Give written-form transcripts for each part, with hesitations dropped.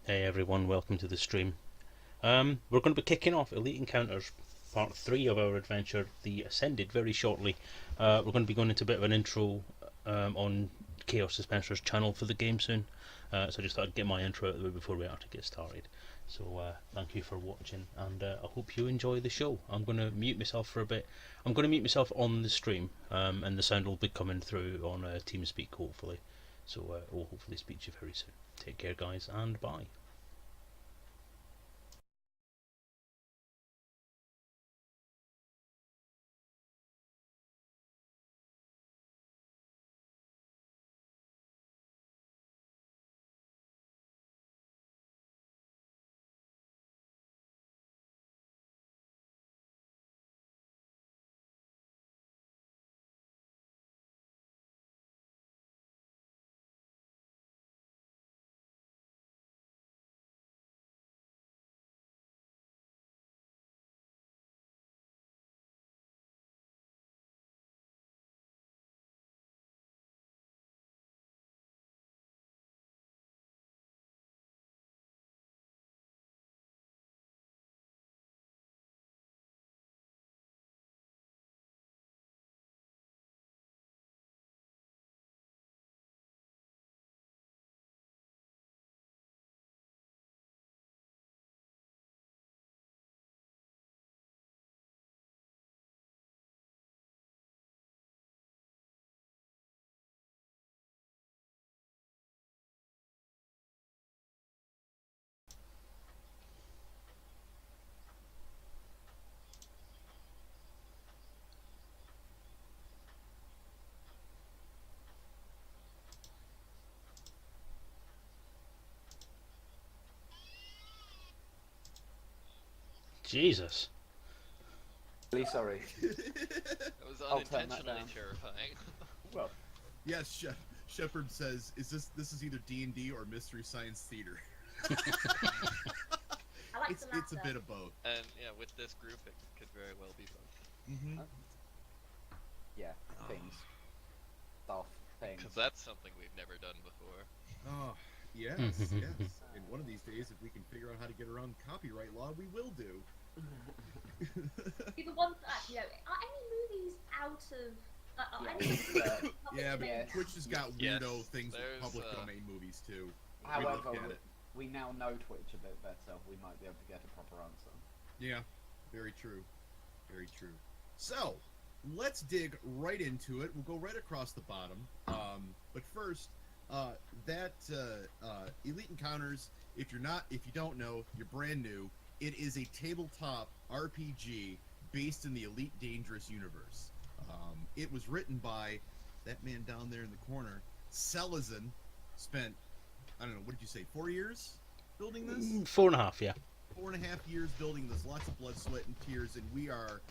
Hey everyone, welcome to the stream. We're going to be kicking off Elite Encounters Part 3 of our adventure, The Ascended, very shortly. We're going to be going into a bit of an intro on ChaosDispenser's channel for the game soon. So I just thought I'd get my intro out of the way before we actually get started. So thank you for watching, and I hope you enjoy the show. I'm going to mute myself for a bit. I'm going to mute myself on the stream, and the sound will be coming through on TeamSpeak hopefully. So we'll hopefully speak to you very soon. Take care guys, and bye. Jesus. Really sorry. That was I'll turn that unintentionally down. terrifying. Well, Yes, Shepard says, "Is this either D&D or Mystery Science Theater?" I like It's a bit of both. And yeah, with this group, it could very well be both. Mm-hmm. yeah, things. Stuff, things. Because that's something we've never done before. Oh, yes, yes. And one of these days, if we can figure out how to get around copyright law, we will do. the ones that, are any movies out of... Yeah, but Yes. Twitch has got Yes, weirdo things with there's, public domain movies, too. We However, look at it. we now know Twitch a bit better. We might be able to get a proper answer. Yeah, very true. Very true. So, let's dig right into it. We'll go right across the bottom. But first, Elite Encounters, if you don't know, you're brand new. It is a tabletop RPG based in the Elite Dangerous universe. It was written by that man down there in the corner, Selezen. Spent, I don't know, what did you say, 4 years building this? 4.5, yeah. 4.5 years building this, lots of blood, sweat, and tears, and we are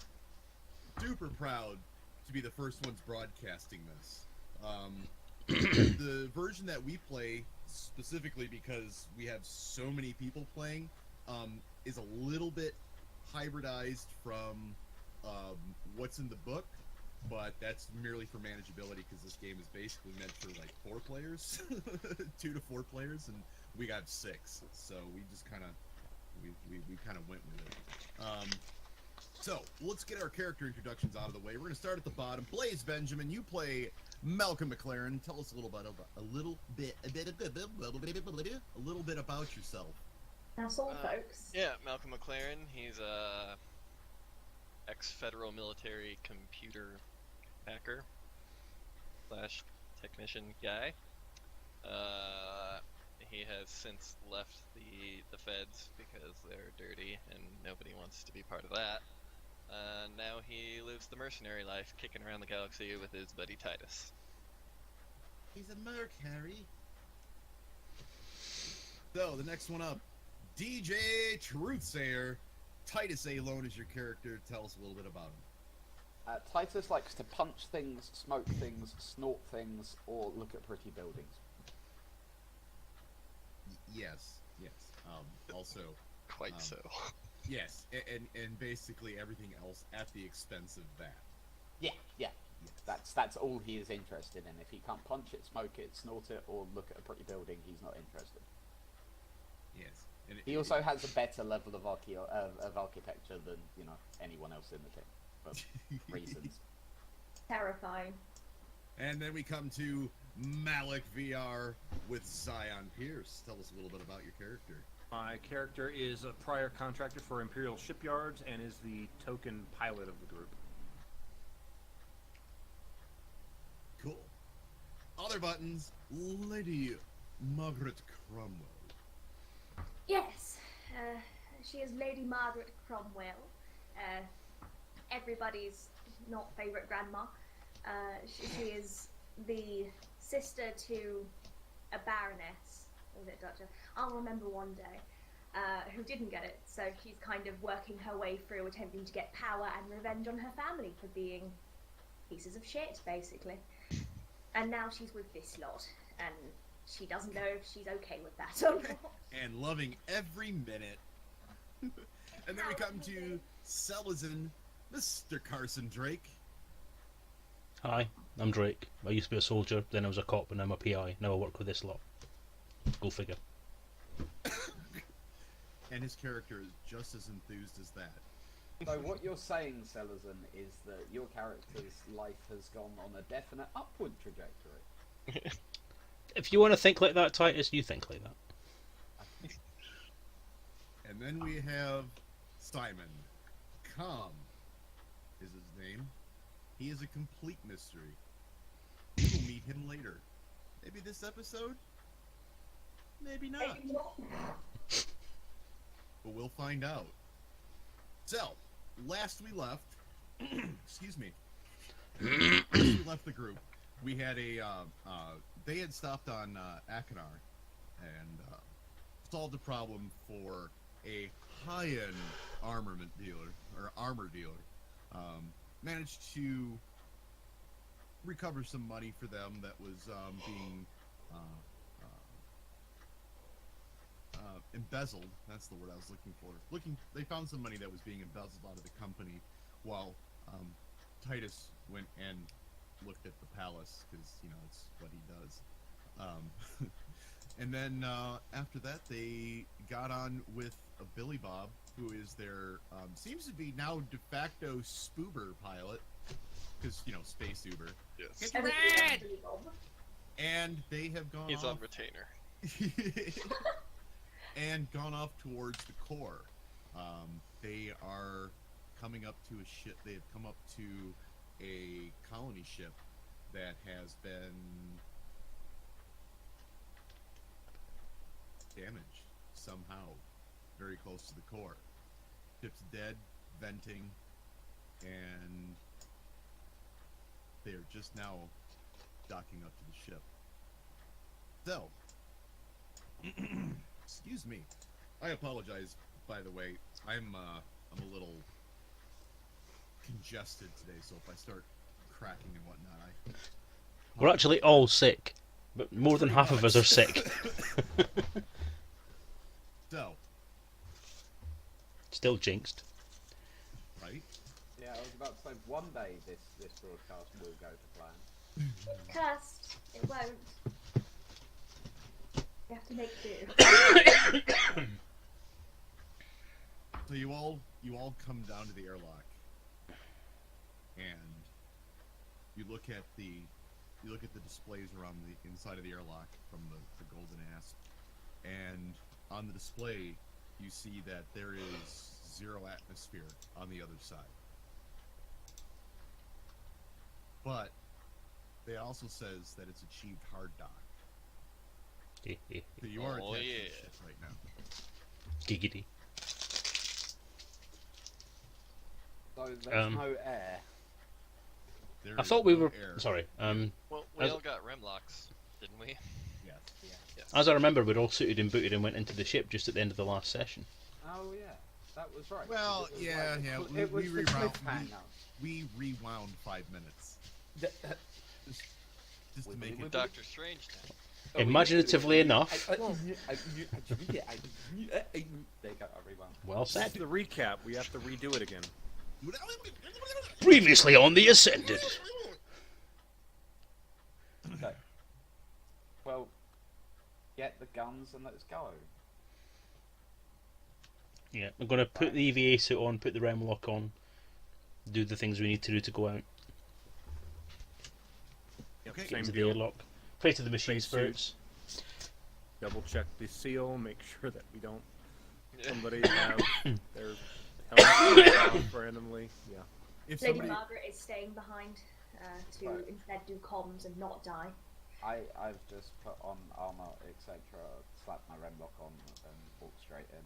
super proud to be the first ones broadcasting this. The version that we play, specifically because we have so many people playing, is a little bit hybridized from what's in the book, but that's merely for manageability because this game is basically meant for like 4 players, 2 to 4 players, and we got 6, so we just kind of we kind of went with it. So let's get our character introductions out of the way. We're gonna start at the bottom. Blaze Benjamin, you play Malcolm McLaren. Tell us a little bit about yourself. That's all, folks. Yeah, Malcolm McLaren. He's a ex-federal military computer hacker slash technician guy. He has since left the feds because they're dirty and nobody wants to be part of that. Now he lives the mercenary life, kicking around the galaxy with his buddy Titus. He's a merc, Harry. So the next one up, DJ Truthsayer. Titus A. Lone is your character. Tell us a little bit about him. Titus likes to punch things, smoke things, snort things, or look at pretty buildings. Yes. Also, Quite so. yes, and basically everything else at the expense of that. Yeah. Yes. That's all he is interested in. If he can't punch it, smoke it, snort it, or look at a pretty building, he's not interested. Yes. And He also has a better level of architecture than anyone else in the team for reasons. Terrifying. And then we come to Malik VR with Zion Pierce. Tell us a little bit about your character. My character is a prior contractor for Imperial Shipyards and is the token pilot of the group. Cool. Other buttons, Lady Margaret Cromwell. Yes, she is Lady Margaret Cromwell, everybody's not favourite grandma. She is the sister to a baroness, was it Duchess? I'll remember one day, who didn't get it, so she's kind of working her way through attempting to get power and revenge on her family for being pieces of shit, basically. And now she's with this lot, and she doesn't know if she's okay with that or not. And loving every minute. And then we come to Selezen, Mr. Carson Drake. Hi, I'm Drake. I used to be a soldier, then I was a cop, and I'm a PI. Now I work with this lot. Go figure. And his character is just as enthused as that. So what you're saying, Selezen, is that your character's life has gone on a definite upward trajectory. If you want to think like that, Titus, you think like that. And then we have Simon. Calm is his name. He is a complete mystery. We will meet him later. Maybe this episode? Maybe not. Maybe not. But we'll find out. So, last we left, excuse me, last we left the group, we had they had stopped on Akinar and solved a problem for a high-end armament dealer, or armor dealer. Managed to recover some money for them that was being embezzled. That's the word I was looking for. They found some money that was being embezzled out of the company, while Titus went and looked at the palace, because it's what he does. And then after that, they got on with a Billy Bob, who is their seems to be now de facto Spoober pilot, because space Uber. Yes. And they have gone. He's off, on retainer. and gone off towards the core. They are coming up to a ship. They have come up to a colony ship that has been damaged somehow, very close to the core. Ship's dead, venting, and they are just now docking up to the ship. So, excuse me. I apologize, by the way. I'm a little congested today, so if I start cracking and whatnot, We're actually all sick, but more than half of us are sick. So, Still jinxed. right? Yeah, I was about to say one day this broadcast will go to plan. It's cursed. It won't. You have to make do. So you all come down to the airlock, and you look at the displays around the inside of the airlock from the Golden Asp, and on the display you see that there is 0 atmosphere on the other side. But it also says that it's achieved hard dock. So you are attached to the ship right now. Giggity. So there's no air. There I is thought we no were. air. Sorry. Well, we As- all got rem locks, didn't we? Yes. Yes. As I remember, we'd all suited and booted and went into the ship just at the end of the last session. Oh yeah, that was right. Well, It was yeah, like the yeah, cl- we- It was we the rewound- cliffhanger. We rewound 5 minutes just to make it. Doctor Strange now. Oh, Imaginatively enough. There you go, everyone. Well This said. is the recap. We have to redo it again. Previously on the Ascended. Okay. Well, get the guns and let's go. Yeah, I'm going to put the EVA suit on, put the REM lock on, do the things we need to do to go out Okay. Same into the deal. airlock. Pray to the machine Spacesuit. spirits. Double check the seal, make sure that we don't Yeah. somebody have their helmet off randomly. Yeah. If Lady somebody, Margaret is staying behind to Right. instead do comms and not die. I've just put on armor, etc., slapped my rem lock on, and walked straight in.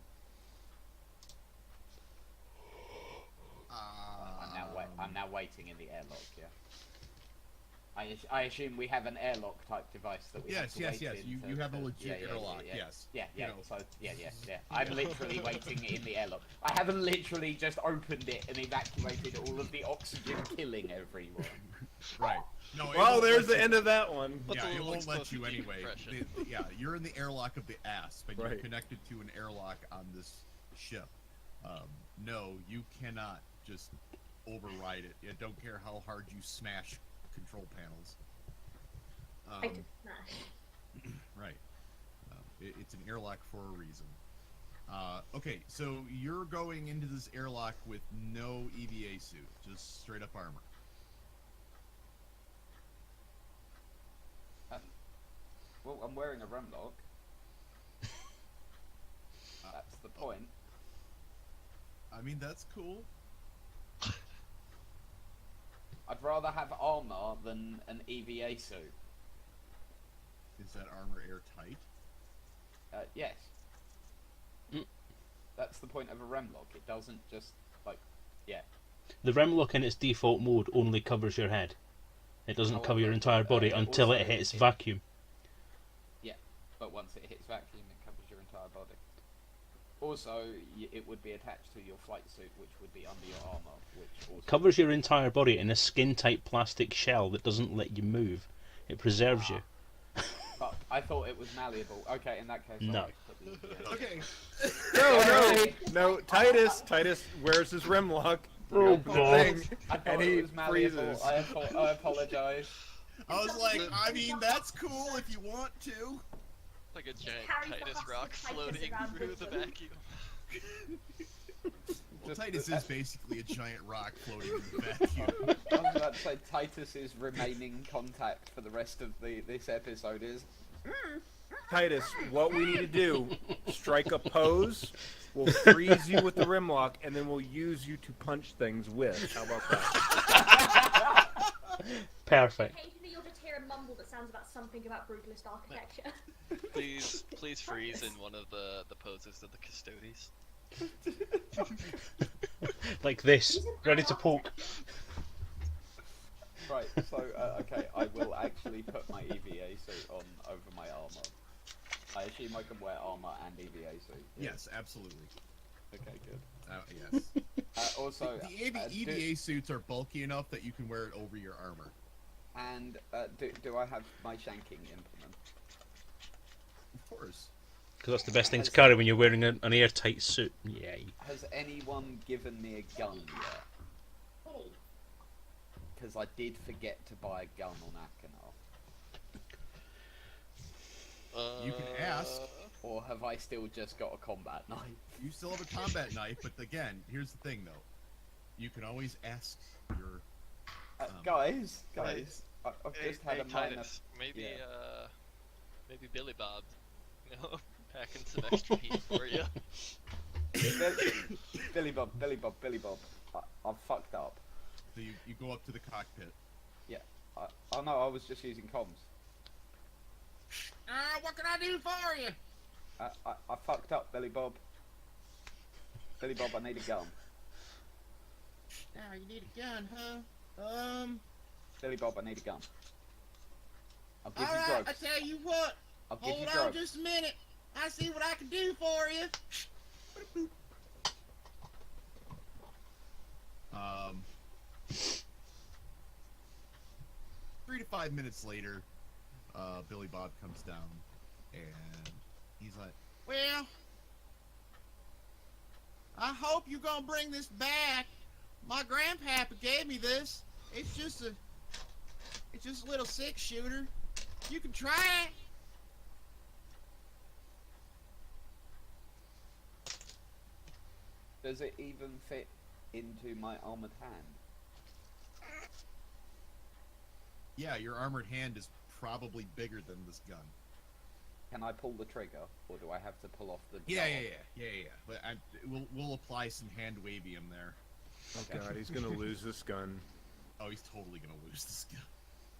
I'm now waiting in the airlock. Yeah. I assume we have an airlock type device that we have Yes, to yes, wait yes. in You to- have a to- legit yeah, airlock. yeah. Yes. Yeah, You yeah. know. So yeah. I'm literally waiting in the airlock. I haven't literally just opened it and evacuated all of the oxygen, killing everyone. Right. No. it Well, won't there's let the you- end of that one. What's Yeah, a it little won't let you explosive anyway. decompression? Yeah, you're in the airlock of the asp, and you're Right. connected to an airlock on this ship. No, you cannot just override it. I don't care how hard you smash control panels. I did smash. Right. It's an airlock for a reason. Okay, so you're going into this airlock with no EVA suit, just straight up armor. Well, I'm wearing a rem lock. That's the point. I mean, that's cool. I'd rather have armor than an EVA suit. Is that armor airtight? Yes. Mm. That's the point of a rem lock. It doesn't just The REM lock in its default mode only covers your head. It doesn't cover your However, entire body it until it also- hits it- vacuum. but once it hits vacuum, it covers your entire body. Also, it would be attached to your flight suit, which would be under your armor, which also Covers your entire body in a skin-tight plastic shell that doesn't let you move. It preserves you. But I thought it was malleable. Okay, in that case, I'll No. just put the EVA. Okay. No. Titus wears his REM lock. Oh, Opens the God. thing, I thought and it he was malleable. freezes. I apologize. I was like, I mean, that's cool if you want to. Like a giant carries the Titus hustle rock Titus floating around through with the them. vacuum. Well, Just- Titus is basically a giant rock floating in the vacuum. I was about to say Titus's remaining contact for the rest of this episode is Titus, what we need to do, strike a pose, we'll freeze you with the REM lock, and then we'll use you to punch things with. How about that? Perfect. Occasionally you'll just hear a mumble that sounds about something about brutalist architecture. Please freeze in one of the poses of the Custodes. Like this, He's an ready to architect. poke. right. So okay, I will actually put my EVA suit on over my armor. I assume I can wear armor and EVA suit. yeah? Yes, absolutely. Okay, good. Yes. Also, The EVA suits are bulky enough that you can wear it over your armor. and do I have my shanking implement? Of course. Because that's the best thing to carry when you're wearing an airtight suit. Yay. Has anyone given me a gun yet? Because I did forget to buy a gun on Akinal. You can ask. Or have I still just got a combat knife? You still have a combat knife, but again, here's the thing, though. You can always ask your. Guys, I've Hey, just had hey, a minor. Titus, maybe yeah. maybe Billy Bob, you know, packing some extra heat for you. Billy Bob. I've fucked up. So you go up to the cockpit. Oh no, I was just using comms. What can I do for you? I fucked up, Billy Bob. Billy Bob, I need a gun. You need a gun, huh? Billy Bob, I need a gun. I'll give you Alright, drugs. I tell you what, I'll give you hold on drugs. just a minute. I see what I can do for you. 3 to 5 minutes later, Billy Bob comes down, and he's like, Well, I hope you're gonna bring this back. My grandpapa gave me this. It's just a little 6-shooter. You can try it. Does it even fit into my armored hand? Yeah, your armored hand is probably bigger than this gun. Can I pull the trigger, or do I have to pull off the? Yeah. jar? But we'll apply some hand wavium there. Oh god, he's gonna lose this gun. Oh, he's totally gonna lose this gun.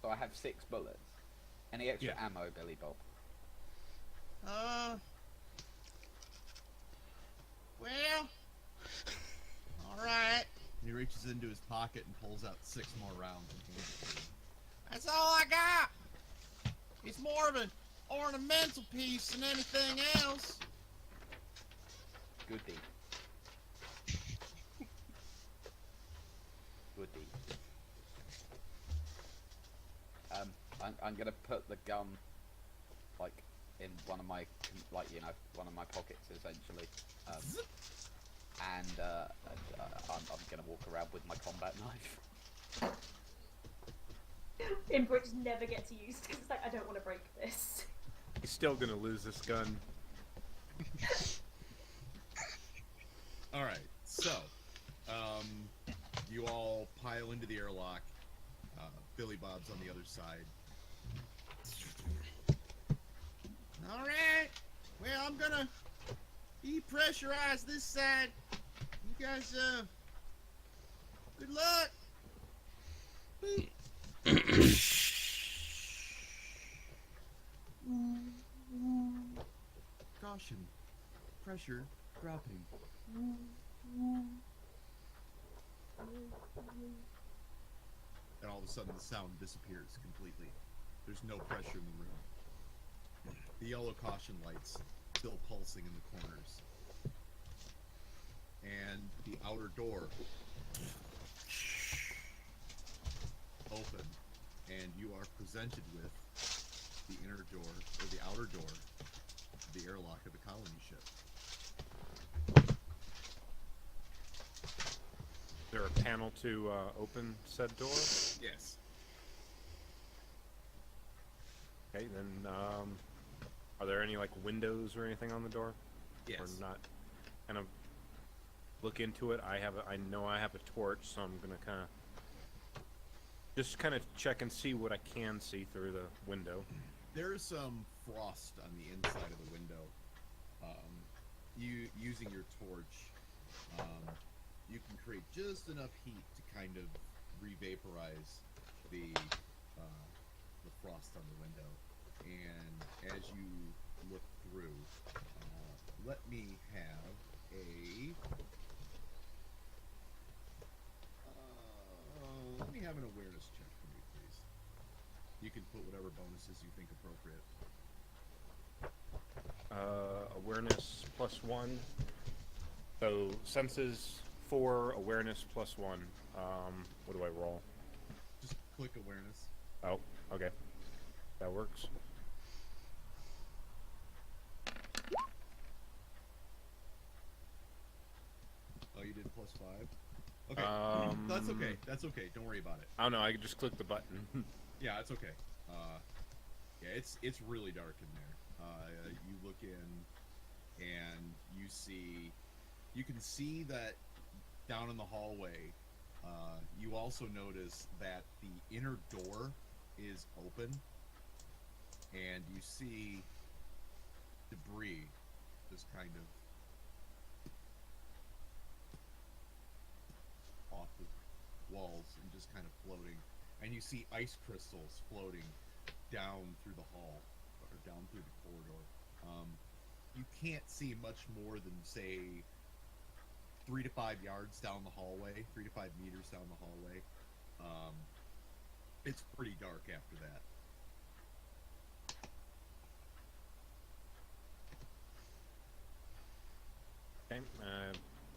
So I have 6 bullets. Any extra Yeah. ammo, Billy Bob? Well, all right. And he reaches into his pocket and pulls out 6 more rounds and hands it to you. That's all I got. It's more of an ornamental piece than anything else. Goody. Goody. I'm gonna put the gun, like, in one of my, one of my pockets, essentially. And I'm gonna walk around with my combat knife. Imber just never gets used because it's like, I don't want to break this. He's still gonna lose this gun. Alright, so, you all pile into the airlock. Billy Bob's on the other side. All right. Well, I'm gonna depressurize this side. You guys, good luck. Caution. Pressure dropping. And all of a sudden the sound disappears completely. There's no pressure in the room. The yellow caution lights still pulsing in the corners. And the outer door open, and you are presented with the inner door, or the outer door, of the airlock of the colony ship. Is there a panel to open said door? Yes. Okay, then are there any like windows or anything on the door? Yes. Or not? Kind of look into it. I know I have a torch, so I'm gonna just kind of check and see what I can see through the window. There's some frost on the inside of the window. You using your torch, you can create just enough heat to kind of re-vaporize the frost on the window. And as you look through, let me have an awareness check for me, please. You can put whatever bonuses you think appropriate. Awareness +1. So senses 4, awareness +1. What do I roll? Just click awareness. Oh, okay. That works. Oh, you did +5? Okay. That's okay. That's okay. Don't worry about it. I don't know, I could just click the button. Yeah, it's okay. Yeah, it's really dark in there. You look in, and you can see that down in the hallway. You also notice that the inner door is open, and you see debris just kind of off the walls and just kind of floating, and you see ice crystals floating down through the hall or down through the corridor. You can't see much more than, say, 3 to 5 yards down the hallway, 3 to 5 meters down the hallway. It's pretty dark after that. Okay,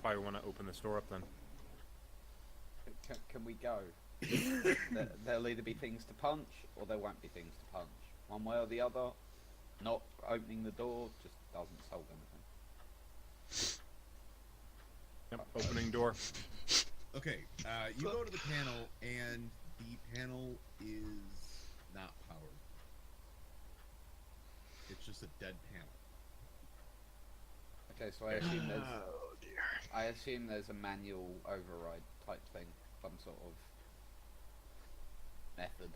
probably want to open this door up then. Can we go? There'll either be things to punch, or there won't be things to punch. One way or the other. Not opening the door just doesn't solve anything. Yep, opening door. Okay, you go to the panel, and the panel is not powered. It's just a dead panel. Okay, so I assume there's... Oh dear. I assume there's a manual override type thing, some sort of method.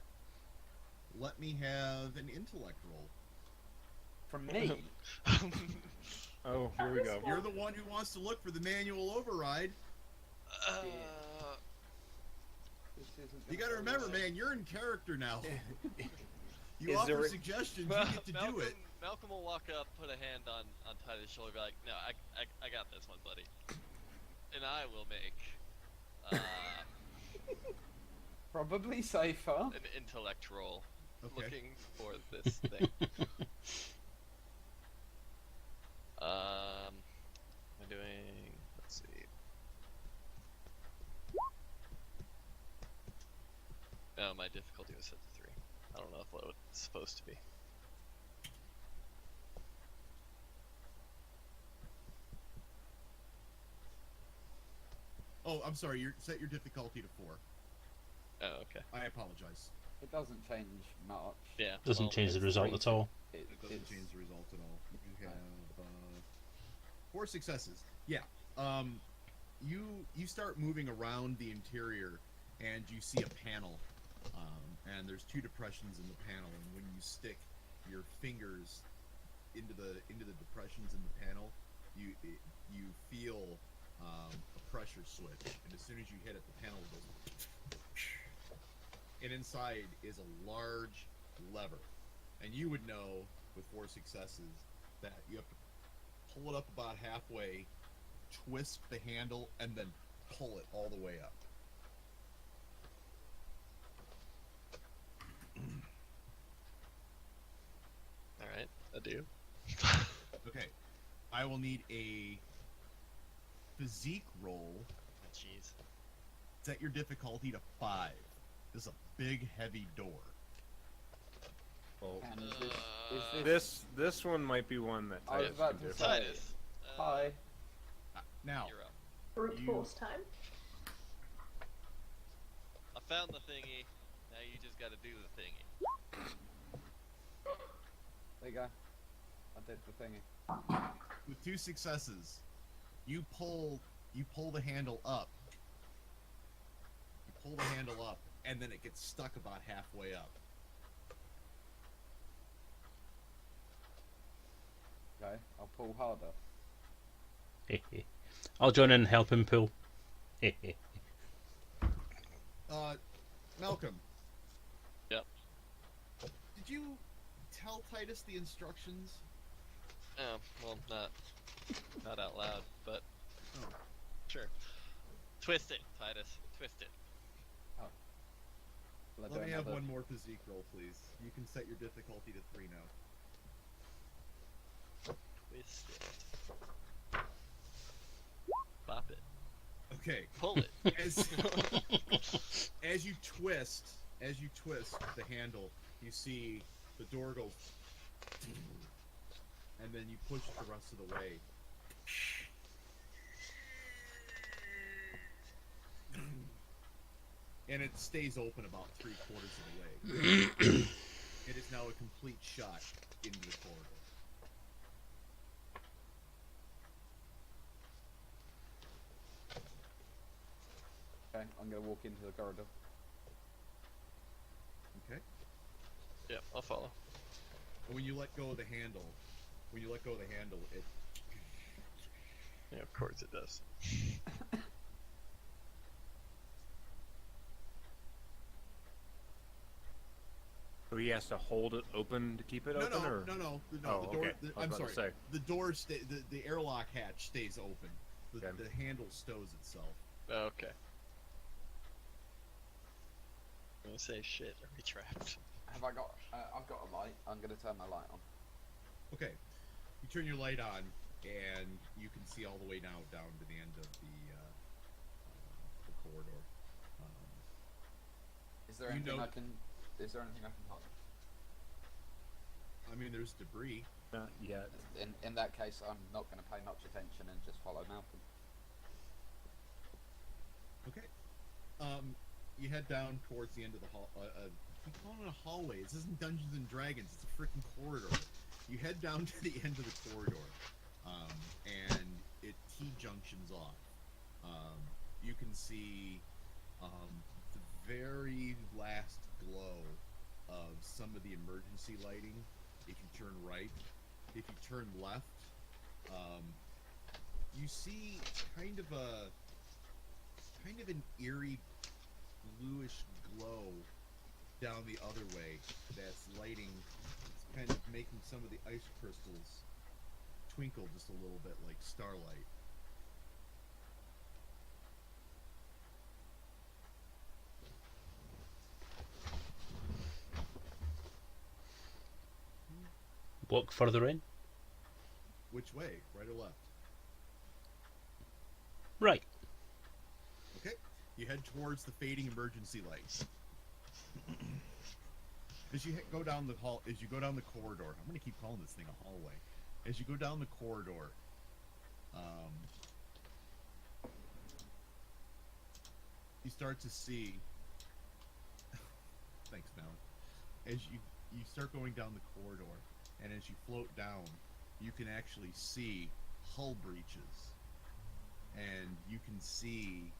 Let me have an intellect roll. From me? Oh, here we go. You're the one who wants to look for the manual override. This isn't You gonna gotta remember, work. man, you're in character now. You Is offer there a- suggestions, Well, you get to Malcolm, do it. Malcolm will walk up, put a hand on Titus' shoulder, be like, "No, I got this one, buddy." And I will make Probably safer. an intellect roll, Okay. looking for this thing. I'm doing. Let's see. Oh, my difficulty was set to 3. I don't know if what it's supposed to be. Oh, I'm sorry, you set your difficulty to 4. Oh, okay. I apologize. It doesn't change much. Yeah. Doesn't well, change the it's result three. at all. It doesn't It's change the result at all. You have 4 successes. Yeah. You start moving around the interior, and you see a panel, and there's 2 depressions in the panel. And when you stick your fingers into the depressions in the panel, you feel a pressure switch, and as soon as you hit it, the panel goes. And inside is a large lever. And you would know with 4 successes that you have to pull it up about halfway, twist the handle, and then pull it all the way up. All right, I do. Okay. I will need a physique roll. Oh, jeez. Set your difficulty to 5. This is a big, heavy door. Well, And is this one might be one that I was Titus about can to do. say- Titus. Hi. Now, You're up. Brute You- force time. I found the thingy. Now you just got to do the thingy. There you go. I did the thingy. with 2 successes, you pull the handle up. You pull the handle up, and then it gets stuck about halfway up. Okay, I'll pull harder. I'll join in and help him pull. Malcolm. Yep. Did you tell Titus the instructions? Oh, well, not out loud, but Oh. sure. Twist it, Titus. Twist it. Will I do Let me have another- one more physique roll, please. You can set your difficulty to 3 now. Twist it. Bop it. Okay. Pull it. As you twist the handle, you see the door go, and then you push it the rest of the way. And it stays open about 3/4 of the way. It is now a complete shot into the corridor. Okay, I'm gonna walk into the corridor. Okay. Yep, I'll follow. And when you let go of the handle, it Yeah, of course it does. So he has to hold it open to keep it no, open, no, or no. Oh, The door. okay. I was I'm about sorry. to say. The door the airlock hatch stays open. The Okay. handle stows itself. Okay. I'm gonna say shit. Are we trapped? Have I got? I've got a light. I'm gonna turn my light on. Okay. You turn your light on, and you can see all the way now down to the end of the corridor. Is there You anything know- I can? Is there anything I can touch? I mean, there's debris. not yet? In that case, I'm not gonna pay much attention and just follow Malcolm. Okay. You head down towards the end of the hall. Keep calling it a hallway. This isn't Dungeons and Dragons. It's a freaking corridor. You head down to the end of the corridor, and it T-junctions off. You can see the very last glow of some of the emergency lighting if you turn right. If you turn left, you see kind of an eerie bluish glow down the other way that's lighting. It's kind of making some of the ice crystals twinkle just a little bit like starlight. Walk further in. Which way? Right or left? Right. Okay. You head towards the fading emergency lights. As you go down the hall, as you go down the corridor, I'm going to keep calling this thing a hallway. As you go down the corridor, you start to see. Thanks, Mel. As you start going down the corridor, and as you float down, you can actually see hull breaches, and you can see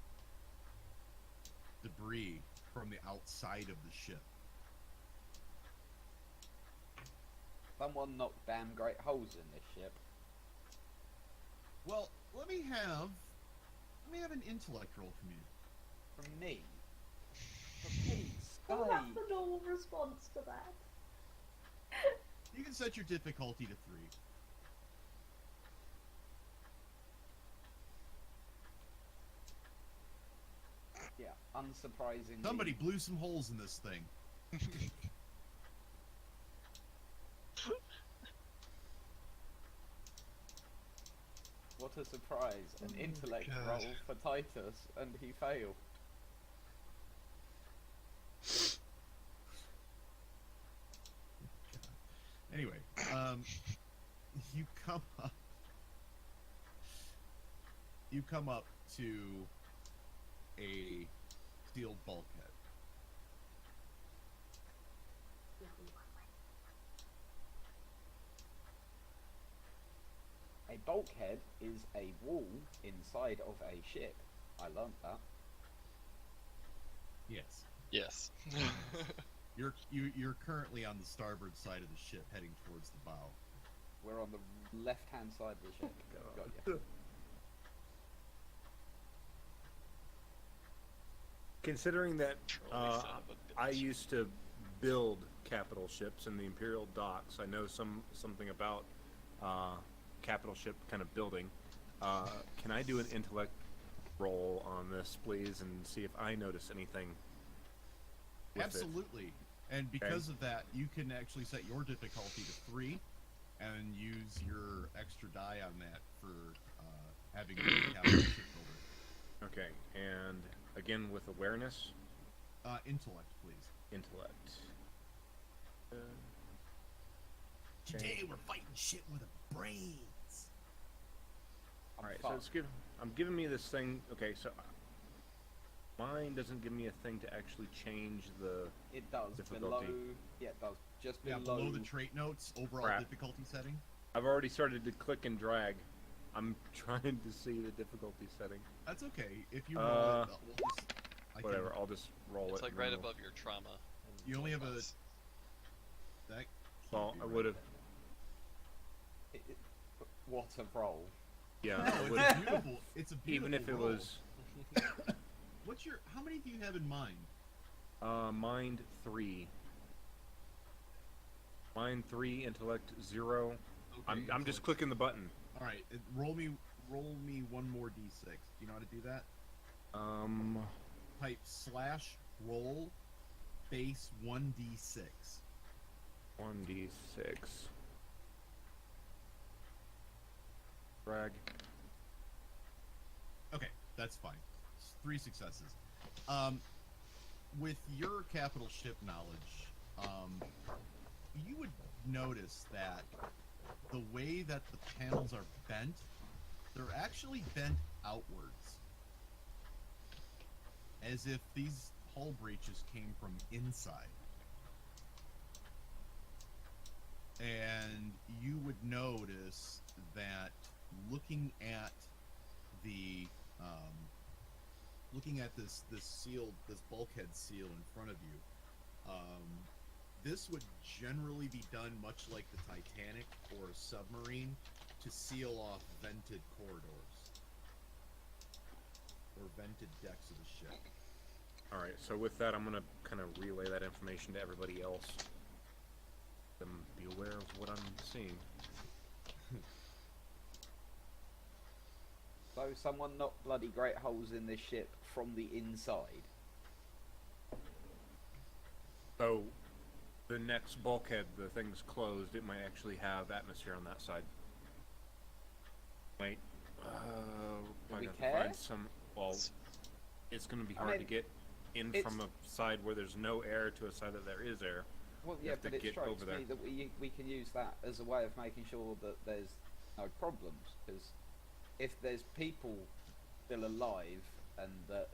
debris from the outside of the ship. Someone knocked damn great holes in this ship. Well, let me have an intellect roll from you. From me. For Pete's Well, that's sake. the normal response to that. You can set your difficulty to 3. Yeah, unsurprisingly. Somebody blew some holes in this thing. What a surprise. An intellect God. roll for Titus, and he failed. Anyway, you come up. You come up to a steel bulkhead. A bulkhead is a wall inside of a ship. I learnt that. Yes. Yes. You're currently on the starboard side of the ship, heading towards the bow. We're on the left-hand side of the ship. Got you. Considering that Trolley son of a I bitch. used to build capital ships in the Imperial docks, I know something about capital ship kind of building. Can I do an intellect roll on this, please, and see if I notice anything? With Absolutely. And because of that, you can actually set your difficulty to 3, and use your extra die on that for having a capital ship builder. It? Okay, and again with awareness, Intellect, please. intellect. Today we're fighting shit with a brains. All right, so I'm giving me this thing. Okay, so mine doesn't give me a thing to actually change the. It does. Difficulty. Below. Yeah, it does. Just Yeah, below. below the trait notes, overall Crap. difficulty setting. I've already started to click and drag. I'm trying to see the difficulty setting. That's okay. If you roll it, we'll just, I Whatever, Can, I'll just roll It's it. like and right then above your trauma. and You only have a- bonus. that can't Well, be I right. would have. What a roll. Yeah, No, I it's would a have. beautiful. It's a beautiful. Even if it roll. was What's your? How many do you have in mind? mind 3. Mind 3, intellect 0. Okay, I'm just clicking the button. All right, roll me one more d6. Do you know how to do that? Type /roll base 1d6. 1d6. Drag. Okay, that's fine. 3 successes. With your capital ship knowledge, you would notice that the way that the panels are bent, they're actually bent outwards. As if these hull breaches came from inside. And you would notice that looking at the looking at this bulkhead seal in front of you, this would generally be done much like the Titanic or a submarine to seal off vented corridors or vented decks of the ship. Alright, so with that, I'm gonna kind of relay that information to everybody else. Them be aware of what I'm seeing. So someone knocked bloody great holes in this ship from the inside. So, the next bulkhead, the thing's closed, it might actually have atmosphere on that side. Might, Do I we gotta care? find some, well, it's gonna be I hard to mean, get in it's- from a side where there's no air to a side that there is air. Well, You yeah, have to but it get strikes over there. me that we can use that as a way of making sure that there's no problems. Because if there's people still alive and that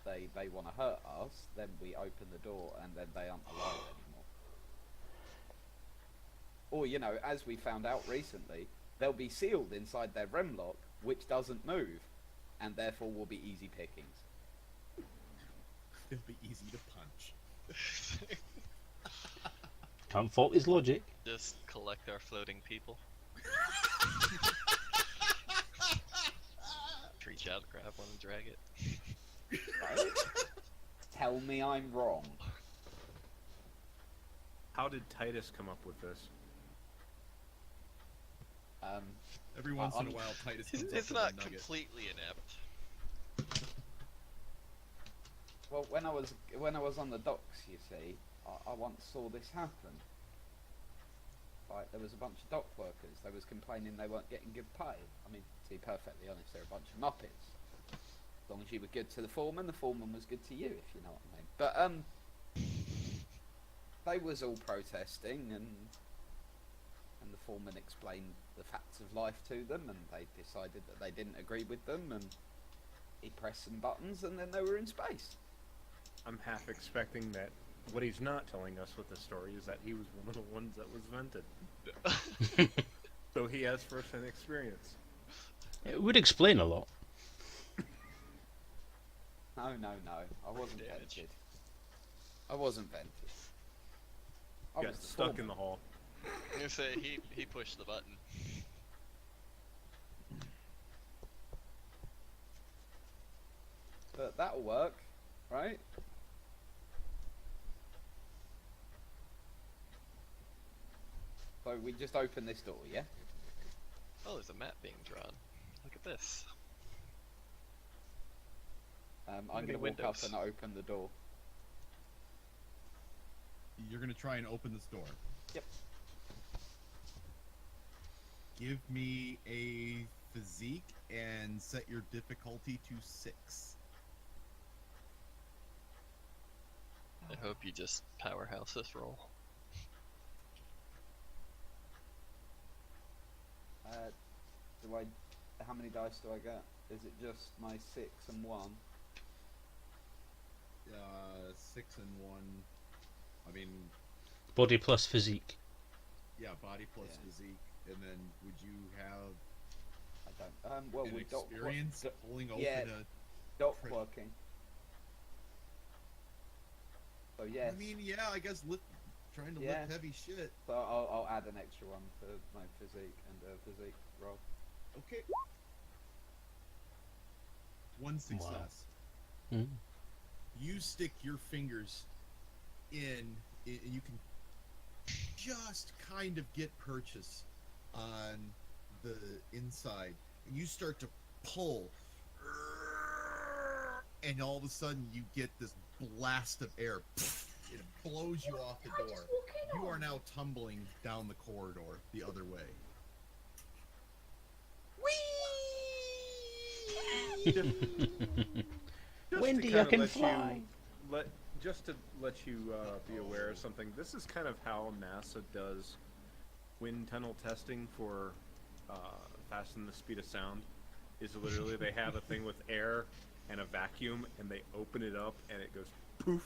they want to hurt us, then we open the door and then they aren't alive anymore. Or, you know, as we found out recently, they'll be sealed inside their remlock, which doesn't move, and therefore will be easy pickings. It'll be easy to punch. Can't fault his logic. Just collect our floating people. Reach out, grab one, and drag it. Right? Tell me I'm wrong. How did Titus come up with this? Every once in a I'm- while, Titus comes up It's with not a nugget. completely inept. Well, when I was on the docks, you see, I once saw this happen. Like, there was a bunch of dock workers. They was complaining they weren't getting good pay. I mean, to be perfectly honest, they're a bunch of muppets. As long as you were good to the foreman was good to you, if you know what I mean. But they was all protesting, and the foreman explained the facts of life to them, and they decided that they didn't agree with them, and he pressed some buttons, and then they were in space. I'm half expecting that what he's not telling us with the story is that he was one of the ones that was vented. So he has first-hand experience. It would explain a lot. No, I wasn't Damage. vented. I wasn't vented. I Got was the stuck foreman. in the hall. I'm gonna say he pushed the button. But that'll work, right? So we just open this door, yeah? Oh, there's a map being drawn. Look at this. I'm Many gonna walk up windows. and open the door. You're gonna try and open this door. Yep. Give me a physique and set your difficulty to 6. I hope you just powerhouse this roll. How many dice do I get? Is it just my 6 and 1? 6 and 1. I mean, Body plus physique. yeah, body plus Yeah. physique, and then would you have I don't. Well, an with dock experience pulling open yeah. a? dock Crit- working. So yes. I mean, yeah, I guess trying to Yeah. lift heavy shit. So I'll add an extra one to my physique and physique roll. Okay. One success. Mm. You stick your fingers in, and you can just kind of get purchase on the inside, and you start to pull, and all of a sudden you get this blast of air. It blows you off the I just door. walk in You on? are now tumbling down the corridor the other way. Just Wendy, to I kinda can let fly. Just to let you be aware of something, this is kind of how NASA does wind tunnel testing for fasten the speed of sound. Is literally they have a thing with air and a vacuum, and they open it up, and it goes poof.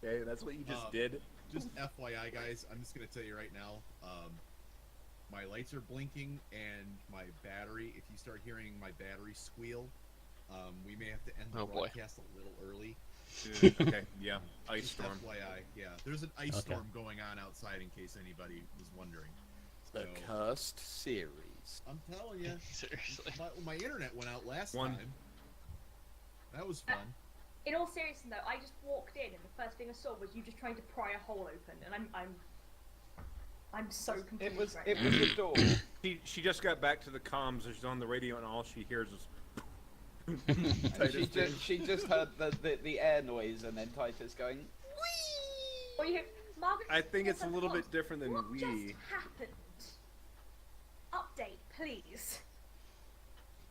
Okay, that's what you just did. Just FYI, guys, I'm just gonna tell you right now. My lights are blinking and my battery. If you start hearing my battery squeal, we may have to end the Oh, boy. broadcast a little early. Okay, yeah. Ice storm. FYI, yeah. There's an ice Okay. storm going on outside in case anybody was wondering. The So, cursed series. I'm telling you, Seriously. my internet went out last One. time. That was fun. In all seriousness, though, I just walked in, and the first thing I saw was you just trying to pry a hole open, and I'm so confused. It was right it now. was the door. She just got back to the comms. She's on the radio, and all she hears is. And she just heard the air noise, and then Titus going. Or you hear, Margaret, I think it's a says, little "What? bit different than What we. just happened? Update, please.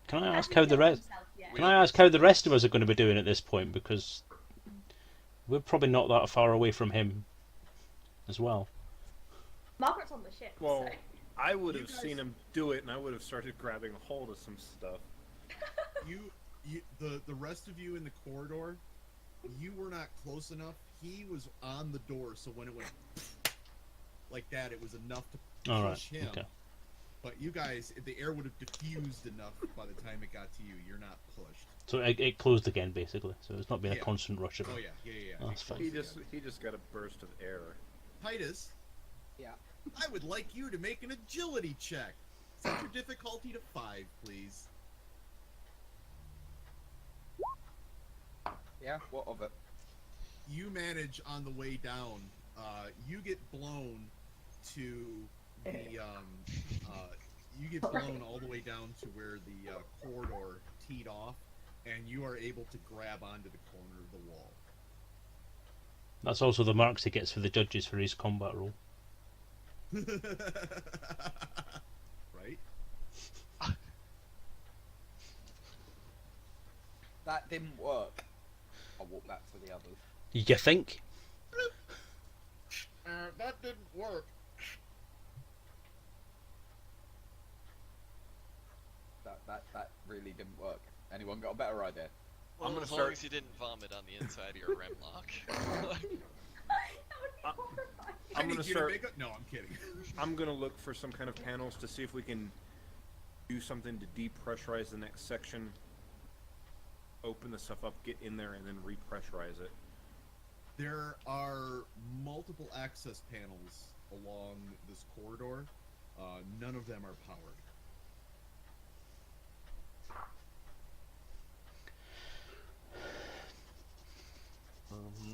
Can I ask Hasn't how the killed rest? himself yet. Can I ask how the rest of us are going to be doing at this point? Because we're probably not that far away from him, as well. Margaret's on the ship. Well, so. I would You have guys- seen him do it, and I would have started grabbing a hold of some stuff. The rest of you in the corridor, you were not close enough. He was on the door, so when it went like that, it was enough to All right. push him. Okay. But you guys, the air would have diffused enough by the time it got to you. You're not pushed. So it closed again, basically. So it's not been a Yeah. constant rush of it. Oh yeah. That's fine. He just got a burst of air. Titus, Yeah. I would like you to make an agility check. Set your difficulty to 5, please. Yeah. What of it? You manage on the way down. You get blown to the you get blown all the way down to where the corridor teed off, and you are able to grab onto the corner of the wall. That's also the marks he gets for the judges for his combat role. Right? That didn't work. I'll walk back to the others. You think? That didn't work. That really didn't work. Anyone got a better idea? Well, I'm gonna as long start- as you didn't vomit on the inside of your rem lock. That would be horrifying. I I'm need gonna you start. to make a... No, I'm kidding. I'm gonna look for some kind of panels to see if we can do something to depressurize the next section. Open the stuff up, get in there, and then repressurize it. There are multiple access panels along this corridor. None of them are powered.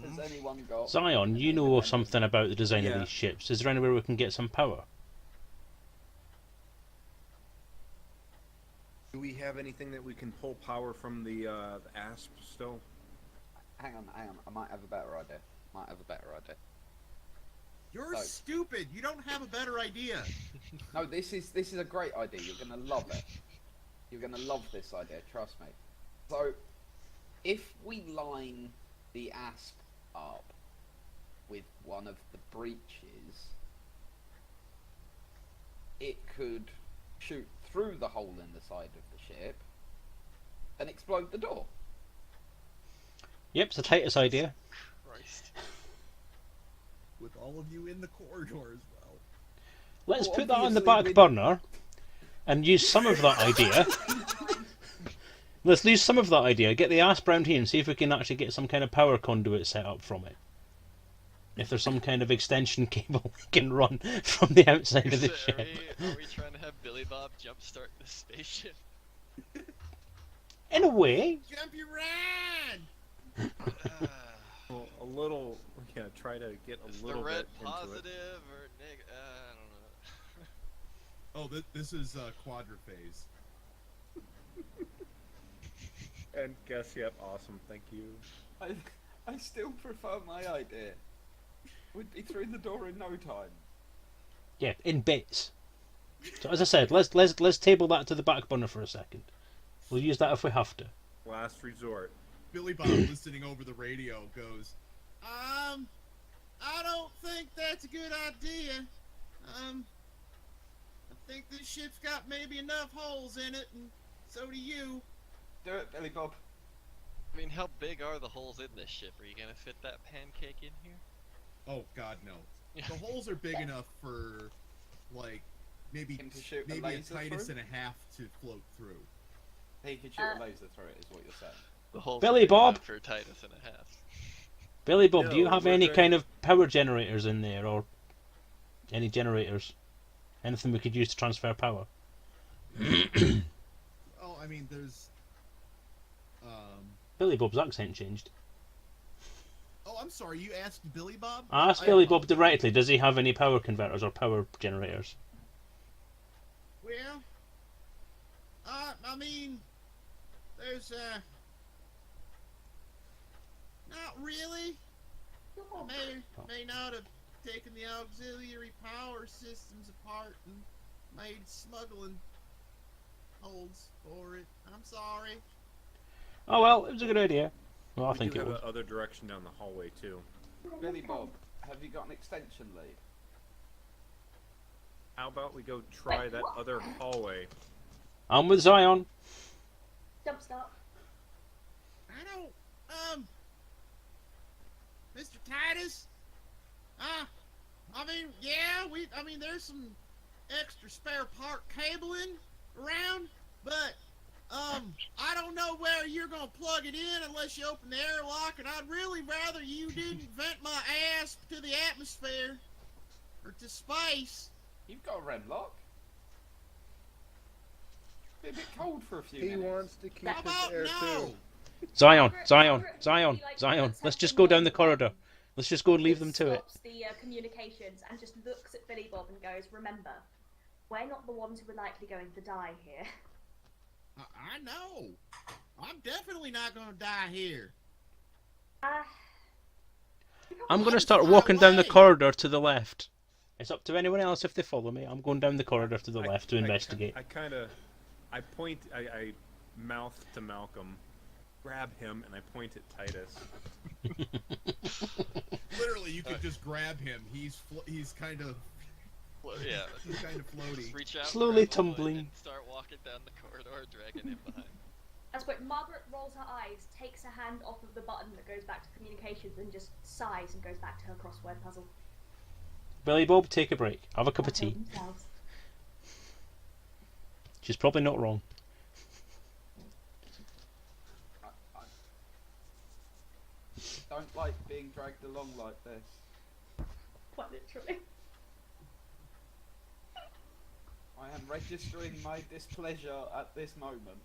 Has anyone got? Zion, you know something about the design of Yeah. these ships. Is there anywhere we can get some power? Do we have anything that we can pull power from the ASP still? Hang on. I might have a better idea. You're No. stupid. You don't have a better idea. No, this is a great idea. You're gonna love it. You're gonna love this idea. Trust me. So, if we line the asp up with one of the breaches, it could shoot through the hole in the side of the ship and explode the door. Yep, it's the tightest idea. Christ. With all of you in the corridor as well. Let's Well, put that on the obviously back burner and use some of that idea. Let's use some of that idea, get the asp round here and see if we can actually get some kind of power conduit set up from it. If there's some kind of extension cable we can run from the outside of the So ship. are we trying to have Billy Bob jumpstart the spaceship? In a way, Jumpy run! Well, a little. Yeah, try to get a Is the little red bit into it. positive or negative? I don't know. Oh, this is quadriphase. And guess, yep, awesome, thank you. I still prefer my idea. We'd be through the door in no time. yeah, in bits. So as I said, let's table that to the back burner for a second. We'll use that if we have to. Last resort. Billy Bob, listening over the radio, goes, I don't think that's a good idea. I think this ship's got maybe enough holes in it, and so do you. Do it, Billy Bob. I mean, how big are the holes in this ship? Are you gonna fit that pancake in here? Oh, God, no. The holes are big enough for, like, maybe him to shoot a maybe a laser Titus through? and a half to float through. He could shoot a laser through it, is what you're saying. The whole Billy thing Bob! for Titus and a half. Billy Bob, do you No, have we're any good. kind of power generators in there, or any generators? Anything we could use to transfer power? Oh, I mean, there's. Billy Bob's accent changed. Oh, I'm sorry. You asked Billy Bob. I asked Billy Bob directly, does he have any power converters or power generators? Well, I mean, there's not really. I may not have taken the auxiliary power systems apart and made smuggling holds for it. I'm sorry. Oh well, it was a good idea. Well, I We think do it have was. the other direction down the hallway too. Billy Bob, have you got an extension lead? How about we go try that other hallway? I'm with Zion. Jump start. I don't, Mr. Titus. I mean, yeah, I mean, there's some extra spare part cabling around, but, I don't know where you're gonna plug it in unless you open the airlock, and I'd really rather you didn't vent my ass to the atmosphere, or to space. You've got a rem lock. Be a bit cold for a few He minutes. wants to keep How his about air no? too. Zion. Let's Let's just go down the corridor. Let's just go and leave them to it. Stops the communications and just looks at Billy Bob and goes, "Remember, we're not the ones who are likely going to die here." I know. I'm definitely not gonna die here. I'm going to I'm start far walking down the away. corridor to the left. It's up to anyone else if they follow me. I'm going down the corridor to the left to investigate. I mouth to Malcolm, grab him, and I point at Titus. Literally, you could just grab him. He's kind of Well, yeah. floaty. Just reach out, Slowly grab him, tumbling. and start walking down the corridor, dragging him behind. That's when Margaret rolls her eyes, takes her hand off of the button that goes back to communications, and just sighs and goes back to her crossword puzzle. Billy Bob, take a break. Have a cup of tea. Themselves. She's probably not wrong. I don't like being dragged along like this. Quite literally. I am registering my displeasure at this moment.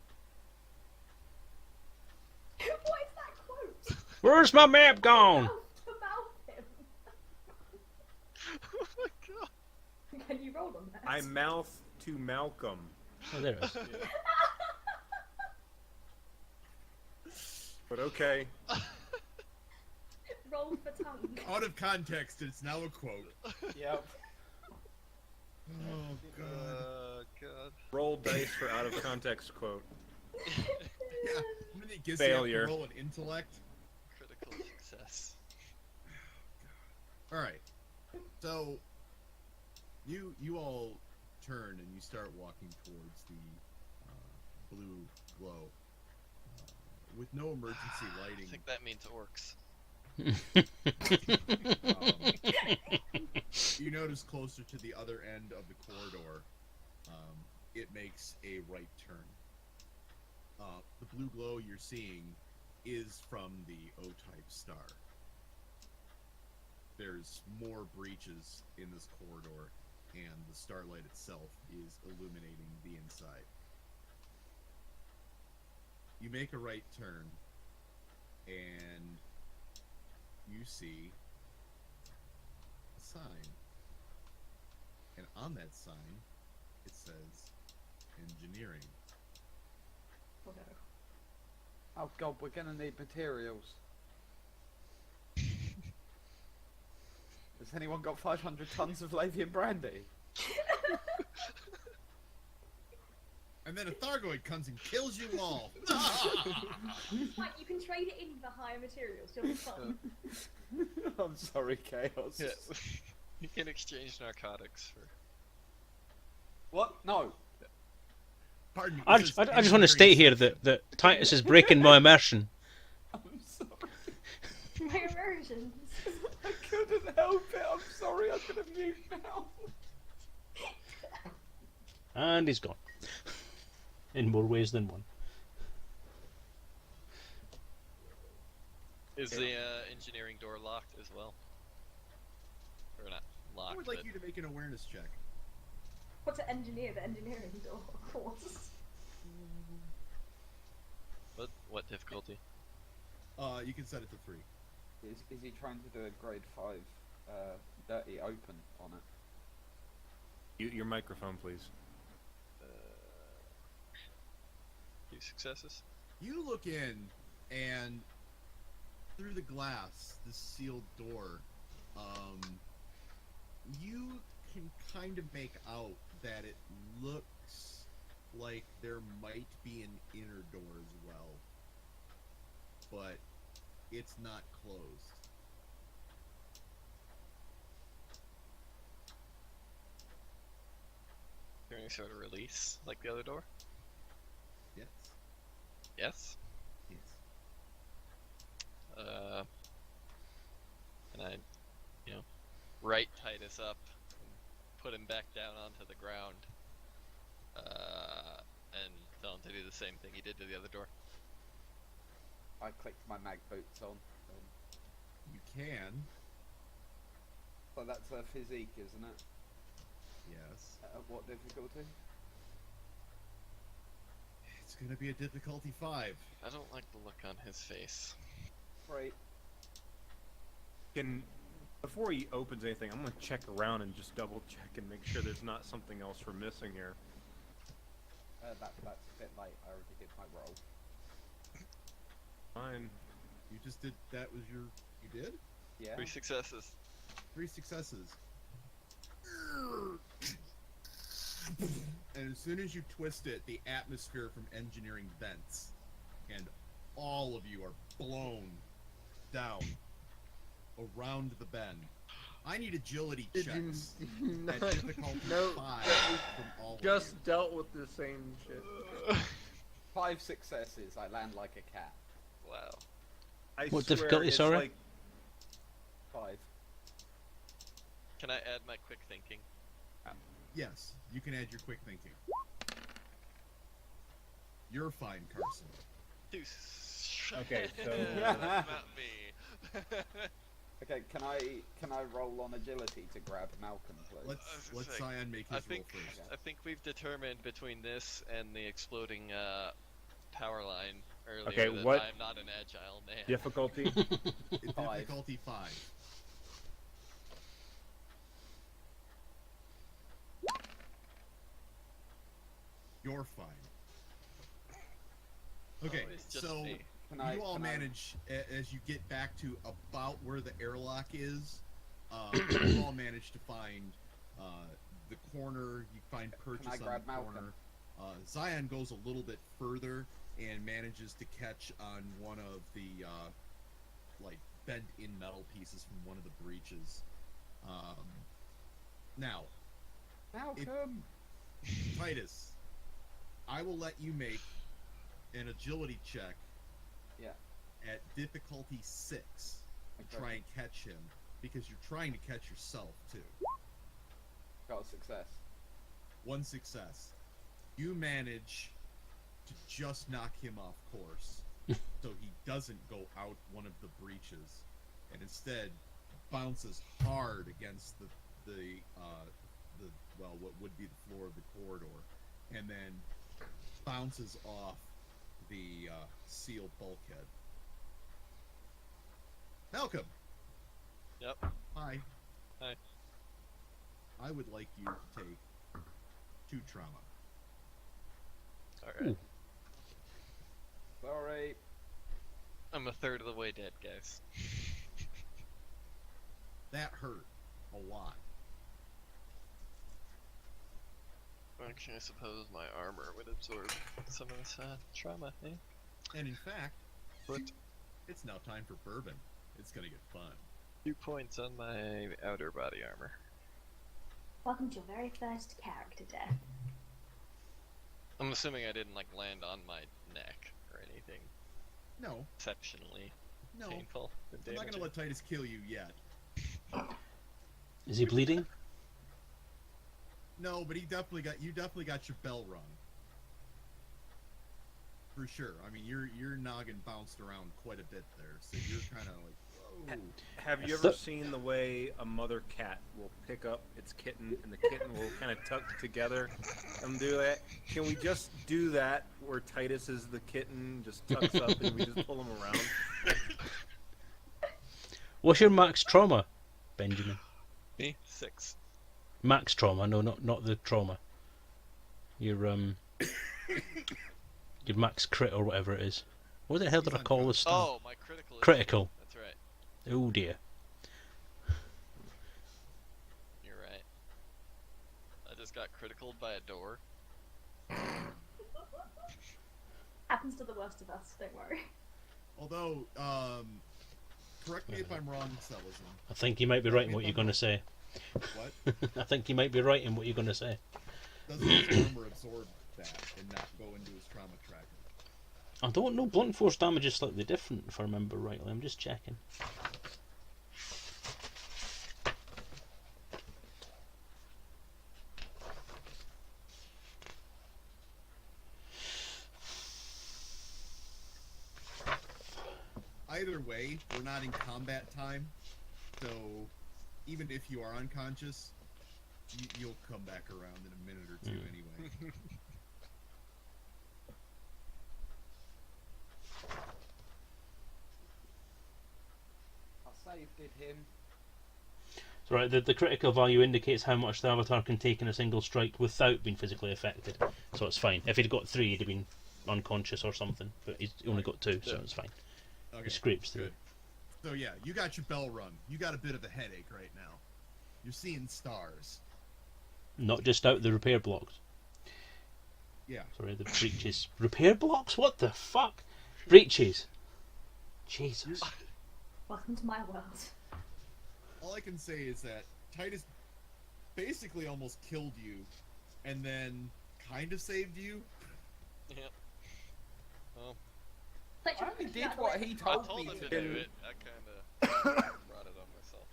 What is that quote? Where's my map gone? About him. Oh my god. Can you roll on that? I mouth to Malcolm. Oh, there it is. But okay. Roll for tongue. Out of context, it's now a quote. Yep. Oh god. God. Roll dice for out of context quote. Yeah. And then it gives Failure. you roll an intellect. Critical success. All right. So you all turn and you start walking towards the blue glow with no emergency I lighting. think that means orcs. You notice closer to the other end of the corridor, it makes a right turn. The blue glow you're seeing is from the O-type star. There's more breaches in this corridor, and the starlight itself is illuminating the inside. You make a right turn, and you see a sign. And on that sign, it says engineering. Oh, no. Oh god, we're gonna need materials. Has anyone got 500 tons of Lavian brandy? And then a Thargoid comes and kills you all. Like, you can trade it in for higher materials, you'll be fine. I'm sorry, Chaos. Yeah. You can exchange narcotics for. What? No. Pardon me. I it just says want to state here engineering that Titus is breaking my immersion. I'm sorry. My immersions. I couldn't help it. I'm sorry. I'm gonna mute now. And he's gone. In more ways than one. Is the engineering door locked as well? Or not locked? I would like but you to make an awareness check. What's to engineer the engineering door, of course. what difficulty? You can set it to 3. Is he trying to do a grade 5 dirty open on it? Your microphone, please. 2 successes. You look in, and through the glass, this sealed door, you can kind of make out that it looks like there might be an inner door as well, but it's not closed. Is there any sort of release like the other door? Yes. Yes. Yes. And I, right Titus up and put him back down onto the ground. And tell him to do the same thing he did to the other door. I clicked my mag boots on. You can. So that's a physique, isn't it? Yes. At what difficulty? It's gonna be a difficulty 5. I don't like the look on his face. Right. Before he opens anything, I'm gonna check around and just double check and make sure there's not something else we're missing here. That's a bit late. I already did my roll. Fine. You just did. That was your. You did? Yeah. 3 successes. 3 successes. And as soon as you twist it, the atmosphere from engineering vents, and all of you are blown down around the bend. I need agility Did you checks not at difficulty know 5 from all of just you. dealt with the same shit? 5 successes. I land like a cat. Wow. I What swear difficulty, it's sorry? Like, 5. Can I add my quick thinking? Yes, you can add your quick thinking. You're fine, Carson. Okay, so- That's not me. Okay, can I roll on agility to grab Malcolm, please? Let's Cyan make his roll first. I think we've determined between this and the exploding power line earlier Okay, that what- I'm not an agile man. difficulty. Difficulty 5. You're fine. Okay, Oh, it's just so me. you all manage as you get back to about where the airlock is. You all manage to find the corner. You find purchase I on grab the Malcolm? corner. Zion goes a little bit further and manages to catch on one of the like bent-in metal pieces from one of the breaches. Now, Malcolm! Titus, I will let you make an agility check Yeah. at difficulty 6 to Okay. try and catch him, because you're trying to catch yourself too. Got a success. 1 success. You manage to just knock him off course, so he doesn't go out one of the breaches, and instead bounces hard against the well, what would be the floor of the corridor, and then bounces off the sealed bulkhead. Malcolm. Yep. Hi. Hi. I would like you to take 2 trauma. Alright. Sorry. I'm a third of the way dead, guys. That hurt a lot. Actually, I suppose my armor would absorb some of this trauma, eh? And in fact, What? it's now time for bourbon. It's gonna get fun. 2 points on my outer body armor. Welcome to your very first character death. I'm assuming I didn't, land on my neck or anything No, exceptionally no. painful. I'm not gonna let Titus kill you yet. Is he bleeding? No, but you definitely got your bell rung. For sure. I mean, your noggin bounced around quite a bit there, so you're kind of like, whoa. Have you ever seen the way a mother cat will pick up its kitten and the kitten will kind of tuck together and do that? Can we just do that where Titus is the kitten, just tucks up and we just pull him around? What's your max trauma, Benjamin? Me? 6. Max trauma, no, not the trauma. Your your max crit or whatever it is. What the hell did I call this stuff? Oh, my critical. Critical. That's right. Oh dear. You're right. I just got criticaled by a door. Happens to the worst of us, don't worry. Although, correct me if I'm wrong, Selezen. I think you might be right in what you're going to say. What? I think you might be right in what you're going to say. Doesn't his armor absorb that and not go into his trauma tracker? I don't know. Blunt force damage is slightly different, if I remember rightly. I'm just checking. Either way, we're not in combat time, so even if you are unconscious, you'll come back around in a minute or two anyway. I saved him. So right, the critical value indicates how much the avatar can take in a single strike without being physically affected. So it's fine. If he'd got 3, he'd have been unconscious or something. But he's only got 2, so it's fine. Okay, He scrapes through. good. So yeah, you got your bell rung. You got a bit of a headache right now. You're seeing stars. Not just out the repair blocks. Yeah. Sorry, the breaches. Repair blocks? What the fuck? Breaches. Jesus. Welcome to my world. All I can say is that Titus basically almost killed you, and then kind of saved you. Yep. Well, Like, I only did that what way. he I told told me him to to do. do it. I kind of brought it on myself.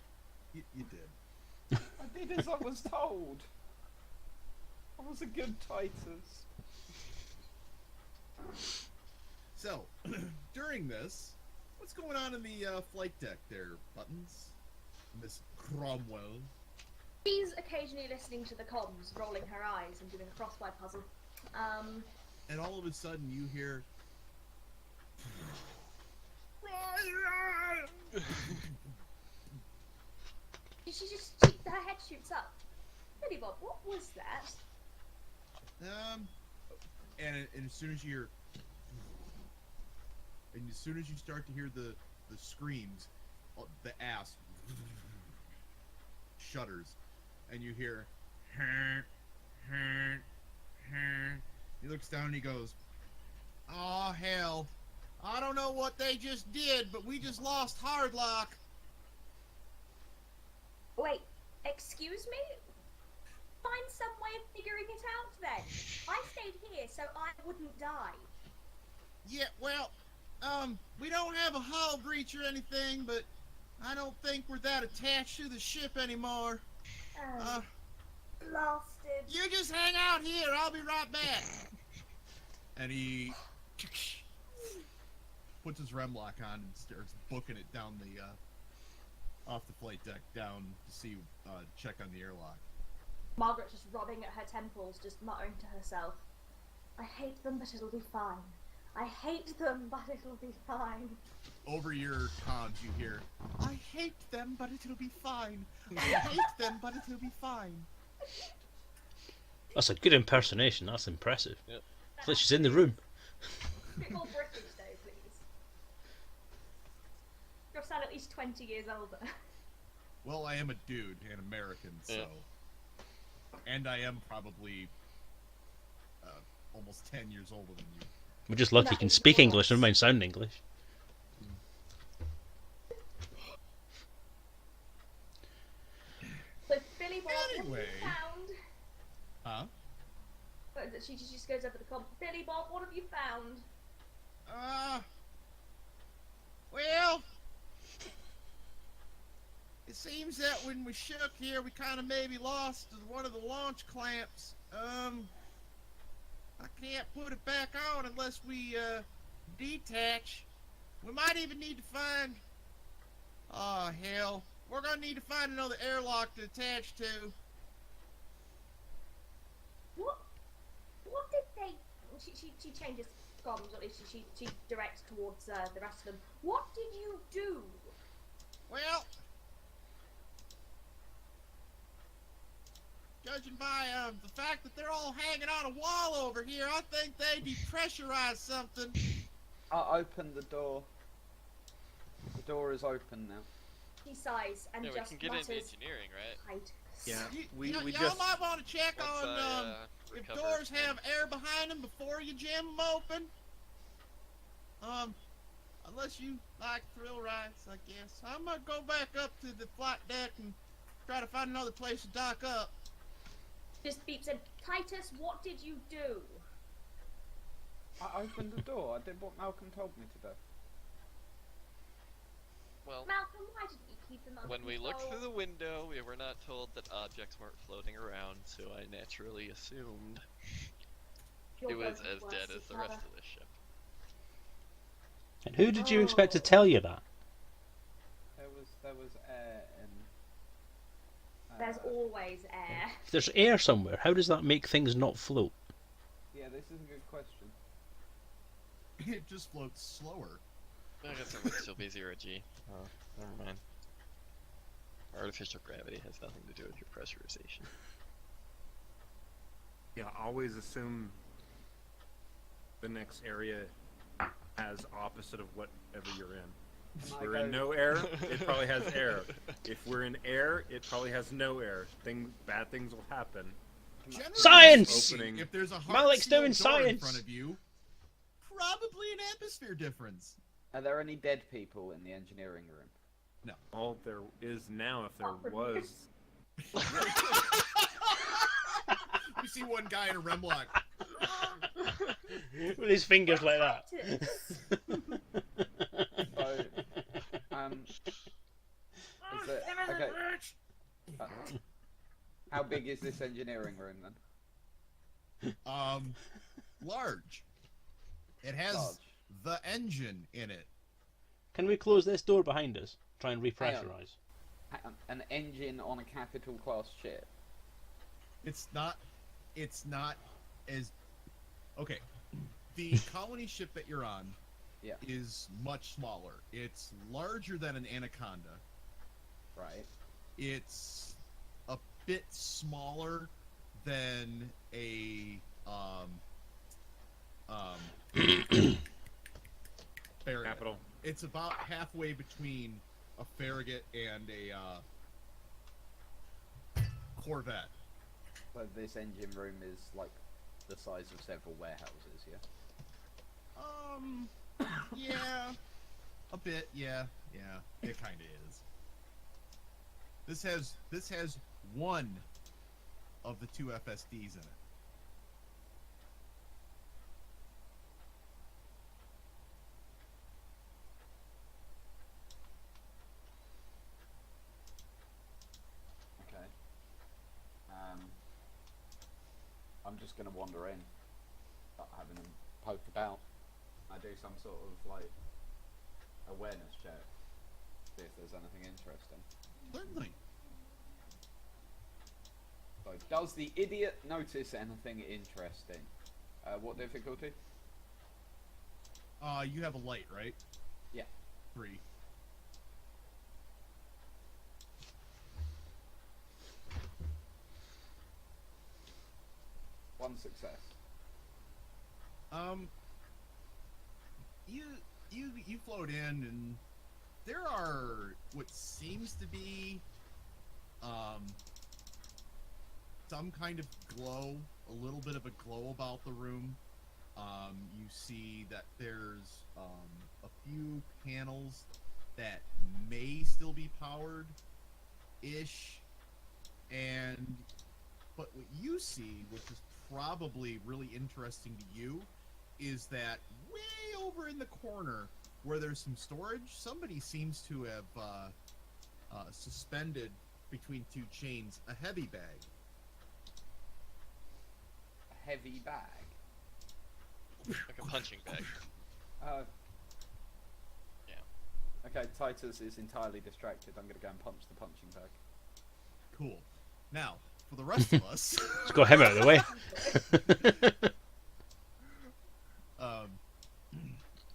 You did. I did as I was told. I was a good Titus. So, during this, what's going on in the flight deck there, Buttons? Miss Cromwell? She's occasionally listening to the comms, rolling her eyes and doing a crossword puzzle. And all of a sudden you hear... Her head shoots up. Billy Bob, what was that? And as soon as you hear... And as soon as you start to hear the screams, the ass shudders, and you hear... He looks down and he goes, Oh hell. I don't know what they just did, but we just lost Hardlock. Wait, excuse me? Find some way of figuring it out then. I stayed here so I wouldn't die. Yeah, well, we don't have a hull breach or anything, but I don't think we're that attached to the ship anymore. Blasted. You just hang out here, I'll be right back. and he puts his rem lock on and starts booking it down the off the flight deck down to see check on the airlock. Margaret's just rubbing at her temples, just muttering to herself. I hate them, but it'll be fine. I hate them, but it'll be fine. Over your comms you hear, I hate them, but it'll be fine. I hate them, but it'll be fine. That's a good impersonation. That's impressive. Yep. It's like she's in the room. A bit more British though, please. You'll sound at least 20 years older. well, I am a dude and American, so... Yeah. And I am probably almost 10 years older than you. We're just lucky you can speak English, never mind sound English. So Billy Bob, Anyway. what have you found? Huh? She just goes over the comp. Billy Bob, what have you found? Well, It seems that when we shook here, we kind of maybe lost one of the launch clamps. I can't put it back on unless we detach. We might even need to find. Oh hell, we're gonna need to find another airlock to attach to. What did they? She changes comms, or at least she directs towards the rest of them. What did you do? Well, judging by the fact that they're all hanging on a wall over here, I think they depressurized something. I opened the door. The door is open now. He sighs and Yeah, we just can get mutters, into engineering, right? "Hide." Yeah, we Y'all just. might want to check Once on I if recover doors and- have air behind them before you jam them open. Unless you like thrill rides, I guess. I'm gonna go back up to the flight deck and try to find another place to dock up. Just beeps and Titus, what did you do? I opened the door. I did what Malcolm told me to do. Well, Malcolm, why didn't you keep them under when we looked control? through the window, we were not told that objects weren't floating around, so I naturally assumed You're it was going as worse dead than as the ever. rest of the ship. And who did you expect to tell you that? There was air in. There's always air. If there's air somewhere, how does that make things not float? Yeah, this is a good question. It just floats slower. I guess it would still be 0G. Oh, never mind. Artificial gravity has nothing to do with your pressurization. Yeah, always assume the next area has opposite of whatever you're in. If Can I we're in go- no air, it probably has air. If we're in air, it probably has no air. Bad things will happen. Generally Science! speaking, if there's a Malik's hard doing sealed door in science. front of you, probably an atmosphere difference. Are there any dead people in the engineering room? All there is now, if there was. You see one guy in a remlock. With his fingers like that. So, is it okay? How big is this engineering room then? Large. It has Large. the engine in it. Can we close this door behind us? Try and Hang on. repressurize. An engine on a capital class ship. It's not as okay. The colony ship that you're on Yeah. is much smaller. It's larger than an anaconda. Right. It's a bit smaller than a Farragut. Capital. It's about halfway between a Farragut and a Corvette. So this engine room is like the size of several warehouses, yeah? Yeah, a bit, yeah, it kind of is. This has one of the two FSDs in it. Okay. I'm just gonna wander in, start having them poke about. I do some sort of like awareness check, see if there's anything interesting. Certainly. So, does the idiot notice anything interesting? What difficulty? You have a light, right? Yeah. 3. One success. You float in, and there are what seems to be some kind of glow, a little bit of a glow about the room. You see that there's a few panels that may still be powered ish, but what you see, which is probably really interesting to you, is that way over in the corner where there's some storage, somebody seems to have suspended between two chains, a heavy bag. A heavy bag. Like a punching bag. Uh, Yeah. okay, Titus is entirely distracted. I'm gonna go and punch the punching bag. Cool. Now, for the rest of us, Let's got him out of the way.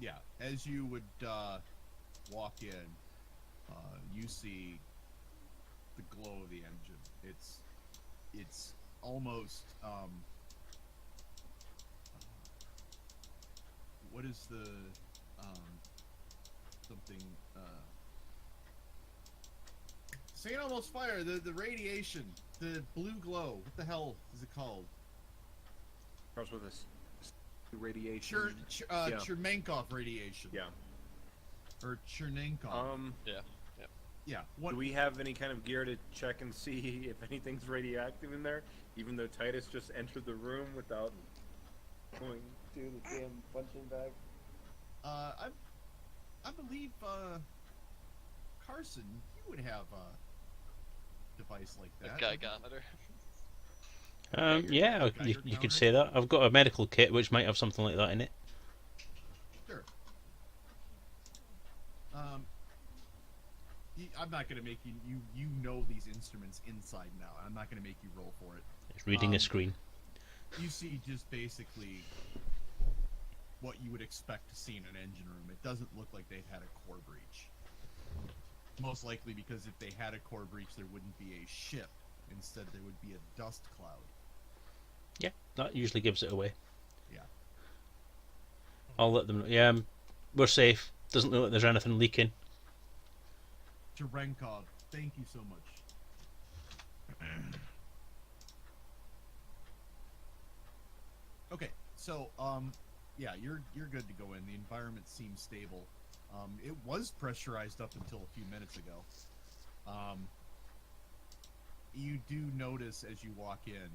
yeah, as you would walk in, you see the glow of the engine. It's almost what is the something Saint almost fire, the radiation, the blue glow, what the hell is it called? Starts with this radiation. Chermenkov radiation. Yeah. Or Chernenkov. Yeah. Yeah. What Do we have any kind of gear to check and see if anything's radioactive in there? Even though Titus just entered the room without going to the damn punching bag. I believe Carson, you would have a device like A that. Geigometer. Yeah, you could say that. I've got a medical kit which might have something like that in it. Sure. I'm not gonna make you know these instruments inside and out. I'm not gonna make you roll for it. It's reading a screen. You see just basically what you would expect to see in an engine room. It doesn't look like they've had a core breach. Most likely because if they had a core breach, there wouldn't be a ship. Instead, there would be a dust cloud. Yeah, that usually gives it away. Yeah. I'll let them know. Yeah, we're safe. Doesn't look like there's anything leaking. Cherenkov, thank you so much. Okay, so yeah, you're good to go in. The environment seems stable. It was pressurized up until a few minutes ago. You do notice as you walk in,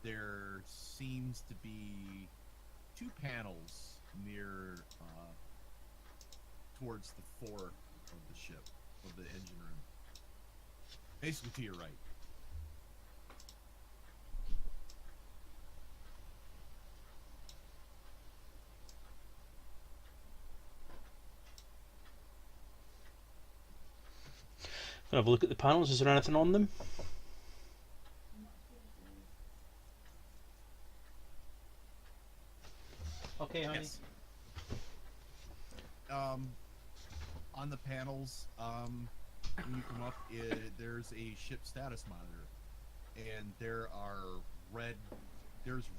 there seems to be two panels near towards the fore of the ship, of the engine room. Basically to your right. Can I have a look at the panels? Is there anything on them? Okay, honey. Yes. On the panels, when you come up, there's a ship status monitor, and there's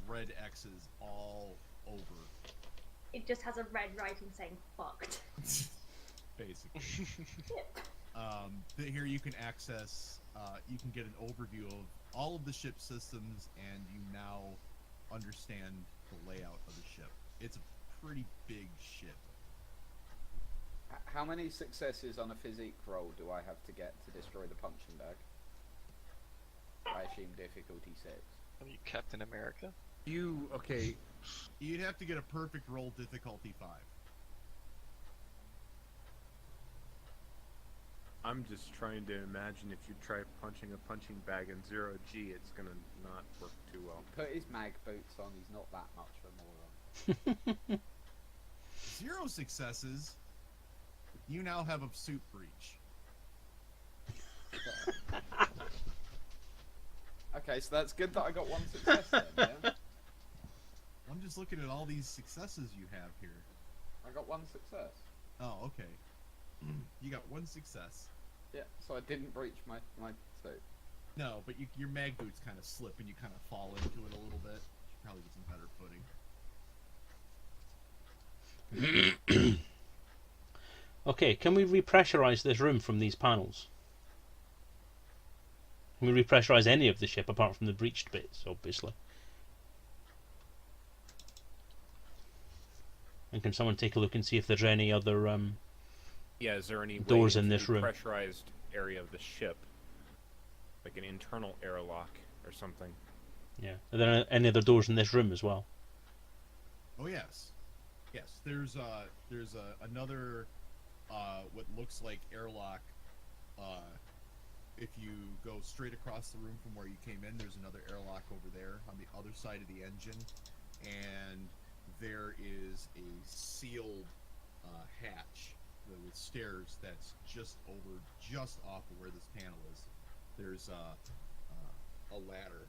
red X's all over. It just has a red writing saying "fucked." Basically. Here you can access, you can get an overview of all of the ship systems, and you now understand the layout of the ship. It's a pretty big ship. How many successes on a physique roll do I have to get to destroy the punching bag? I assume difficulty 6. Are you Captain America? Okay. You'd have to get a perfect roll, difficulty 5. I'm just trying to imagine if you try punching a punching bag in 0G, it's gonna not work too well. Put his mag boots on, he's not that much of a moron. 0 successes. You now have a suit breach. Okay, so that's good that I got 1 success then, yeah? I'm just looking at all these successes you have here. I got 1 success. Oh, okay. You got 1 success. Yeah, so I didn't breach my suit. No, but your mag boots kind of slip and you kind of fall into it a little bit. You should probably get some better footing. Okay, can we repressurize this room from these panels? Can we repressurize any of the ship apart from the breached bits, obviously? And can someone take a look and see if there's any other Yeah, is there any doors way in into this the room? pressurized area of the ship, like an internal airlock or something? Yeah. Are there any other doors in this room as well? Oh yes, yes. There's another what looks like airlock If you go straight across the room from where you came in, there's another airlock over there on the other side of the engine, and there is a sealed hatch with stairs that's just off of where this panel is. There's a ladder,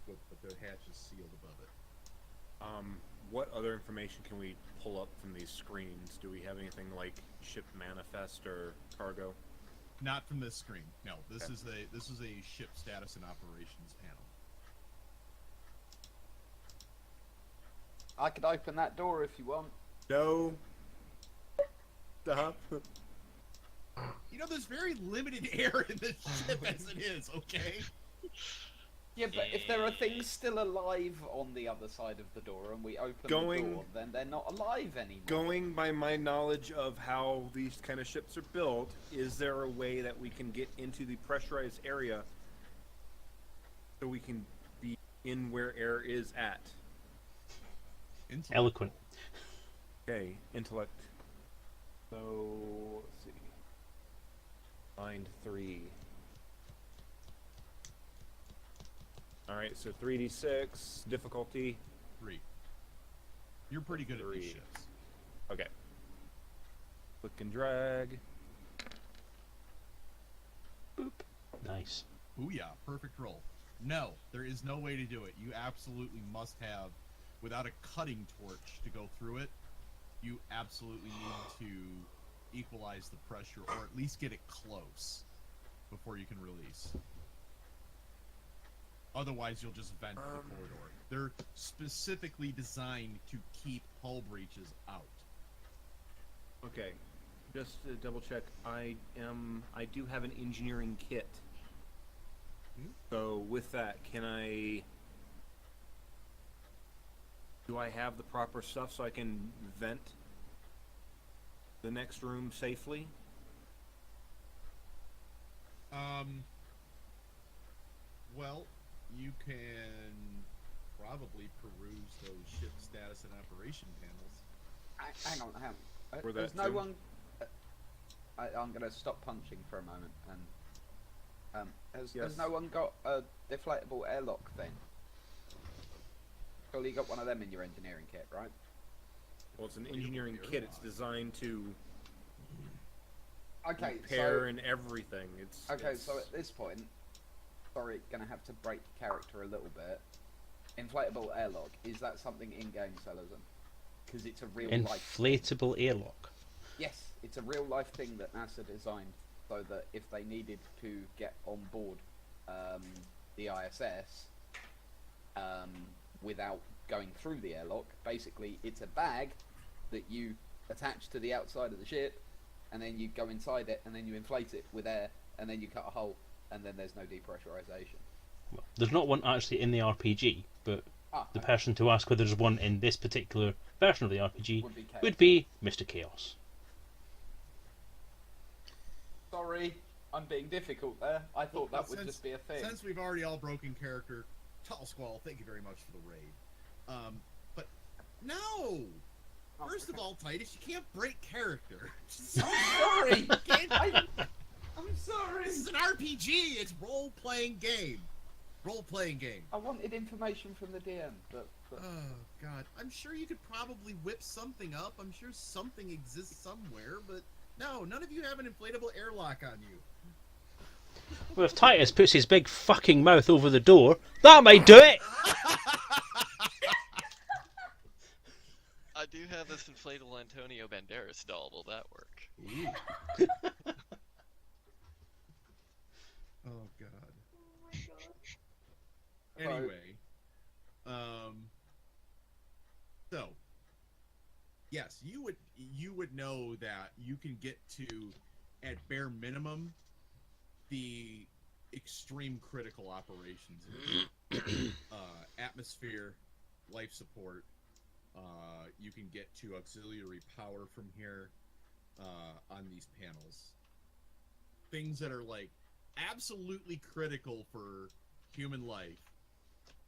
but the hatch is sealed above it. What other information can we pull up from these screens? Do we have anything like ship manifest or cargo? Not from this screen. No, this Okay. is a ship status and operations panel. I could open that door if you want. No. Stop. You know, there's very limited air in this ship as it is. Okay. Yeah, but if there are things still alive on the other side of the door and we open the door, then they're not alive anymore. Going by my knowledge of how these kind of ships are built, is there a way that we can get into the pressurized area so we can be in where air is at? Intellect. Eloquent. Okay, intellect. So, let's see. Mind 3. Alright, so 3d6, difficulty. 3. You're pretty good at 3. these ships. Okay. Click and drag. Boop. Nice. Booyah, perfect roll. No, there is no way to do it. You absolutely must have, without a cutting torch to go through it, you absolutely need to equalize the pressure, or at least get it close before you can release. Otherwise, you'll just vent the corridor. They're specifically designed to keep hull breaches out. Okay. Just to double check, I do have an engineering kit. So with that, do I have the proper stuff so I can vent the next room safely? Well, you can probably peruse those ship status and operation panels. Hang on. For There's that no too. one. I'm gonna stop punching for a moment. And has Yes. no one got a deflatable airlock thing? Surely you got one of them in your engineering kit, right? Well, it's an engineering kit. It's designed to Okay. repair and everything. It's So at this point, sorry, gonna have to break character a little bit. Inflatable airlock, is that something in-game, Selezen? Because it's a real life. Inflatable airlock. Yes, it's a real life thing that NASA designed so that if they needed to get on board the ISS without going through the airlock, basically it's a bag that you attach to the outside of the ship, and then you go inside it, and then you inflate it with air, and then you cut a hole, and then there's no depressurization. Well, there's not one actually in the RPG, but the person to ask whether there's one in this particular version of the RPG would be Mr. Chaos. Sorry, I'm being difficult there. I thought that would just be a thing. Since we've already all broken character, Tall Squall, thank you very much for the raid. But no! First of all, Titus, you can't break character. I'm sorry! I'm sorry! This is an RPG! It's role-playing game. Role-playing game. I wanted information from the DM, but... Oh, God. I'm sure you could probably whip something up. I'm sure something exists somewhere, but no, none of you have an inflatable airlock on you. Well, if Titus puts his big fucking mouth over the door, that might do it! I do have this inflatable Antonio Banderas doll. Will that work? Oh, God. Oh my god. Anyway, so yes, you would know that you can get to, at bare minimum, the extreme critical operations, atmosphere, life support. You can get to auxiliary power from here on these panels. Things that are like absolutely critical for human life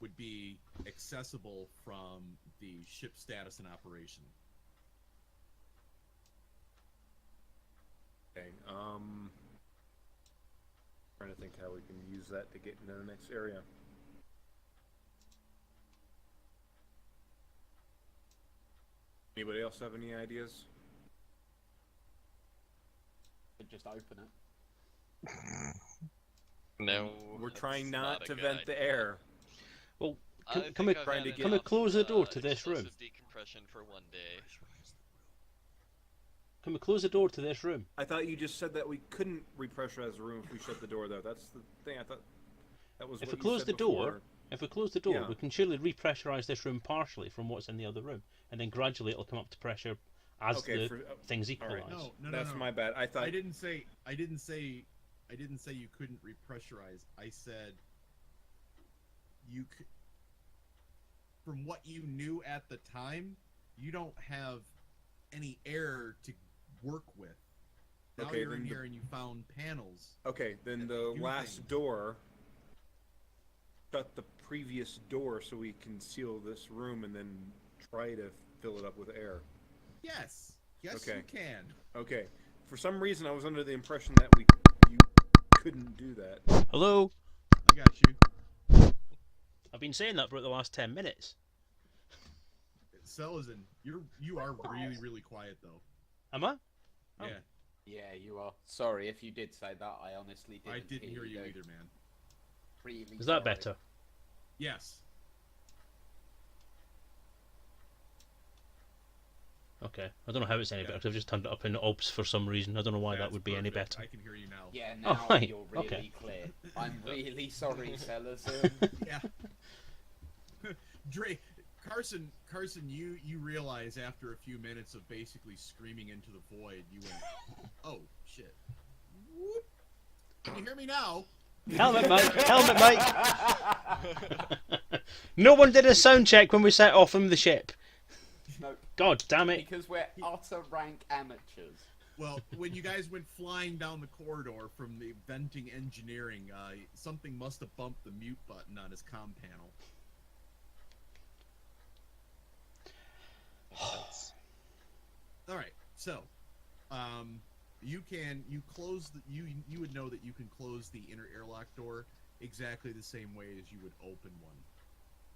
would be accessible from the ship status and operation. Okay. Trying to think how we can use that to get into the next area. Anybody else have any ideas? Just open it. No. We're that's trying not a to good vent the idea. air. Well, I can think we I've trying had to get- can we enough, close the door to this room? explosive decompression for one day. Can we close the door to this room? I thought you just said that we couldn't repressurize the room if we shut the door, though. That's the thing. I thought that was If what we you close said the door, before. if we close the door, Yeah. we can surely repressurize this room partially from what's in the other room, and then gradually it'll come up to pressure as Okay, the things equalize. No, That's my bad. I thought I didn't say you couldn't repressurize. I said you could. From what you knew at the time, you don't have any air to work with. Now Okay, you're in then here and you found panels. Okay, then that the do last things. door. Shut the previous door so we can seal this room and then try to fill it up with air. Yes, you Okay. can. Okay. For some reason, I was under the impression that you couldn't do that. Hello? I got you. I've been saying that for the last 10 minutes. Selezen, you are really quiet though. Am I? Oh. Yeah, Yeah, you are. Sorry if you did say that. I honestly didn't. I didn't hear you though. either, man. Really Is that sorry. better? Yes. Okay. I don't know how it's any Yeah. better, 'cause I've just turned it up in obs for some reason. I don't know why that That's would be any perfect. better. I can hear you now. Yeah, Oh, now right, you're really okay. clear. I'm really sorry, Selezen. Yeah. Drake, Carson, you realize after a few minutes of basically screaming into the void, you went, "Oh shit!" Whoop. Can you hear me now? Helmet Mike! Helmet Mike! No one did a sound check when we set off from the ship. No, God damn it. because we're utter rank amateurs. Well, when you guys went flying down the corridor from the venting engineering, something must have bumped the mute button on his comm panel. All right, so you would know that you can close the inner airlock door exactly the same way as you would open one.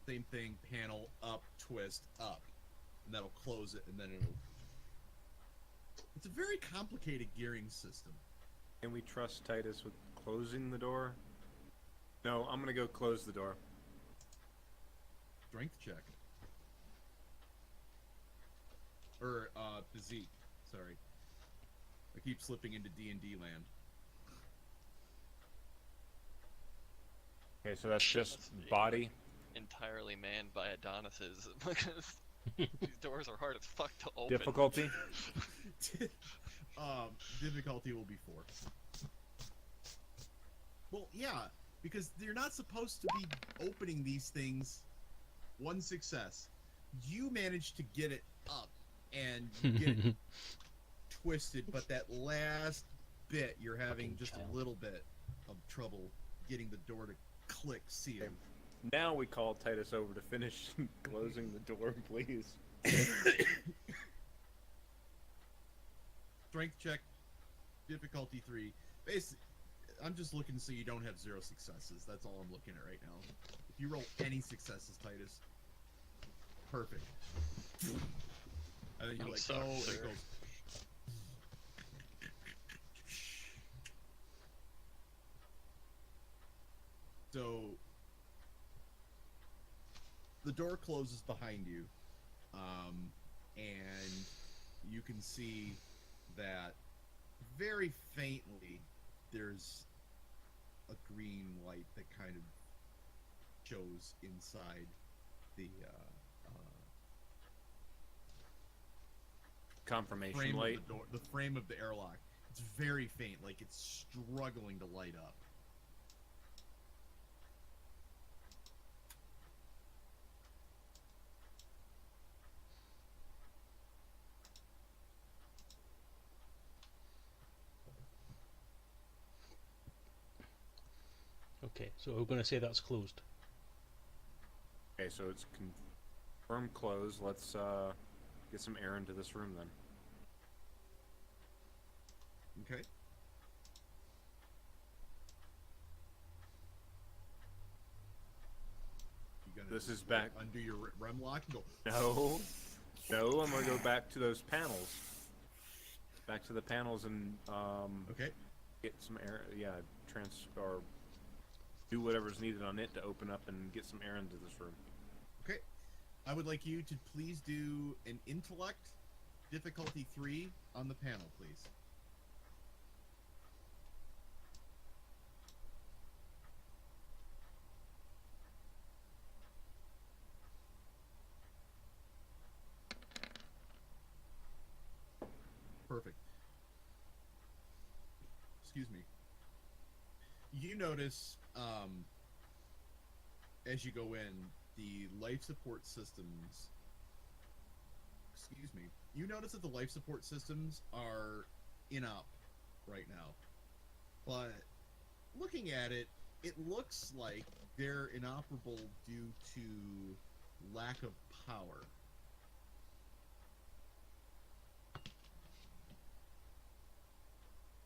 Same thing, panel up, twist up, and that'll close it, and then it'll. It's a very complicated gearing system. Can we trust Titus with closing the door? No, I'm gonna go close the door. Strength check. Or physique. Sorry. I keep slipping into D&D land. Okay, so that's just Must be body. Entirely manned by Adonises because these doors are hard as fuck to open. Difficulty? Difficulty will be 4. Well, yeah, because you're not supposed to be opening these things. One success. You managed to get it up and get it twisted, but that last bit, you're having just a little bit of trouble getting the door to click seal. Now we call Titus over to finish closing the door, please. Strength check, difficulty 3. Basically, I'm just looking so you don't have 0 successes. That's all I'm looking at right now. If you roll any successes, Titus, perfect. And then you I'm let sorry, go, and sir. it goes. So the door closes behind you, and you can see that very faintly there's a green light that kind of shows inside the Confirmation frame light. of the door, the frame of the airlock. It's very faint, like it's struggling to light up. Okay, so we're going to say that's closed. Okay, so it's confirmed closed. Let's get some air into this room then. Okay. gonna This do? is back. Undo your rem lock and go. No, I'm gonna go back to those panels. Back to the panels and Okay. get some air. Yeah, or do whatever's needed on it to open up and get some air into this room. Okay. I would like you to please do an intellect difficulty 3 on the panel, please. Perfect. Excuse me. You notice, as you go in, the life support systems. Excuse me. You notice that the life support systems are inop right now. But looking at it, it looks like they're inoperable due to lack of power.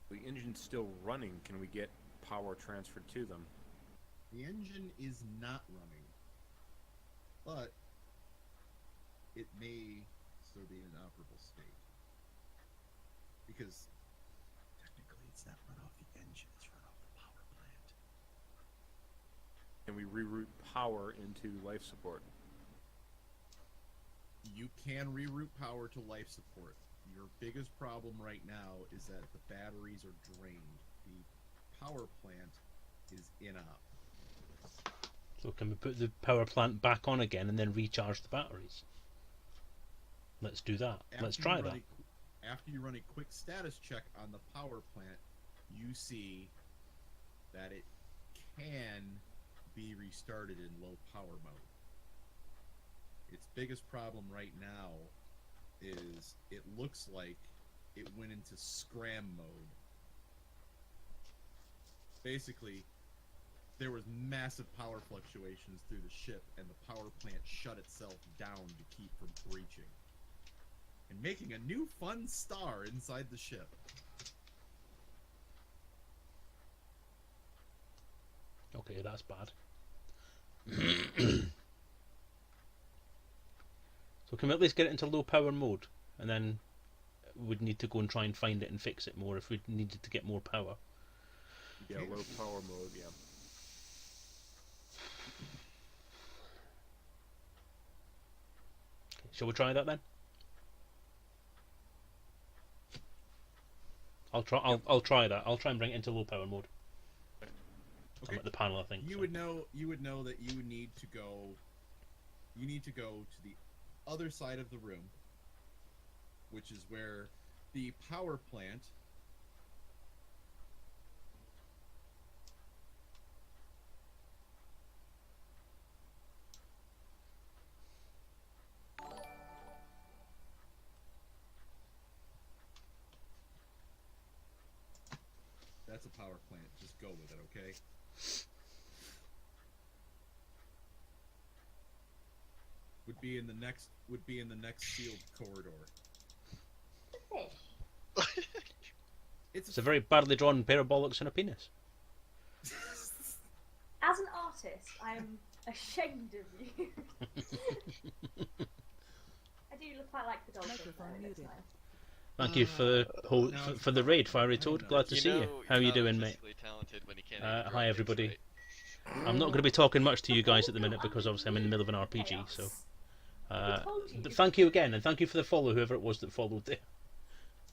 The engine's still running. Can we get power transferred to them? The engine is not running, but it may still be in an operable state. Because technically it's not run off the engine, it's run off the power plant. Can we reroute power into life support? You can reroute power to life support. Your biggest problem right now is that the batteries are drained. The power plant is inop. So can we put the power plant back on again and then recharge the batteries? Let's do that. Let's try that. After you run a quick status check on the power plant, you see that it can be restarted in low power mode. Its biggest problem right now is it looks like it went into scram mode. Basically, there was massive power fluctuations through the ship, and the power plant shut itself down to keep from breaching and making a new fun star inside the ship. Okay, that's bad. So can we at least get it into low power mode, and then we'd need to go and try and find it and fix it more if we needed to get more power. Yeah, low power mode. Yeah. Okay, shall we try that then? I'll try. I'll try that. I'll try and bring it into low power mode. Okay. I'm at the panel, I think. You so. would know. You would know that you would need to go. You need to go to the other side of the room, which is where the power plant. That's a power plant. Just go with it, okay? Would be in the next sealed corridor. Fish. It's a very badly drawn pair of bollocks and a penis. As an artist, I am ashamed of you. I do look quite like the dolphin. Microphone though, it looks muted. nice. Thank you for the raid, Fiery Toad. Glad to see you. How you doing, mate? Talented when he can't even draw Hi, things everybody. right. I'm not going to be talking much to you guys at the minute because obviously I'm in the middle of an RPG. So, I told you. thank you again, and thank you for the follow, whoever it was that followed there.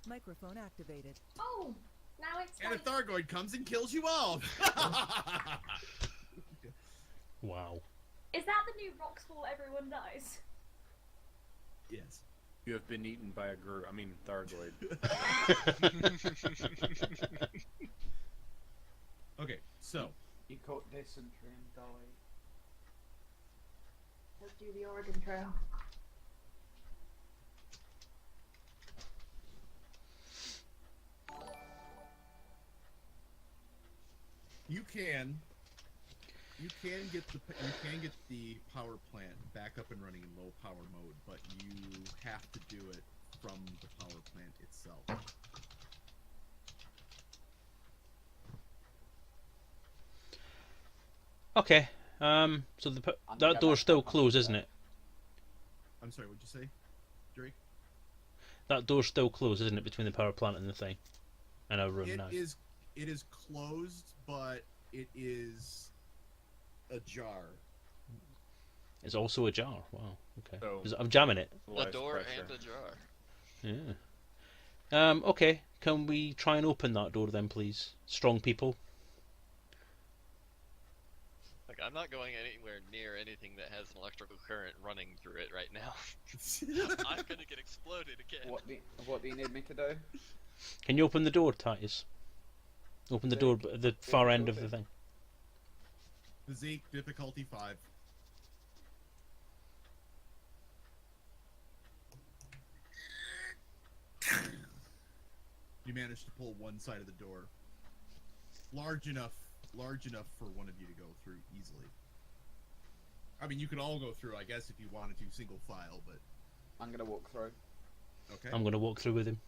Microphone activated. Oh, now it's And a like... Thargoid comes and kills you all. Wow. Is that the new rocks fall everyone dies? Yes. You have been eaten by a Thargoid. Okay, so You caught dysentery and died. Let's do the Oregon Trail. you can get the power plant back up and running in low power mode, but you have to do it from the power plant itself. Okay. So I'm that gonna door's still put my closed, foot isn't there. it? I'm sorry, what'd you say, Drake? That door's still closed, isn't it, between the power plant and the thing, and our room It now? is closed, but it is ajar. It's also ajar. Wow. Okay. So- I'm jamming it. A Less door pressure. and a jar. Yeah. Okay. Can we try and open that door then, please? Strong people. Like, I'm not going anywhere near anything that has an electrical current running through it right now. I'm gonna get exploded again. What do you need me to do? Can you open the door, Titus? Open the door at the far end of the Difficulty. thing. Physique difficulty 5. You managed to pull one side of the door, large enough for one of you to go through easily. I mean, you could all go through, I guess, if you wanted to, single file, but I'm gonna walk through. okay. I'm going to walk through with him.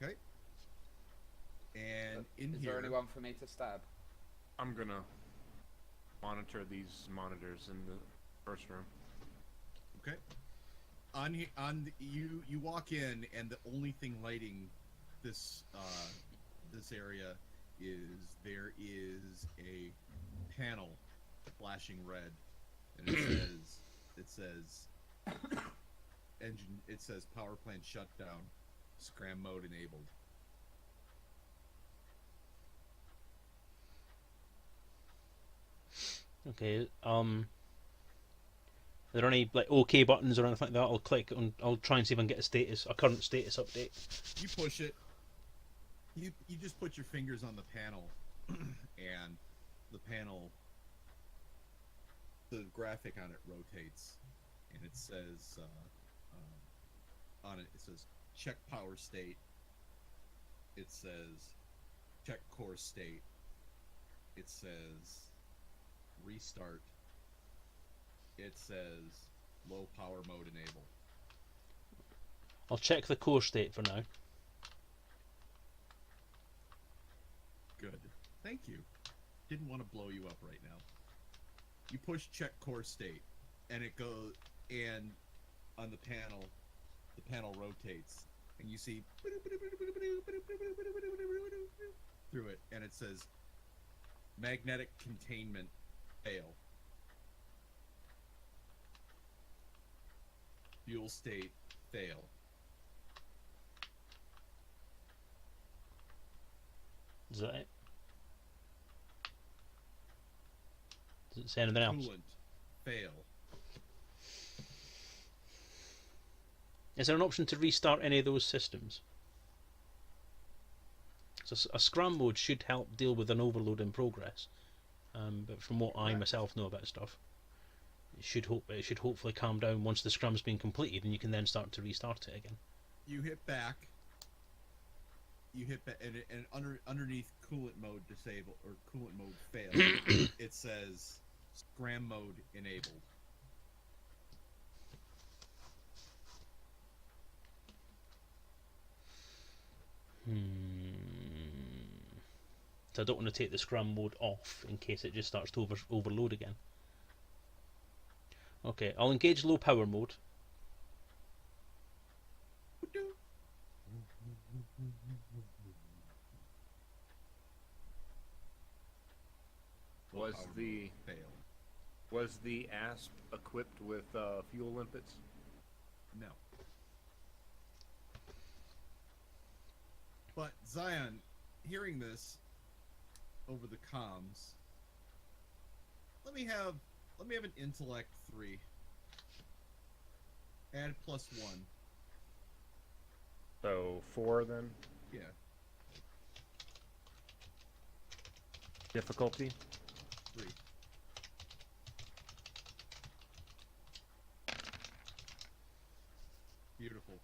Okay. And in Is here, there anyone for me to stab? I'm gonna monitor these monitors in the first room. okay. You walk in, and the only thing lighting this this area is there is a panel flashing red, and it says engine. It says power plant shutdown, scram mode enabled. Okay. Are there any like OK buttons or anything like that? I'll click on. I'll try and see if I can get a current status update. You push it. You just put your fingers on the panel, and the panel, the graphic on it rotates, and it says on it says check power state. It says check core state. It says restart. It says low power mode enable. I'll check the core state for now. Good. Thank you. Didn't want to blow you up right now. You push check core state, and it goes, and on the panel rotates, and you see through it, and it says magnetic containment fail. Fuel state fail. Is that it? Does it say anything else? Coolant fail. Is there an option to restart any of those systems? So a scram mode should help deal with an overload in progress. But from what I myself know about stuff, it should hopefully calm down once the scram's been completed, and you can then start to restart it again. You hit back. And underneath coolant mode disable or coolant mode fail, it says scram mode enabled. So I don't want to take the scram mode off in case it just starts to overload again. Okay, I'll engage low power mode. Was Power the mode fail? was the ASP equipped with fuel limpets? No. But Zion, hearing this over the comms, let me have an intellect 3. Add +1. So 4 then. Yeah. Difficulty. 3. Beautiful.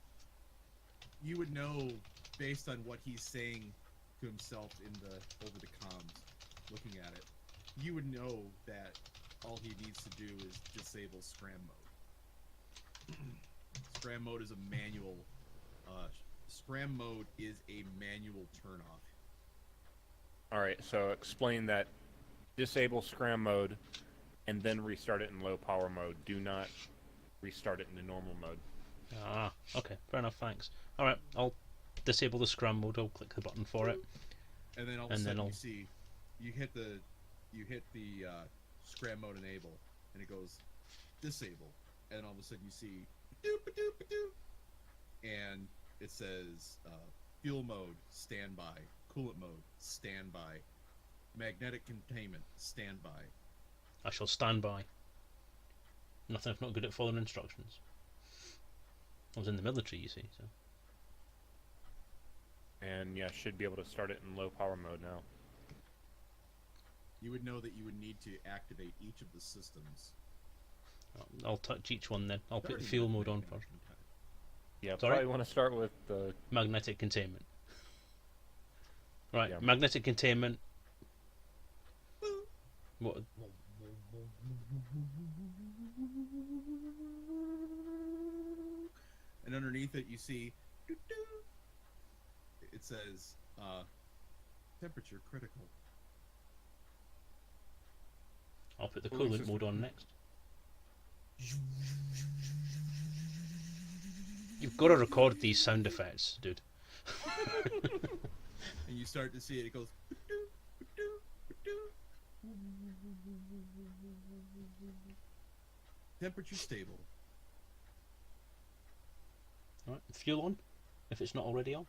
You would know based on what he's saying to himself over the comms, looking at it. You would know that all he needs to do is disable scram mode. Scram mode is a manual. Scram mode is a manual turnoff. All right. So explain that. Disable scram mode and then restart it in low power mode. Do not restart it in the normal mode. Ah, okay, fair enough, thanks. Alright, I'll disable the scram mode, I'll click the button for it. And then all of a And then sudden I'll- you see, you hit the scram mode enable, and it goes disable, and all of a sudden you see doop-a-doop-a-doop, and it says fuel mode standby, coolant mode standby, magnetic containment standby. I shall stand by. Nothing if not good at following instructions. I was in the military, you see, so. And yeah, should be able to start it in low power mode now. You would know that you would need to activate each of the systems. I'll touch each one then. I'll put Starting fuel with mode on magnetic first. containment. Yeah, Sorry? probably want to start with the Magnetic containment. Right, Yeah. magnetic containment. What? And underneath it you see it says temperature critical. I'll put the Cooling coolant system. mode on next. You've got to record these sound effects, dude. And you start to see it goes temperature stable. Right, fuel on, if it's not already on.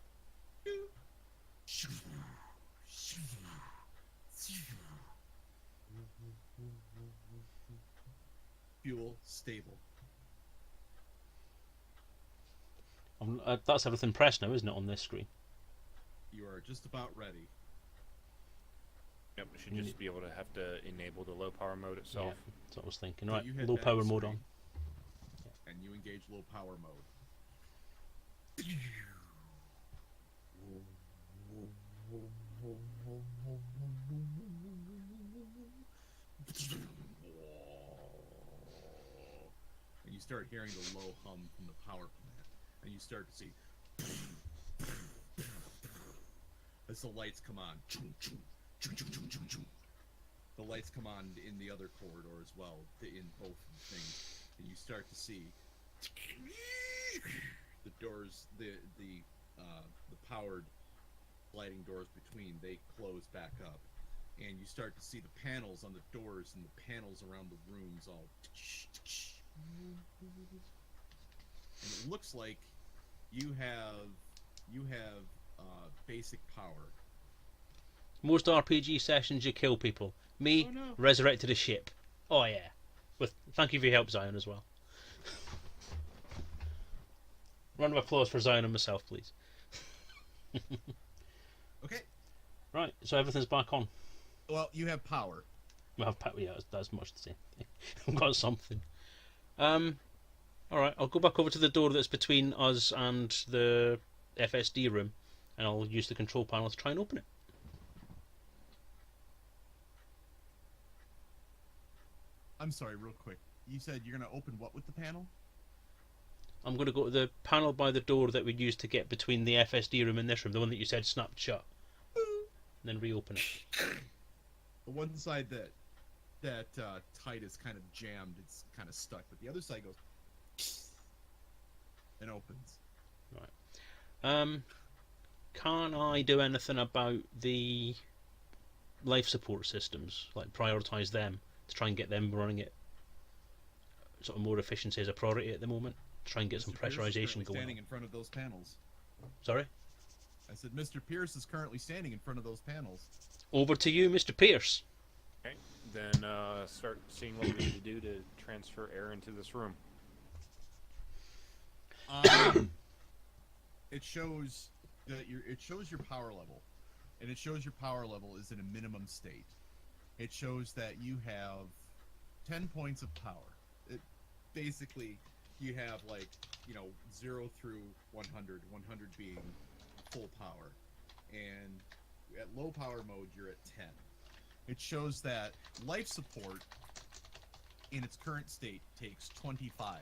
Fuel stable. That's everything pressed now, isn't it, on this screen? You are just about ready. Yep, it should just be able to have to enable the low power mode itself. Yeah, that's what I was thinking. So Right, you hit low that power mode on. screen, and you engage low power mode. And you start hearing the low hum from the power plant, and you start to see as the lights come on. The lights come on in the other corridor as well, in both things, and you start to see the doors, the powered sliding doors between, they close back up, and you start to see the panels on the doors and the panels around the rooms all. And it looks like you have basic power. Most RPG sessions you kill people. Me, Oh, no. resurrected a ship. Oh yeah. With thank you for your help, Zion, as well. Round of applause for Zion and myself, please. Okay. Right, so everything's back on. Well, you have power. We have yeah, that's much the same thing. I've got something. Alright, I'll go back over to the door that's between us and the FSD room, and I'll use the control panel to try and open it. I'm sorry, real quick. You said you're gonna open what with the panel? I'm going to go to the panel by the door that we used to get between the FSD room and this room, the one that you said snapped shut. And then reopen it. The one side that tight is kind of jammed, it's kind of stuck, but the other side goes and opens. Can't I do anything about the life support systems, like prioritise them to try and get them running at sort of more efficiency as a priority at the moment? Try and get some Mr. Pierce is pressurization currently going standing on. in front of those panels. Sorry? I said Mr. Pierce is currently standing in front of those panels. Over to you, Mr. Pierce. Okay, then start seeing what we need to do to transfer air into this room. It shows that it shows your power level, and it shows your power level is in a minimum state. It shows that you have 10 points of power. It basically, you have 0 through 100, 100 being full power, and at low power mode you're at 10. It shows that life support in its current state takes 25.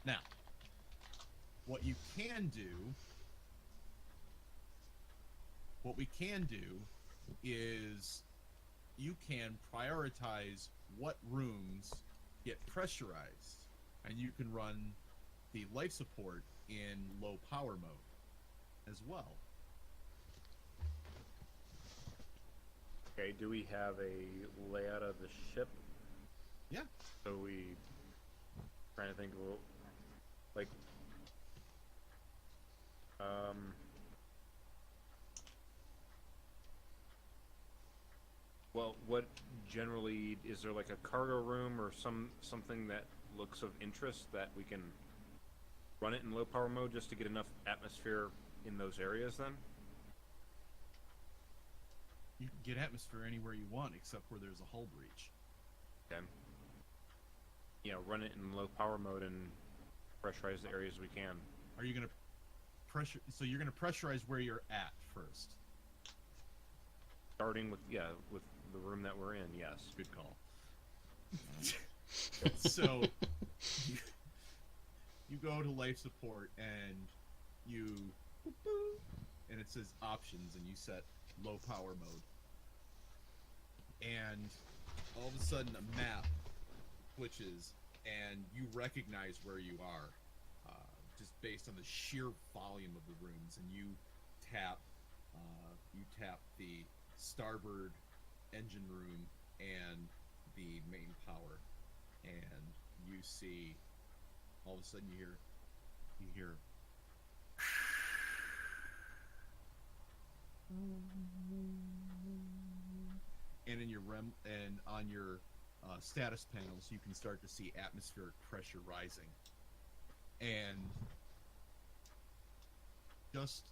Now, what we can do is you can prioritize what rooms get pressurized, and you can run the life support in low power mode as well. Okay, do we have a layout of the ship? Yeah. So we trying to think of like well, what generally is there like a cargo room or something that looks of interest that we can run it in low power mode just to get enough atmosphere in those areas then? You can get atmosphere anywhere you want except where there's a hull breach. Okay. Yeah, run it in low power mode and pressurize the areas we can. Are you gonna pressure? So you're gonna pressurize where you're at first. Starting with the room that we're in, yes. Good call. So you go to life support and and it says options and you set low power mode. And all of a sudden a map switches and you recognize where you are just based on the sheer volume of the rooms, and you tap the starboard engine room and the main power, and you see all of a sudden you hear and in your and on your status panels you can start to see atmospheric pressure rising, and just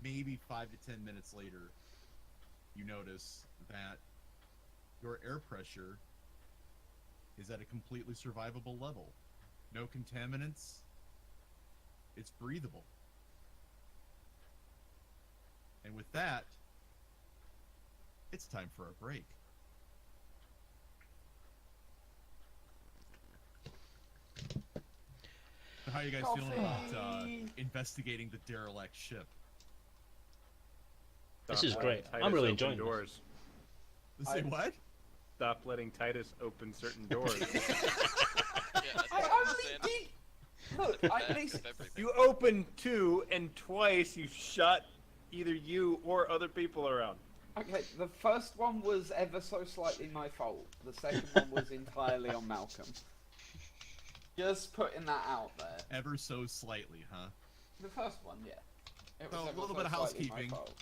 maybe 5 to 10 minutes later you notice that your air pressure is at a completely survivable level. No contaminants. It's breathable. And with that, it's time for a break. So how are you guys feeling about investigating the derelict ship? This is great. Titus I'm really open enjoying doors. Say what? Stop letting Titus open certain doors. I only did. Look, at least You opened 2, and twice you shot either you or other people around. okay. The first one was ever so slightly my fault. The second one was entirely on Malcolm. Just putting that out there. Ever so slightly, huh? The first one, yeah. It was So, a ever little so bit of slightly my housekeeping. fault.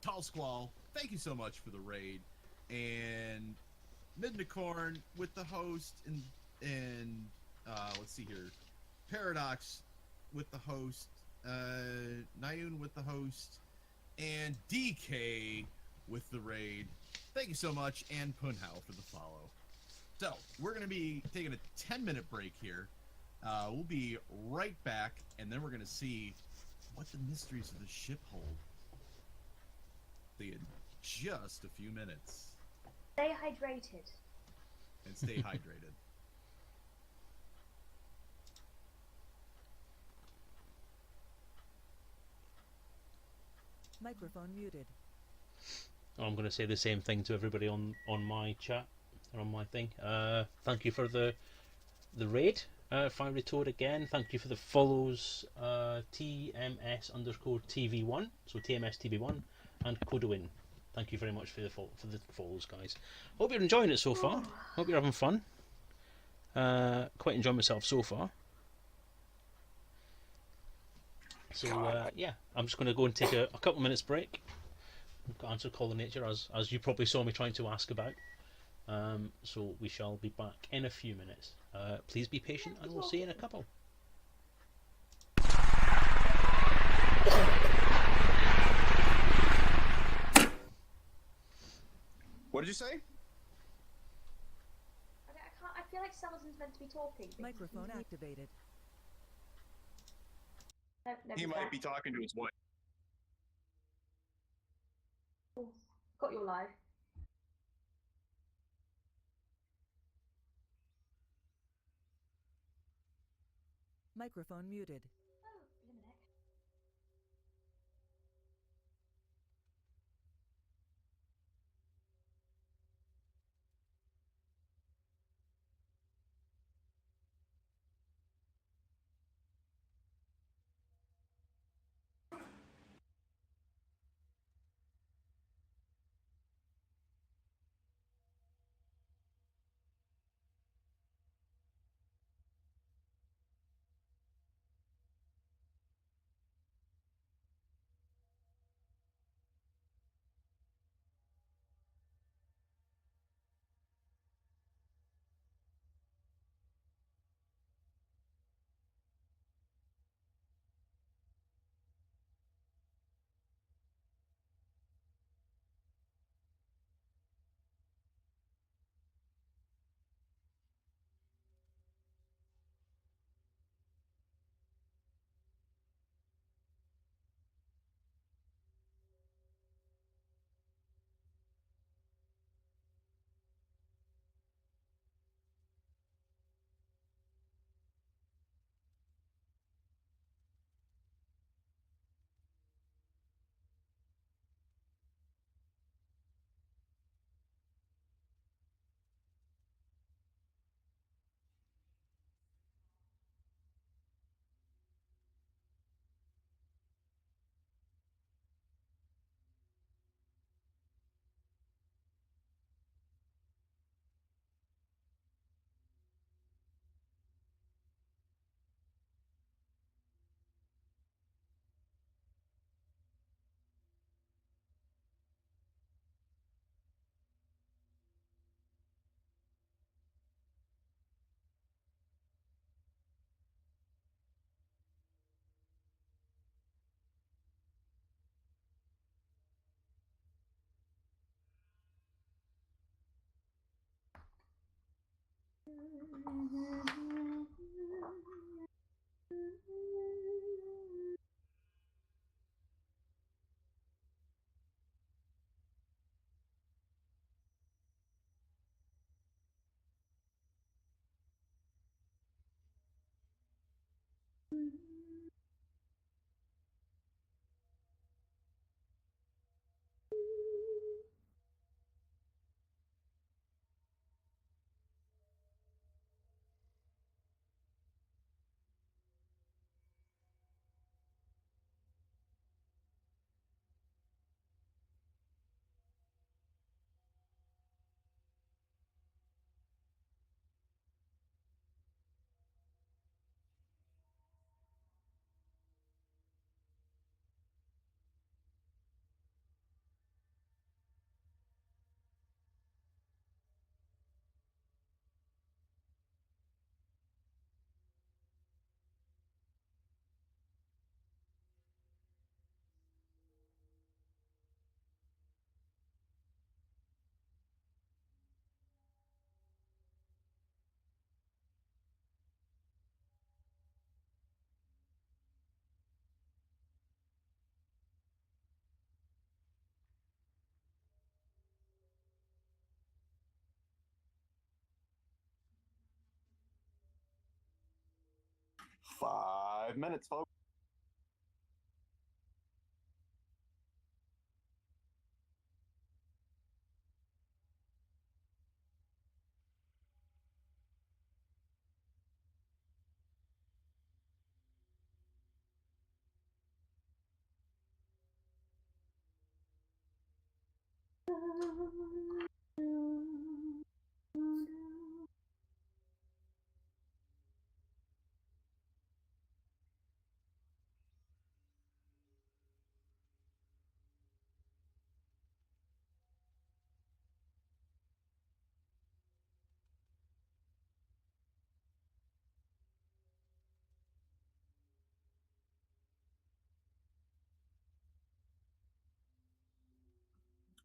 Tall Squall, thank you so much for the raid, and Midnicorn with the host, and let's see here, Paradox with the host, Nayun with the host, and DK with the raid. Thank you so much, and Punhao for the follow. So we're going to be taking a 10-minute break here. We'll be right back, and then we're going to see what the mysteries of the ship hold. See you in just a few minutes. Stay hydrated. And stay hydrated. Microphone muted. I'm going to say the same thing to everybody on my chat or on my thing. Thank you for the raid. Fiery Toad again. Thank you for the follows. TMS_TV1. So TMS TV1 and Kodowin. Thank you very much for the follows, guys. Hope you're enjoying it so far. Hope you're having fun. Quite enjoying myself so far. So yeah, I'm just going to go and take a couple minutes break. Answer Call of Nature as you probably saw me trying to ask about. So we shall be back in a few minutes. Please be patient and we'll see you in a couple. What did you say? I feel like Selezen's meant to be talking. Microphone activated. No, He might be talking to his wife. Got your live. Microphone muted. Oh, blimey. 5 minutes, folks.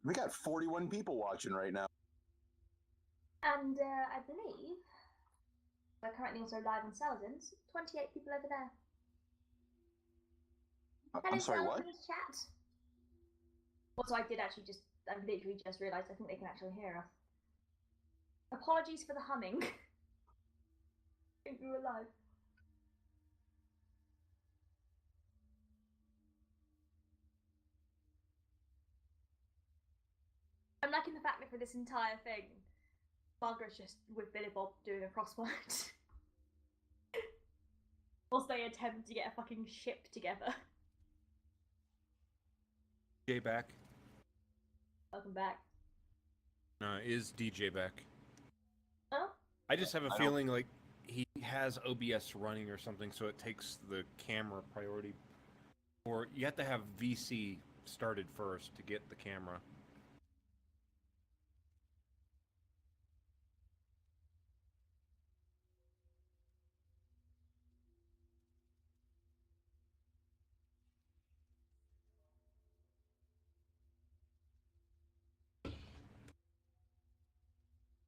We got 41 people watching right now. And I believe we're currently also live on Selezen's. 28 people over there. Hello, I'm sorry, what? Selezen's chat. Also, I literally just realised I think they can actually hear us. Apologies for the humming. I think we were live. I'm liking the fact that for this entire thing, Margaret's just with Billy Bob doing a crossword. Whilst they attempt to get a fucking ship together. DJ back? Welcome back. Is DJ back? Oh? I just have a feeling like he has OBS running or something, so it takes the camera priority. Or you have to have VC started first to get the camera.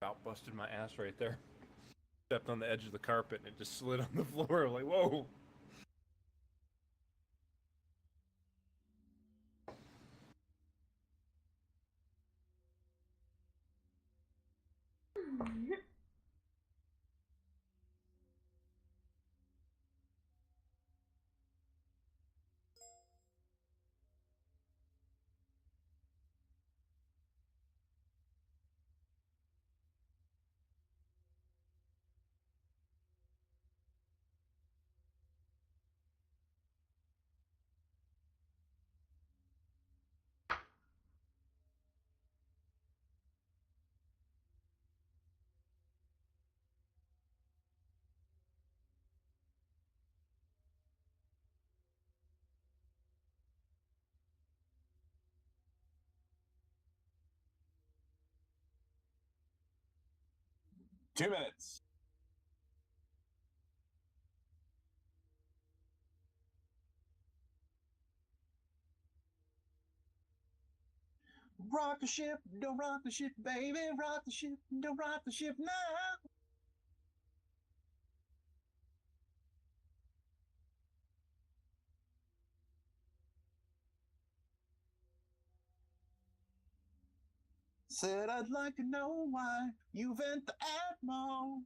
About busted my ass right there. Stepped on the edge of the carpet and it just slid on the floor. Like, whoa. Two minutes. Rock the ship, don't rock the ship, baby. Rock the ship, don't rock the ship now. Said I'd like to know why you vent the Atmo.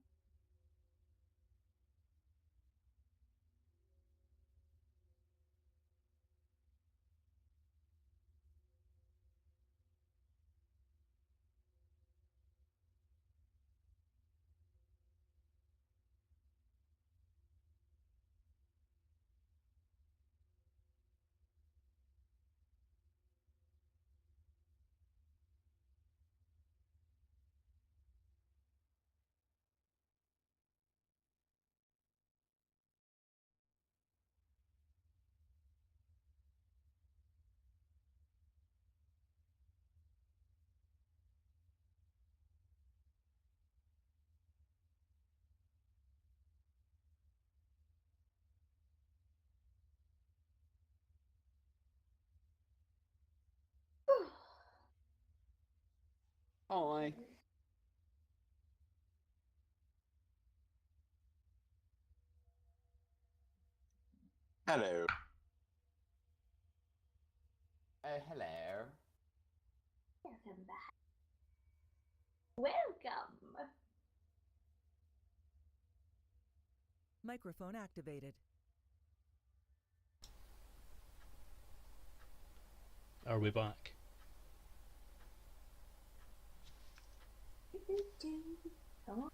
Hi. Hello. Hello. Welcome back. Welcome. Microphone activated. Are we back? Come on.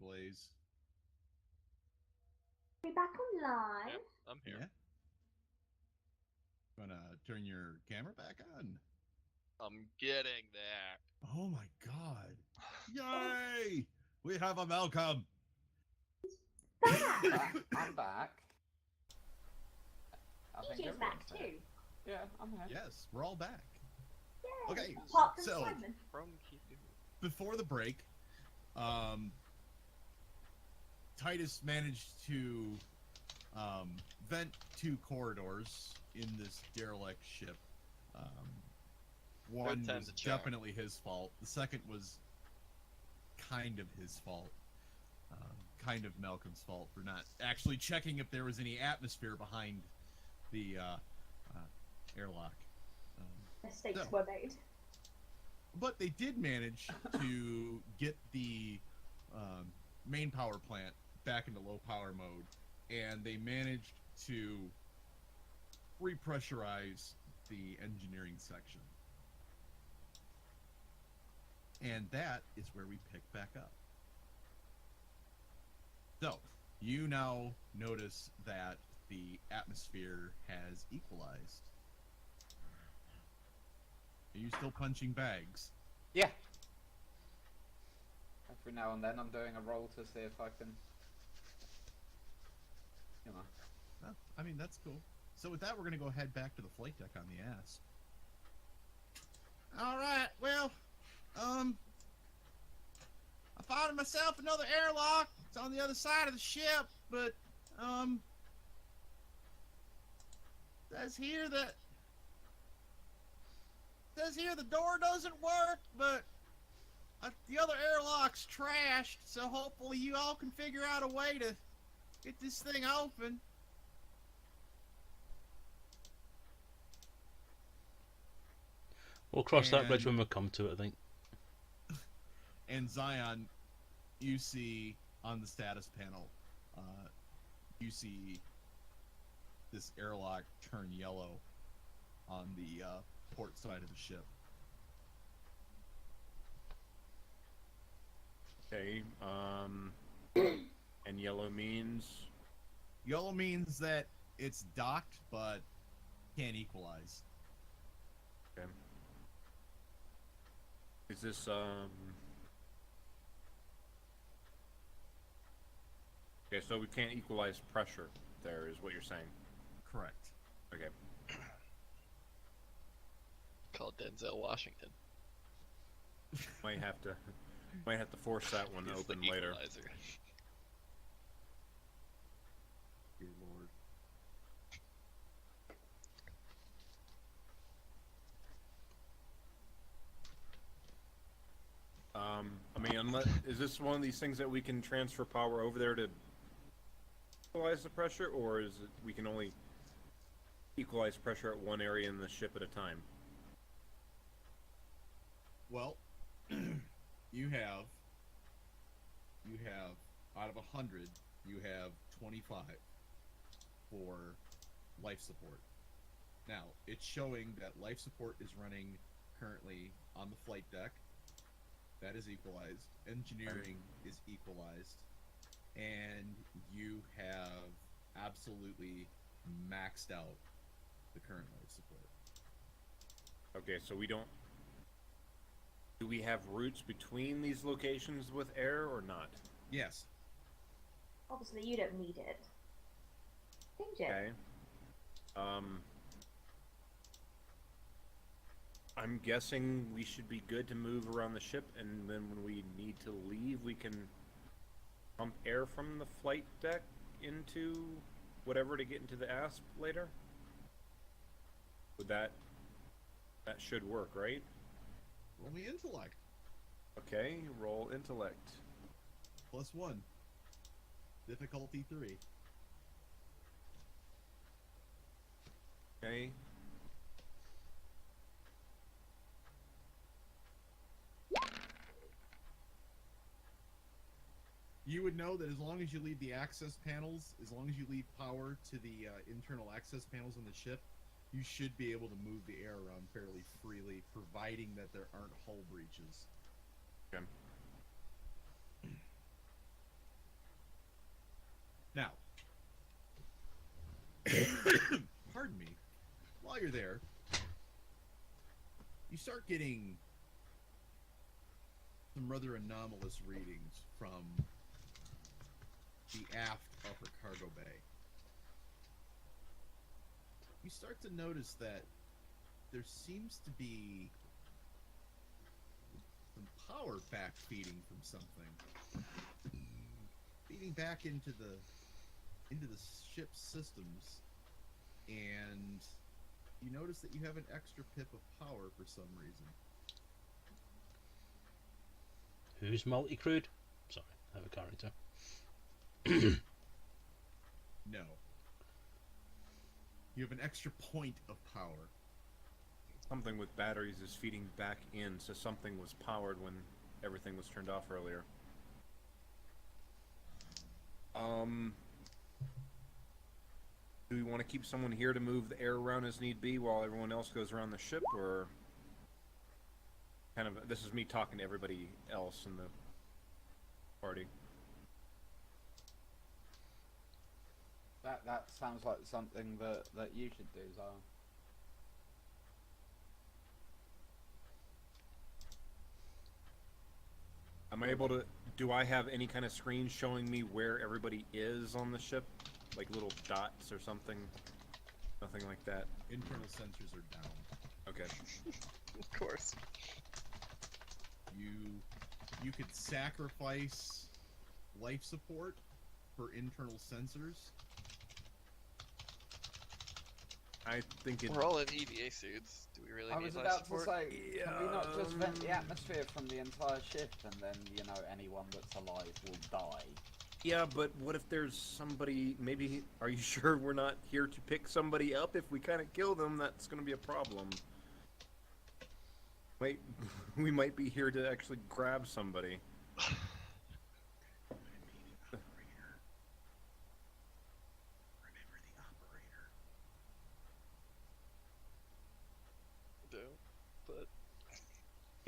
Blaze. Are we back online? Yep, I'm here. Yeah. Gonna turn your camera back on. I'm getting there. Oh my god. Yay! We have a Malcolm. I'm back. I think DJ's back everyone's here. too. Yeah, I'm here. Yes, we're all back. Yay. Okay, Apart from so- Simon. From Kidu. Before the break, Titus managed to vent 2 corridors in this derelict ship. One time was to charm. definitely his fault. The second was kind of his fault. Kind of Malcolm's fault for not actually checking if there was any atmosphere behind the airlock. Mistakes So- were made. But they did manage to get the main power plant back into low power mode, and they managed to repressurize the engineering section. And that is where we pick back up. So, you now notice that the atmosphere has equalized. Are you still punching bags? Yeah. Every now and then I'm doing a roll to see if I can, you know. Oh, I mean, that's cool. So with that, we're going to go head back to the flight deck on the ass. Alright, well, I found myself another airlock. It's on the other side of the ship, but, says here the door doesn't work, but the other airlock's trashed, so hopefully you all can figure out a way to get this thing open. We'll cross that bridge And- when we come to it, I think. And Zion, you see on the status panel, you see this airlock turn yellow on the port side of the ship. Okay. And yellow means. Yellow means that it's docked, but can't equalize. Okay. Is this Okay, so we can't equalize pressure. There is what you're saying. Correct. Okay. Called Denzel Washington. Might have to force that one He's the open later. equalizer. Dear Lord. I mean, is this one of these things that we can transfer power over there to equalize the pressure, or is it we can only equalize pressure at one area in the ship at a time? Well, you have out of 100, you have 25 for life support. Now, it's showing that life support is running currently on the flight deck. That is equalized. Engineering is equalized. And you have absolutely maxed out the current life support. Okay, so we don't. Do we have routes between these locations with air or not? Yes. Obviously, you don't need it. Change it. Okay. I'm guessing we should be good to move around the ship, and then when we need to leave, we can pump air from the flight deck into whatever to get into the asp later. Would that should work, right? Roll me intellect. Okay, roll intellect. +1. Difficulty 3. Okay. You would know that as long as you leave the access panels, as long as you leave power to the internal access panels on the ship, you should be able to move the air around fairly freely, providing that there aren't hull breaches. Okay. Now, pardon me, while you're there, you start getting some rather anomalous readings from the aft upper cargo bay. You start to notice that there seems to be some power back feeding from something, feeding back into the ship's systems, and you notice that you have an extra pip of power for some reason. Who's multi-crewed? Sorry, I have a character. No. You have an extra point of power. Something with batteries is feeding back in, so something was powered when everything was turned off earlier. Do we want to keep someone here to move the air around as need be while everyone else goes around the ship, or kind of, this is me talking to everybody else in the party. That sounds like something that you should do, Zion. Am I able to, do I have any kind of screen showing me where everybody is on the ship? Like little dots or something? Nothing like that. Internal sensors are down. Okay. Of course. You could sacrifice life support for internal sensors. I think it... We're all in EVA suits. Do we really I need was life about support? to say, can we not just vent the atmosphere from the entire ship, and then, you know, anyone that's alive will die? Yeah, but what if there's somebody, maybe, are you sure we're not here to pick somebody up? If we kind of kill them, that's going to be a problem. Wait, we might be here to actually grab somebody. Do, but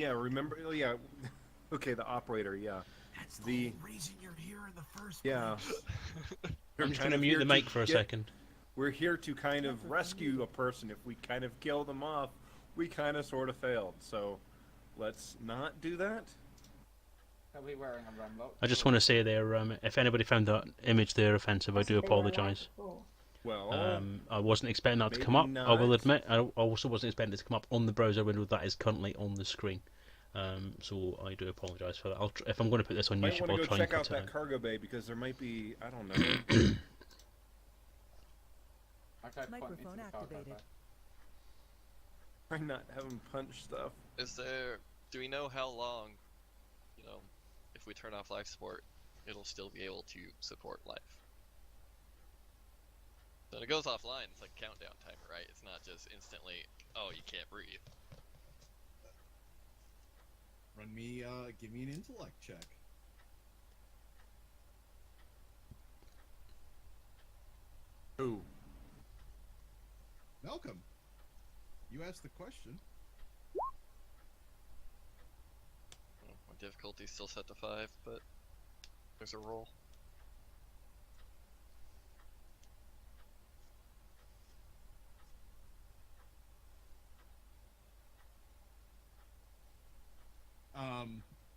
Yeah, remember, yeah, okay, the operator, yeah. That's the whole reason you're here in the first Yeah. place. We're I'm just kind going to of mute here the to mic for a get- second. We're here to kind of rescue a person. If we kind of kill them off, we kind of sort of failed. So let's not do that. Are we wearing a Remlock? I just want to say there, if anybody found that image there offensive, I do Possibly we're alive apologise. before. Well, I wasn't expecting that to come maybe up, I will not. admit. I also wasn't expecting it to come up on the browser window that is currently on the screen. So I do apologise for that. If I'm going to put this on might YouTube, want I'll to go try check and out cut it that out. cargo bay because there might be, I don't know. Okay, point me to Microphone the cargo activated. bay. Try not having punch stuff. is there? Do we know how long? You know, if we turn off life support, it'll still be able to support life. So when it goes offline, it's like a countdown timer, right? It's not just instantly, oh, you can't breathe. Run me, give me an intellect check. Ooh. Malcolm, you asked the question. Well, my difficulty's still set to 5, but there's a roll.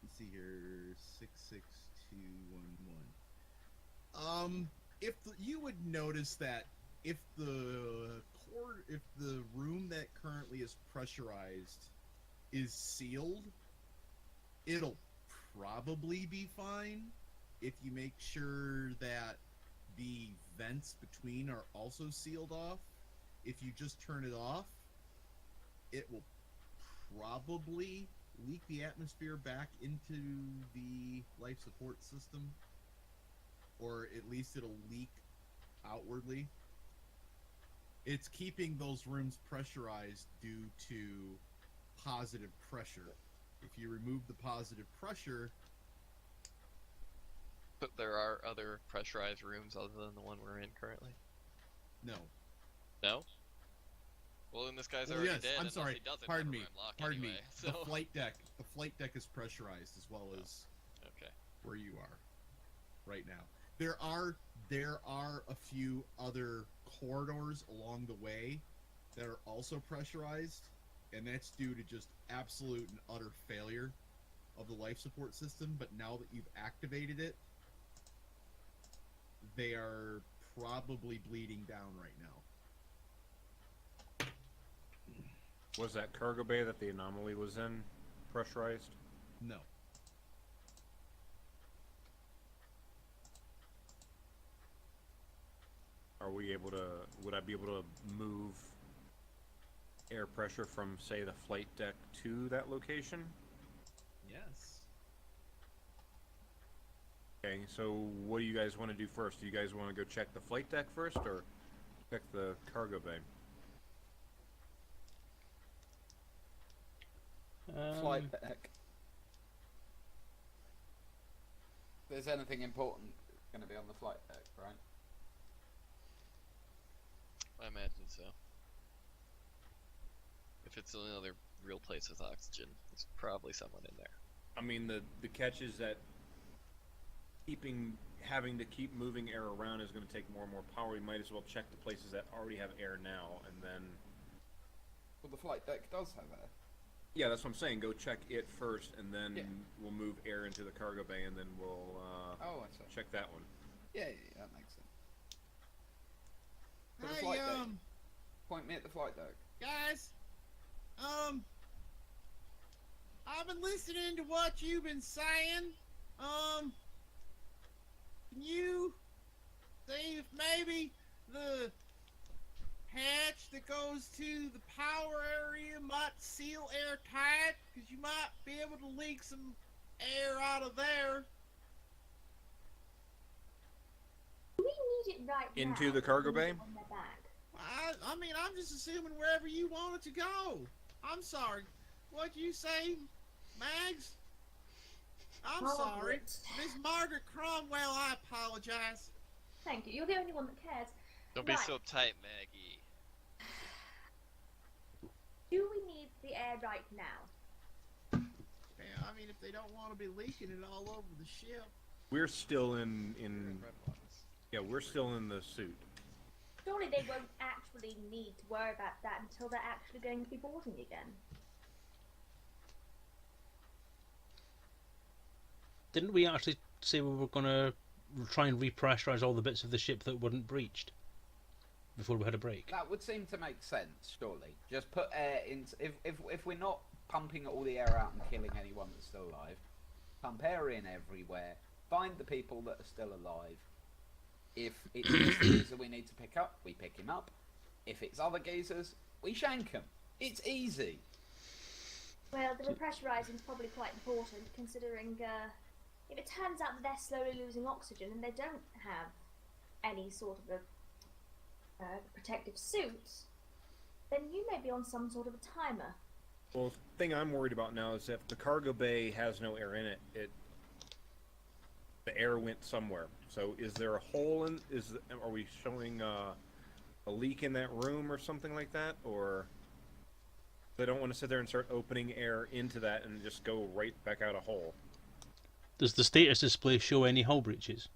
Let's see here, 66211. You would notice that if if the room that currently is pressurized is sealed, it'll probably be fine if you make sure that the vents between are also sealed off. If you just turn it off, it will probably leak the atmosphere back into the life support system, or at least it'll leak outwardly. It's keeping those rooms pressurized due to positive pressure. If you remove the positive pressure, But there are other pressurized rooms other than the one we're in currently. no. No. Well, then this guy's Well, already yes, dead. I'm unless sorry. He doesn't Pardon have me. a room lock Pardon anyway, me. So. The flight deck is pressurized as well as Okay. where you are right now. There are a few other corridors along the way that are also pressurized, and that's due to just absolute and utter failure of the life support system. But now that you've activated it, they are probably bleeding down right now. Was that cargo bay that the anomaly was in pressurized? No. Are we able to? Would I be able to move air pressure from, say, the flight deck to that location? Yes. Okay, so what do you guys want to do first? Do you guys want to go check the flight deck first, or check the cargo bay? Flight deck. If there's anything important, it's going to be on the flight deck, right? I imagine so. If it's the only other real place with oxygen, there's probably someone in there. I mean, the catch is that having to keep moving air around is going to take more and more power. We might as well check the places that already have air now, and then. Well, the flight deck does have air. Yeah, that's what I'm saying. Go check it first, and then Yeah. we'll move air into the cargo bay, and then we'll Oh, I see. check that one. Yeah, that makes sense. To the Hey, flight deck. Point me at the flight deck. guys, I've been listening to what you've been saying. Can you see if maybe the hatch that goes to the power area might seal airtight? Because you might be able to leak some air out of there. Do we need it right now? Into the cargo or leave bay? it on their back? I mean, I'm just assuming wherever you want it to go. I'm sorry. What'd you say, Mags? I'm sorry. Margaret. Miss Margaret Cromwell, I apologize. Thank you. You're the only one that cares. Don't be Right. so tight, Maggie. Do we need the air right now? Yeah, I mean, if they don't want to be leaking it all over the ship. We're still in Red ones. yeah, we're still in the suit. Surely they won't actually need to worry about that until they're actually going to be boarding again. Didn't we actually say we were going to try and repressurize all the bits of the ship that weren't breached before we had a break? That would seem to make sense, surely. Just put air in. If we're not pumping all the air out and killing anyone that's still alive, pump air in everywhere. Find the people that are still alive. If it's just the geezer we need to pick up, we pick him up. If it's other geezers, we shank him. It's easy. Well, the repressurizing is probably quite important, considering if it turns out that they're slowly losing oxygen and they don't have any sort of a protective suit, then you may be on some sort of a timer. Well, the thing I'm worried about now is if the cargo bay has no air in it, the air went somewhere. So is there a hole in? Are we showing a leak in that room or something like that? Or they don't want to sit there and start opening air into that and just go right back out a hole. Does the status display show any hull breaches?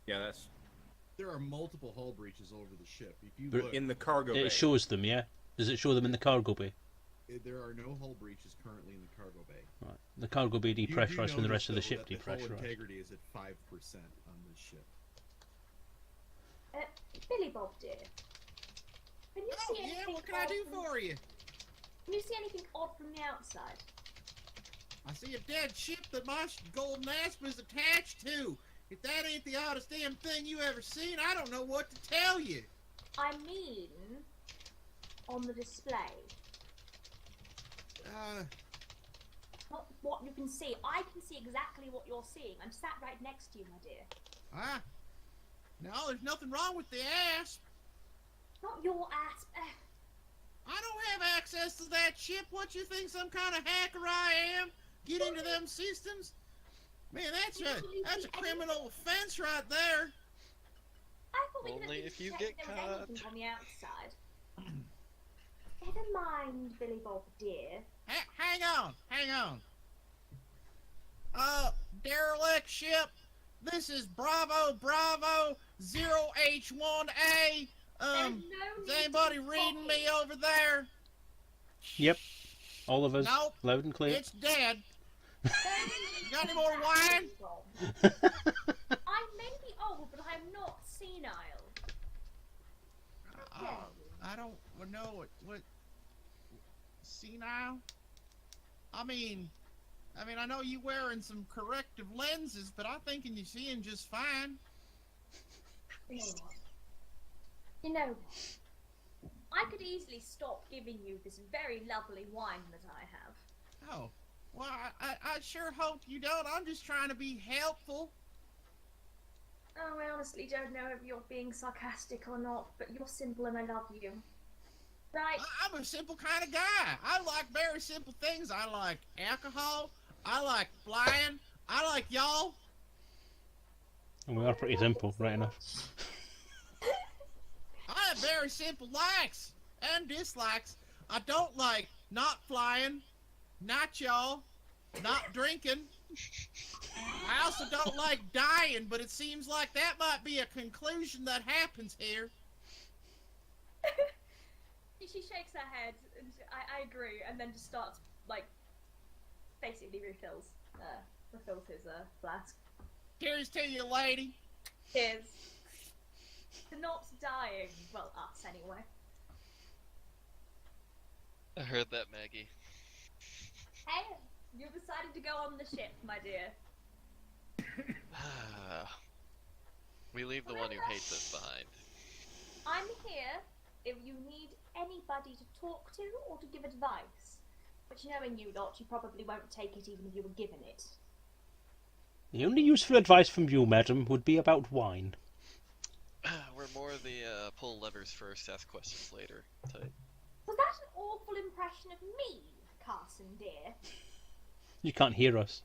Yeah, that's There are multiple hull breaches over the ship. If you But look, in the cargo bay. It shows them, yeah? Does it show them in the cargo bay? there are no hull breaches currently in the cargo bay. Right. The cargo bay You do depressurized when the notice, rest of the though, ship that the hull depressurized. integrity is at 5% on this ship. Billy Bob, dear. Can you Oh see yeah, anything what can I odd do from- for you? Can you see anything odd from the outside? I see a dead ship that my golden asp is attached to. If that ain't the oddest damn thing you ever seen, I don't know what to tell you. I mean, on the display. Not what you can see. I can see exactly what you're seeing. I'm sat right next to you, my dear. No, there's nothing wrong with the asp. Not your ass. I don't have access to that ship. What you think, some kind of hacker I am? Get into them systems? Man, that's a criminal offense right there. I thought we could Only at least if you check get if there was caught. anything on the outside. Never mind, Billy Bob, dear. Hang on. Derelict ship. This is Bravo 0H1A. There's no Is need anybody to be reading me cocky. over there? Yep. All of us. Nope. Loud and clear. It's dead. There's no need Got to any be more that wine? wrong. I may be old, but I'm not senile. I don't know what senile. I mean, I know you wearing some corrective lenses, but I think you're seeing just fine. You know what? I could easily stop giving you this very lovely wine that I have. Oh, well, I sure hope you don't. I'm just trying to be helpful. Oh, I honestly don't know if you're being sarcastic or not, but you're simple and I love you. Right? I'm a simple kind of guy. I like very simple things. I like alcohol. I like flying. I like y'all. And we are pretty simple, right enough. I have very simple likes and dislikes. I don't like not flying, not y'all, not drinking. I also don't like dying, but it seems like that might be a conclusion that happens here. She shakes her head, and I agree, and then just starts, like, basically refills his flask. Cheers to you, lady. Cheers. To not dying. Well, us, anyway. I heard that, Maggie. Hey, you've decided to go on the ship, my dear. We leave the one who hates us behind. I'm here if you need anybody to talk to or to give advice. Which, knowing you lot, you probably won't take it even if you were given it. The only useful advice from you, madam, would be about wine. We're more the pull levers first, ask questions later type. Was that an awful impression of me, Carson, dear? You can't hear us.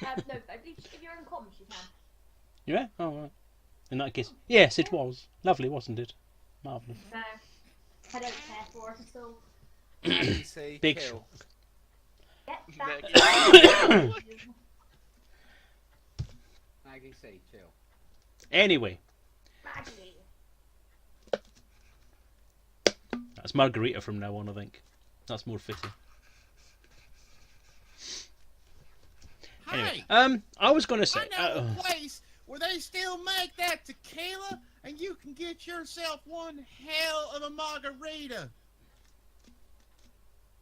No, I believe if you're in comms, you can. Yeah? Oh, right. In that case, yes, it was. Lovely, wasn't it? Marvellous. No, I don't care for it at all. Maggie C, Big kill. Get back. Maggie C, chill. Anyway, Maggie. that's Margarita from now on, I think. That's more fitting. Anyway, Hey, I was going to say... I know a place where they still make that tequila, and you can get yourself one hell of a margarita.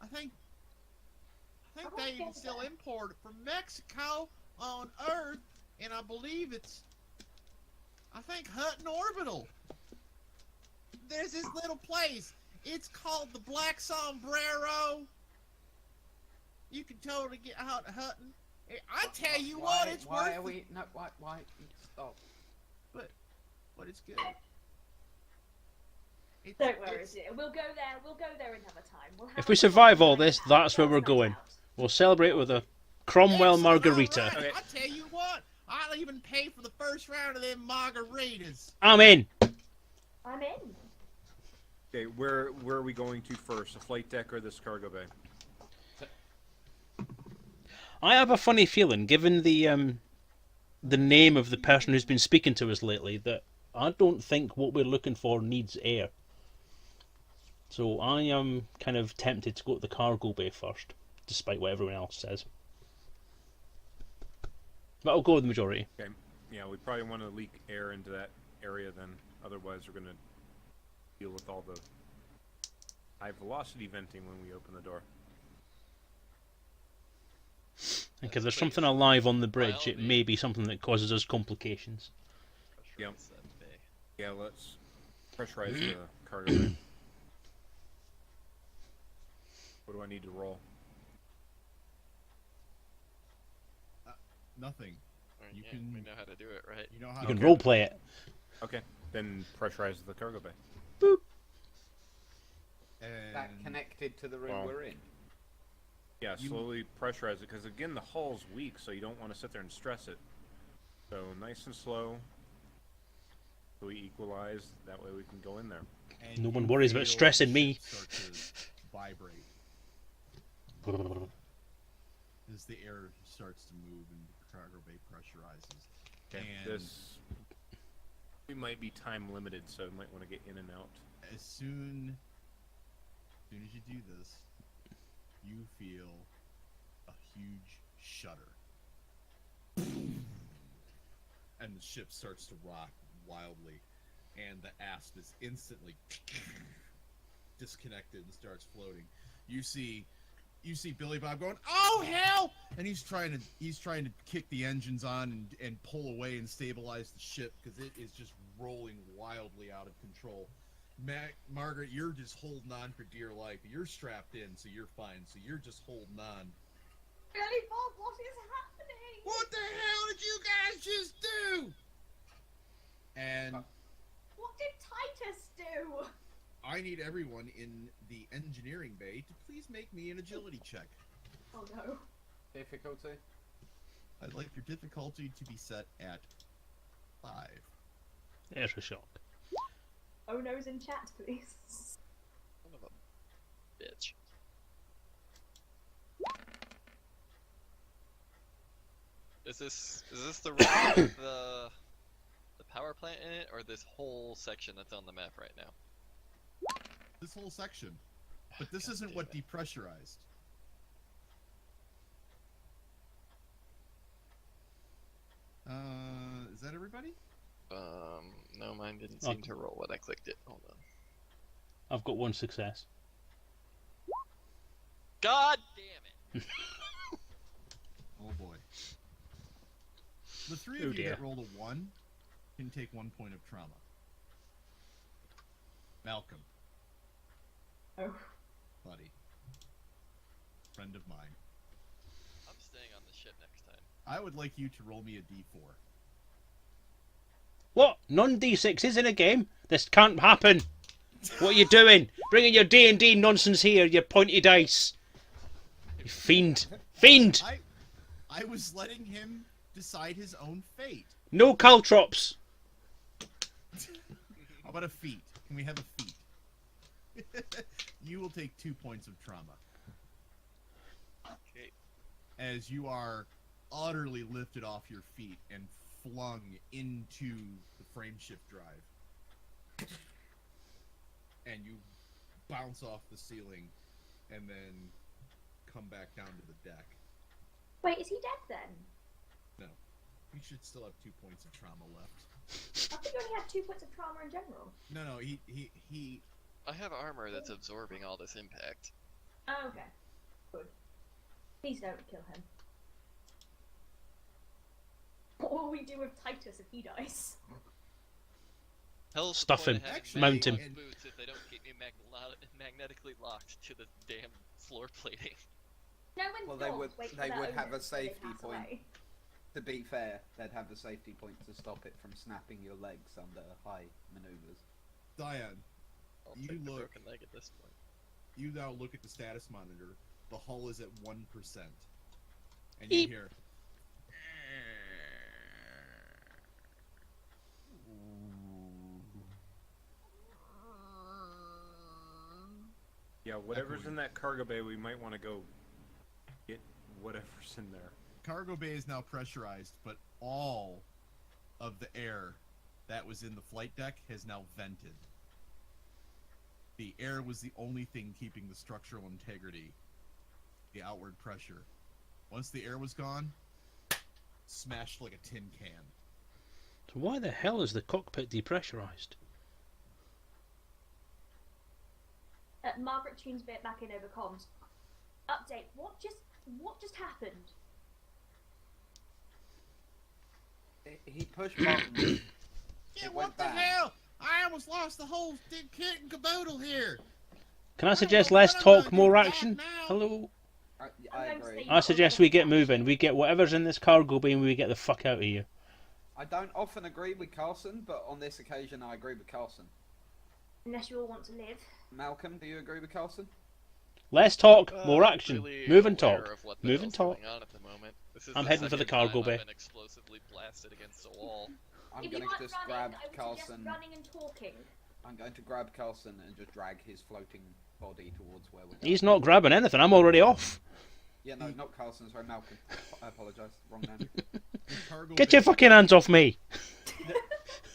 I think they even still import it from Mexico on Earth, and I believe it's, I think, Hutton Orbital. There's this little place. It's called the Black Sombrero. You can totally get out of Hutton. I tell you what, it's why worth are it. we no why stop. But it's good. Don't worry, dear. We'll go there. We'll go there another time. We'll have If we a survive all night this, out, that's where we're girls' night going. out. We'll celebrate with a Cromwell Excellent, margarita. all right. Okay. I tell you what, I'll even pay for the first round of them margaritas. I'm in. I'm in. Okay, where are we going to first? The flight deck or this cargo bay? I have a funny feeling, given the name of the person who's been speaking to us lately, that I don't think what we're looking for needs air. So I am kind of tempted to go to the cargo bay first, despite what everyone else says. But I'll go with the majority. Okay, yeah, we probably want to leak air into that area then. Otherwise, we're gonna deal with all the high velocity venting when we open the door. And if there's Please. something alive on the By bridge, all it may be something that causes us complications. Yep. Pressurize that bay. Yeah, let's pressurize the cargo bay. What do I need to roll? Nothing. Alright, You yeah, can- we know how to do it, right? You know how You to can do role it. play it. Okay, then pressurize the cargo bay. And That connected to the room Wow. we're in. Yeah, You- slowly pressurize it, because again, the hull's weak, so you don't want to sit there and stress it. So nice and slow. So we equalize, that way we can go in there. and No one you worries about feel stressing the me. ship start to vibrate as the air starts to move and the cargo bay pressurizes. Okay, And this... We might be time limited, so we might want to get in and out. as soon as you do this, you feel a huge shudder. And the ship starts to rock wildly, and the asp is instantly disconnected and starts floating. You see Billy Bob going, "Oh hell!" and he's trying to kick the engines on and pull away and stabilize the ship because it is just rolling wildly out of control. Margaret, you're just holding on for dear life. You're strapped in, so you're fine. So you're just holding on. Billy Bob, what is happening? What the hell did you guys just do? And What did Titus do? I need everyone in the engineering bay to please make me an agility check. Oh no. Difficulty? I'd like your difficulty to be set at 5. There's a shock. Oh no's in chat, please. Son of a bitch. Is this the room with the power plant in it, or this whole section that's on the map right now? This whole section. But this God isn't damn what it. depressurized. Is that everybody? No, mine didn't Oh. seem to roll when I clicked it. Hold on. I've got one success. God damn it! Oh boy. The three Oh of you dear. that rolled a 1 can take 1 point of trauma. Malcolm, Oh. buddy. Friend of mine. I'm staying on the ship next time. I would like you to roll me a d4. What? Non-D6s in a game? This can't happen. What are you doing? Bringing your D&D nonsense here, you pointy dice. You fiend. Fiend! I was letting him decide his own fate. No caltrops. How about a feat? Can we have a feat? You will take 2 points of trauma Okay. as you are utterly lifted off your feet and flung into the frameshift drive. And you bounce off the ceiling and then come back down to the deck. Wait, is he dead then? No. You should still have 2 points of trauma left. I think you only had 2 points of trauma in general. No, he I have armor that's absorbing all this impact. Oh, okay. Good. Please don't kill him. What will we do with Titus if he dies? Hell's the Stuff point him. of having Actually, Mount him. magnetic boots if they don't keep me magnetically locked to the damn floor plating. No one's Well, they dogs would- wait for they their would have owners a till they safety pass point. away. To be fair, they'd have a safety point to stop it from snapping your legs under high maneuvers. Diane, I'll You take the look- broken leg at this point. you now look at the status monitor. The hull is at 1%. And you Eep. hear Yeah, whatever's Echoing. in that cargo bay, we might want to go get whatever's in there. cargo bay is now pressurized, but all of the air that was in the flight deck has now vented. The air was the only thing keeping the structural integrity, the outward pressure. Once the air was gone, smashed like a tin can. So why the hell is the cockpit depressurized? Margaret tunes bit back in over comms. Update. What just happened? He pushed buttons. Yeah, It what went the bang. hell? I almost lost the whole kit and caboodle here. Can I don't suggest know less what I'm talk, gonna more do, Doc, action? now. Hello? I I'm going to agree. say- I suggest we get moving. We get whatever's in this cargo bay and we get the fuck out of here. I don't often agree with Carson, but on this occasion I agree with Carson. Unless you all want to live. Malcolm, do you agree with Carson? Less talk, Uh, more action. really Move and aware talk. of what the Move and hell's talk. going on at the moment. This is I'm the heading for the second cargo time bay. I've been explosively blasted against a wall. I'm If you going to weren't just running, grab I would suggest Carson. running and talking. I'm going to grab Carson and just drag his floating body towards where we're going. He's not grabbing anything. I'm already off. Yeah, no, not Carson. Sorry, Malcolm. I apologise. Wrong name. The cargo Get bay- your fucking hands off me.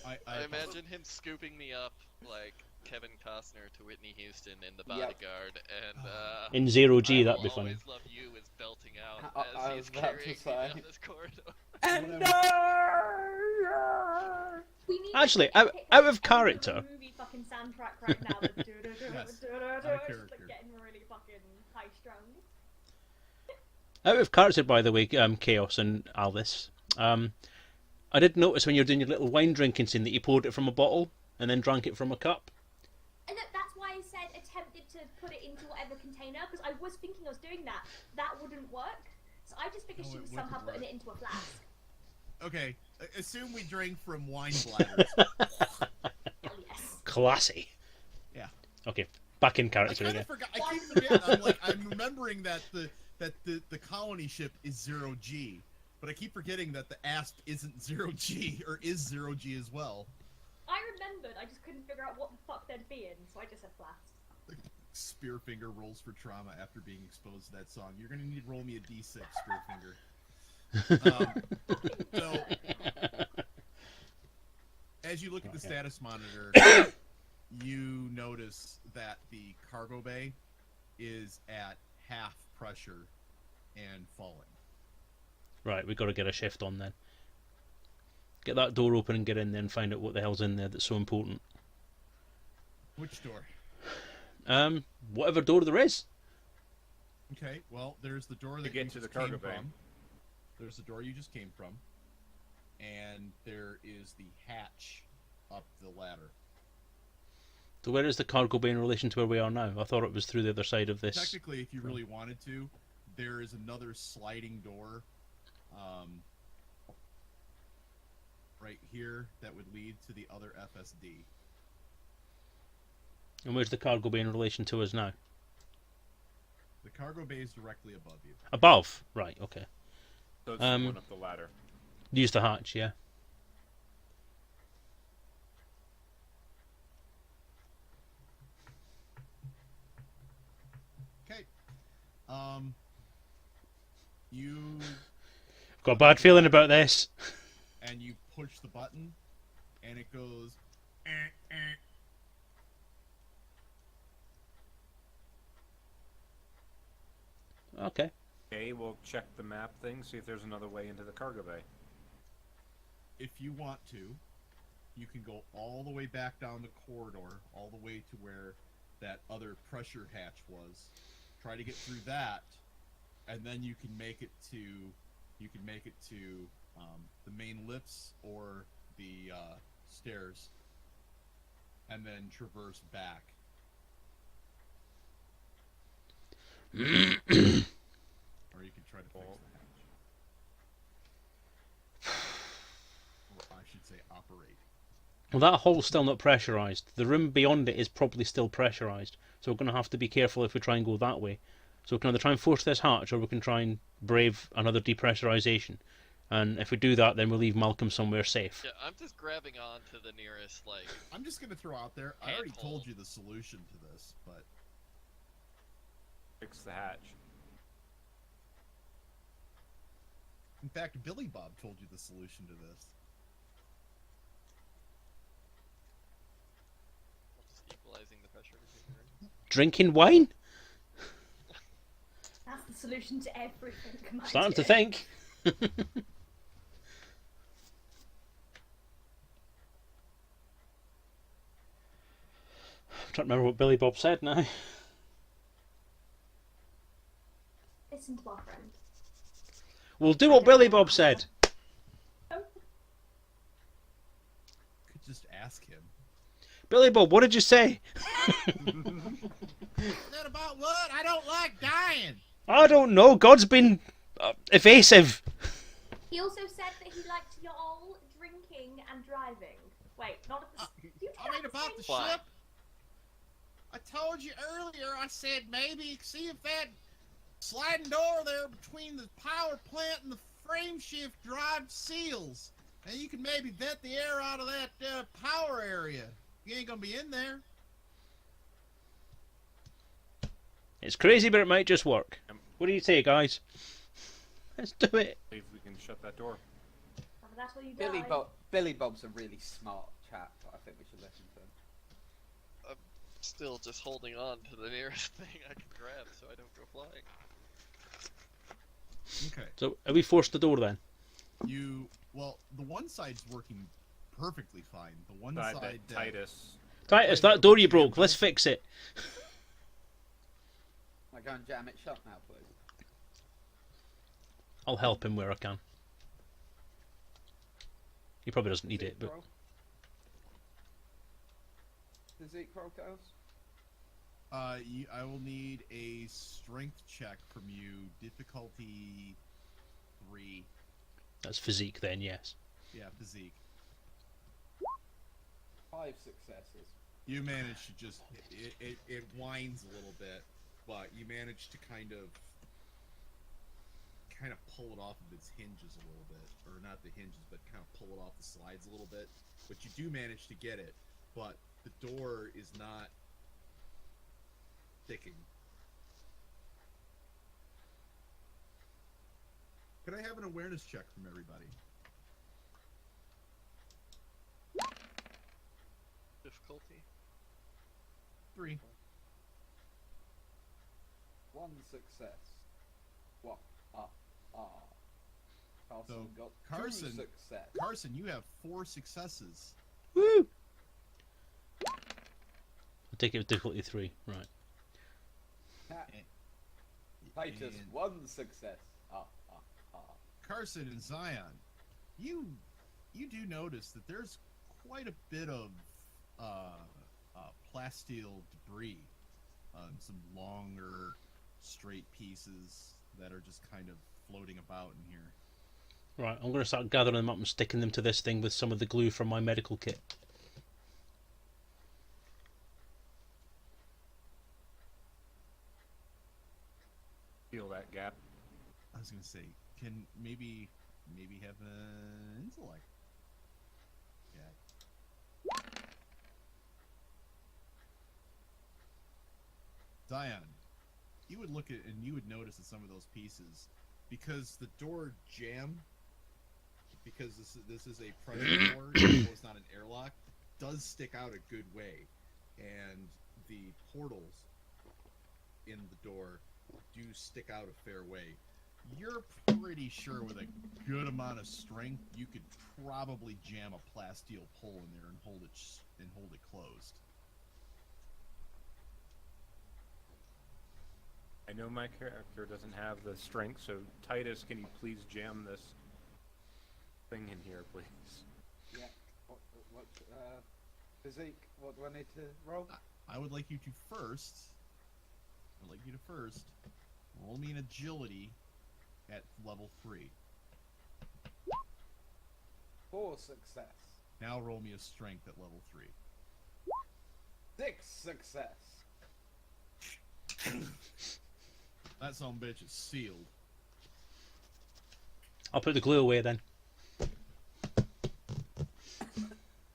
I imagine him scooping me up like Kevin Costner to Whitney Houston in The Yep. Bodyguard, and In 0G, I that'd Will be funny. Always Love You is belting out I as was he's about to carrying me say. down this corridor. We need Actually, to pick out up of character. the movie fucking soundtrack right now. That's Yes, just out of like character. getting really fucking high strung. Out of character, by the way, Chaos and Alice. I did notice when you were doing your little wine drinking scene that you poured it from a bottle and then drank it from a cup. And that's why I said attempted to put it into whatever container, because I was thinking I was doing that. That wouldn't work. So I just figured Oh, she it was wouldn't somehow putting work. it into a flask. Okay, assume we drank from wine bladders. Hell yes. Classy. Yeah. Okay, back in I character kind again. of forgot. I keep forgetting. I'm remembering that the colony ship is 0G, but I keep forgetting that the Asp isn't 0G or is 0G as well. I remembered, I just couldn't figure out what the fuck they'd be in, so I just said flask. Spearfinger rolls for trauma after being exposed to that song. You're gonna need to roll me a D6, Spearfinger. So, as you look at the status monitor, you notice that the cargo bay is at half pressure and falling. Right, we've got to get a shift on then. Get that door open and get in there and find out what the hell's in there that's so important. Which door? Whatever door there is. Okay, well, there's the door that get you to the just cargo came bay. from. There's the door you just came from. And there is the hatch up the ladder. So where is the cargo bay in relation to where we are now? I thought it was through the other side of this. Technically, if you really wanted to, there is another sliding door right here that would lead to the other FSD. And where's the cargo bay in relation to us now? The cargo bay is directly above you. Above. Right, okay. So it's the one up the ladder. Use the hatch, yeah. Okay. You Got a bad feeling about this. and you push the button, and it goes. Okay. Okay, we'll check the map thing, see if there's another way into the cargo bay. If you want to, you can go all the way back down the corridor, all the way to where that other pressure hatch was. Try to get through that, and then you can make it to the main lifts or the stairs, and then traverse back. Or you can try to fix the hatch. Or I should say operate. Well, that hole's still not pressurised. The room beyond it is probably still pressurised. So we're going to have to be careful if we try and go that way. So we can either try and force this hatch, or we can try and brave another depressurisation. And if we do that, then we'll leave Malcolm somewhere safe. Yeah, I'm just grabbing on to the nearest, like, I'm just gonna throw out there. I already Handhold. told you the solution to this, but Fix the hatch. in fact, Billy Bob told you the solution to this. just equalizing the pressure between the rooms. Drinking wine? That's the solution to everything, Commander. Starting to think. I'm trying to remember what Billy Bob said now. Listen to my friend. We'll do what Billy Bob said. Could just ask him. Billy Bob, what did you say? That about what? I don't like dying. I don't know. God's been evasive. He also said that he liked y'all drinking and driving. Wait, not at the. Do you I mean, about the Why? ship. I told you earlier. I said maybe see if that sliding door there between the power plant and the frame shift drive seals, and you can maybe vent the air out of that power area. You ain't gonna be in there. It's crazy, but it might just work. What do you say, guys? Let's do it. See if we can shut that door. That's where you die. Billy Bob's a really smart chap. I think we should listen to him. Still just holding on to the nearest thing I can grab so I don't go flying. Okay. So, have we forced the door then? Well, the one side's working perfectly fine. The one Side side that Titus. Titus, that door you broke. Let's fix it. I go and jam it shut now, please. I'll help him where I can. He probably doesn't need it, but Physique roll, Chaos? I will need a strength check from you. Difficulty 3. that's physique then, yes. Yeah, physique. 5 successes. You manage to just it whines a little bit, but you manage to kind of pull it off of its hinges a little bit, or not the hinges, but kind of pull it off the slides a little bit. But you do manage to get it, but the door is not sticking. Could I have an awareness check from everybody? Difficulty? 3. 1 success. What? Carson So, got Carson- 2 success. Carson, you have 4 successes. Woo! I'll take it with difficulty 3, right. Titus, And 1 success. Carson and Zion, you do notice that there's quite a bit of plasteel debris, some longer, straight pieces that are just kind of floating about in here. Right, I'm going to start gathering them up and sticking them to this thing with some of the glue from my medical kit. Feel that gap. I was gonna say, can maybe have an intellect. Yeah. Zion, you would look at and you would notice that some of those pieces, because the door jamb, because this is a pressure door, even though it's not an airlock, does stick out a good way, and the portals in the door do stick out a fair way. You're pretty sure with a good amount of strength, you could probably jam a plasteel pole in there and hold it closed. I know my character doesn't have the strength, so Titus, can you please jam this thing in here, please? Yeah. What physique? What do I need to roll? I would like you to first. Roll me an agility at level 3. 4 success. Now roll me a strength at level 3. 6 success. That sonbitch is sealed. I'll put the glue away then.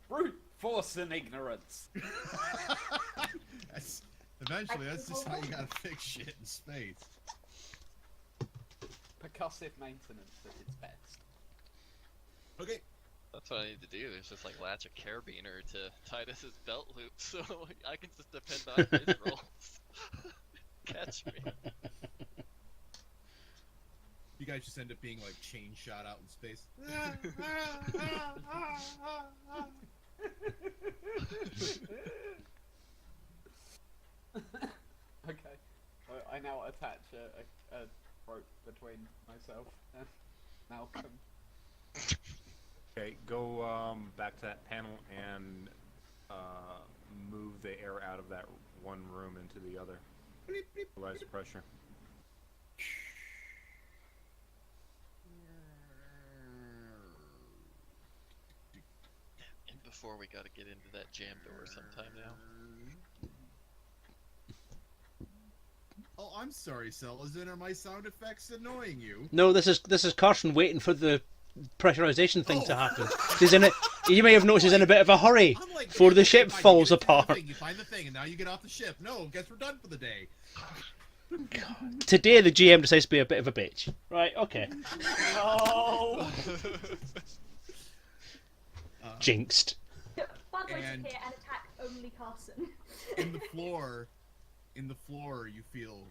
Brute force and ignorance. Eventually, that's just how you gotta fix shit in space. Percussive maintenance at its best. Okay. That's what I need to do, is just like latch a carabiner to Titus's belt loop so I can just depend on his rolls. Catch me. You guys just end up being like chain shot out in space. Okay. I now attach a quote between myself and Malcolm. Okay, go back to that panel and move the air out of that one room into the other. Rise the pressure. And before we gotta get into that jam door sometime now. Oh, I'm sorry, Selezen. Are my sound effects annoying you? No, this is Carson waiting for the pressurization thing to happen. He's in it. You may have noticed he's in a bit of a hurry I'm like, before the okay, ship fine, you falls get to do the apart. thing, you find the thing, and now you get off the ship. No, guess we're done for the day. Today the GM decides to be a bit of a bitch. Right, okay. No. Jinxed. Bad way to And- appear and attack only Carson. In the floor, you feel.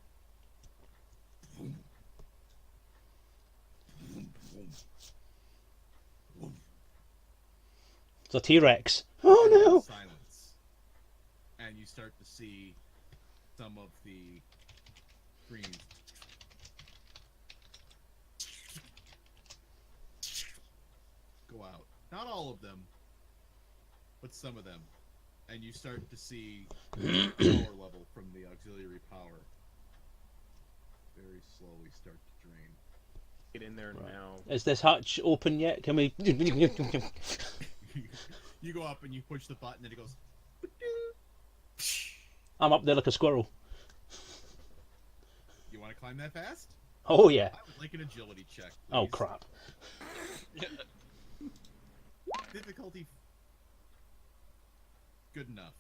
It's a T-Rex. Oh no! Silence. And you start to see some of the screens go out. Not all of them, but some of them. And you start to see the power level from the auxiliary power very slowly start to drain. Get in there now. Is this hatch open yet? Can we? You go up and you push the button and it goes. I'm up there like a squirrel. You want to climb that fast? Oh yeah. I would like an agility check. Oh please. crap. Difficulty. Good enough.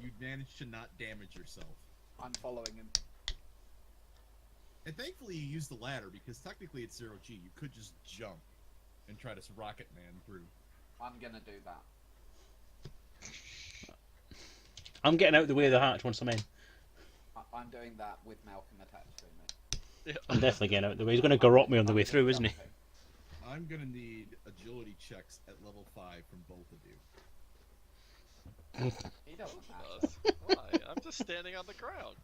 You managed to not damage yourself. I'm following him. And thankfully you used the ladder because technically it's 0G. You could just jump and try to rocket man through. I'm gonna do that. I'm getting out of the way of the hatch once I'm in. I'm doing that with Malcolm attached to me. I'm definitely getting out of the way. He's going to garrot me on the way through, isn't he? I'm gonna need agility checks at level 5 from both of you. He doesn't have Us. Why? I'm just standing on the ground.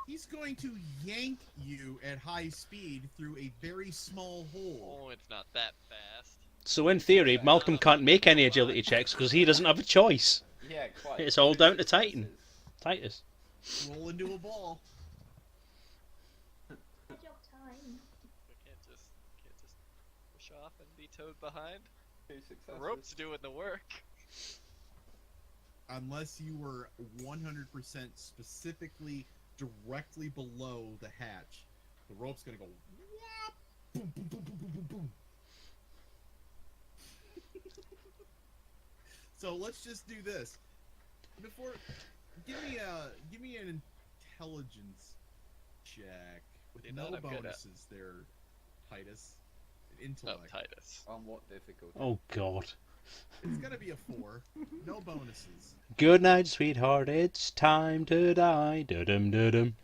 He's going to yank you at high speed through a very small hole. Oh, it's not that fast. So in theory, Malcolm can't make any agility checks because he doesn't have a choice. Yeah, quite. It's all down to Titan. Titus. Roll into a ball. Good job, time. We can't just push off and be towed behind. 2 The successes. rope's doing the work. Unless you were 100% specifically directly below the hatch. The rope's gonna go whop, boom, boom, boom, boom, boom, boom, boom. So let's just do this. Before, give me an intelligence check with You no know what I'm good at. bonuses there, Titus. Oh, Intellect. Titus. On what difficulty? Oh god. It's gonna be a 4. No bonuses. Good night, sweetheart. It's time to die. Da-dum da-dum.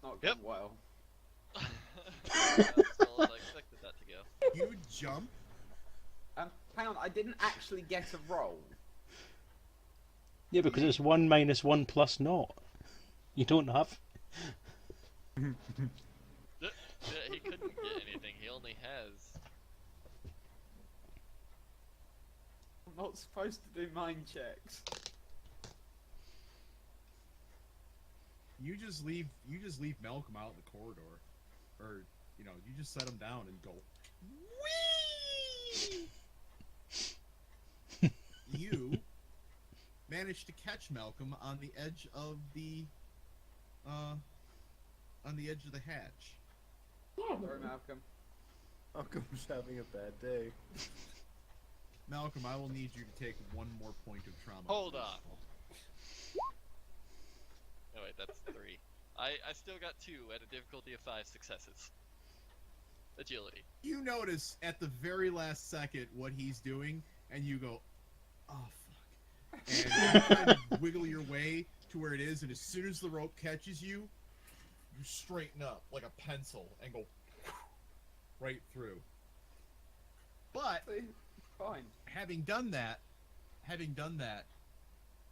Not Yep. going well. That's as well as I expected that to go. You jump. Hang on, I didn't actually get a roll. Yeah, because it's 1 minus 1 plus naught. You don't have. Yeah, he couldn't get anything. He only has. I'm not supposed to do mind checks. You just leave Malcolm out in the corridor, or you just set him down and go. Whee! You managed to catch Malcolm on the edge of the hatch. Sorry, Malcolm. Malcolm's having a bad day. Malcolm, I will need you to take 1 more point of trauma. Hold on. Oh wait, that's 3. I still got 2 at a difficulty of 5 successes. Agility. You notice at the very last second what he's doing, and you go, "Oh fuck!" And you kind of wiggle your way to where it is, and as soon as the rope catches you, you straighten up like a pencil and go right through. But Fine. having done that,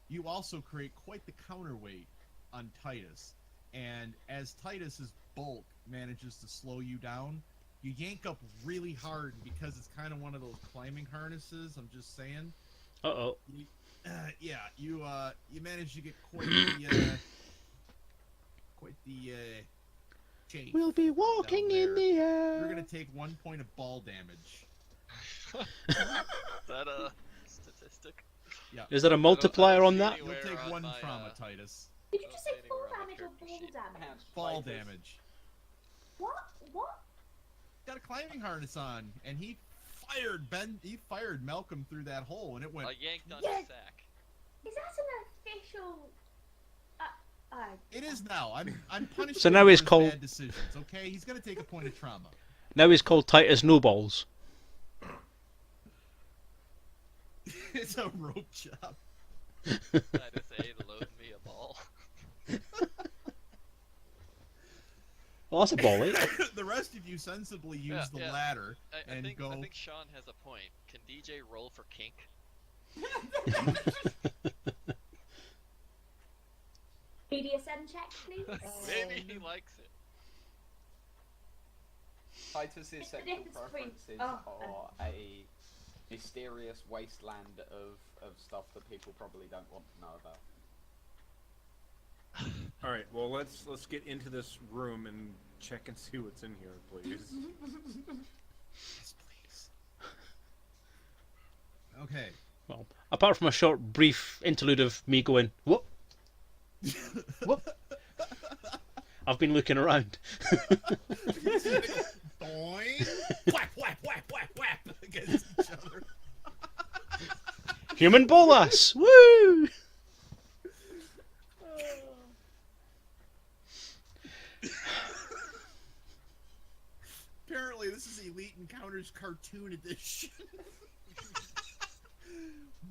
you also create quite the counterweight on Titus, and as Titus's bulk manages to slow you down, you yank up really hard because it's kind of one of those climbing harnesses. I'm just saying. Uh-oh. Yeah, you manage to get quite the chafe. We'll be walking down in there. the air. You're gonna take 1 point of ball damage. That statistic? Yeah. Is there a multiplier on that? You'll take 1 trauma, Titus. Did you just say Outstanding fall roll damage or character ball sheet. damage? Fall Titus. damage. What? What? Got a climbing harness on, and he fired Malcolm through that hole, and it went. I yanked on Yes. his sack. Is that an official? It is now. I'm punished. So now he's for his called- bad decisions. Okay, he's gonna take a point of trauma. Now he's called Titus No Balls. It's a rope chop. Titus A load me a ball. Well, that's a ball, eh? The rest of you sensibly use the yeah. ladder I and think go. I think Sean has a point. Can DJ roll for kink? BDSM check, please. Maybe he likes it. Titus's It's the sexual difference between- preferences oh, are a mysterious wasteland of stuff that people probably don't want to know about. All right. Well, let's get into this room and check and see what's in here, please. Yes, please. Okay. Well, apart from a short, brief interlude of me going, "What? What?" I've been looking around. Boing! Whack, whack, whack, whack, whack against each other. Human bolas! Woo! Apparently, this is Elite Encounters Cartoon Edition.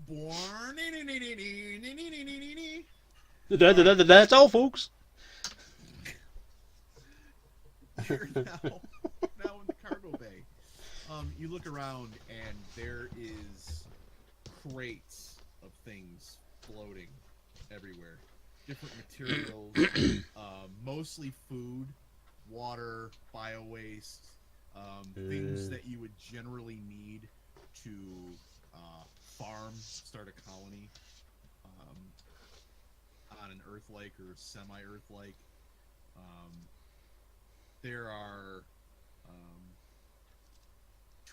Born. That's all, folks. You're now in the cargo bay. You look around and there is crates of things floating everywhere. Different materials, mostly food, water, bio-waste, things that you would generally need to farm, start a colony on an Earth-like or semi-Earth-like. There are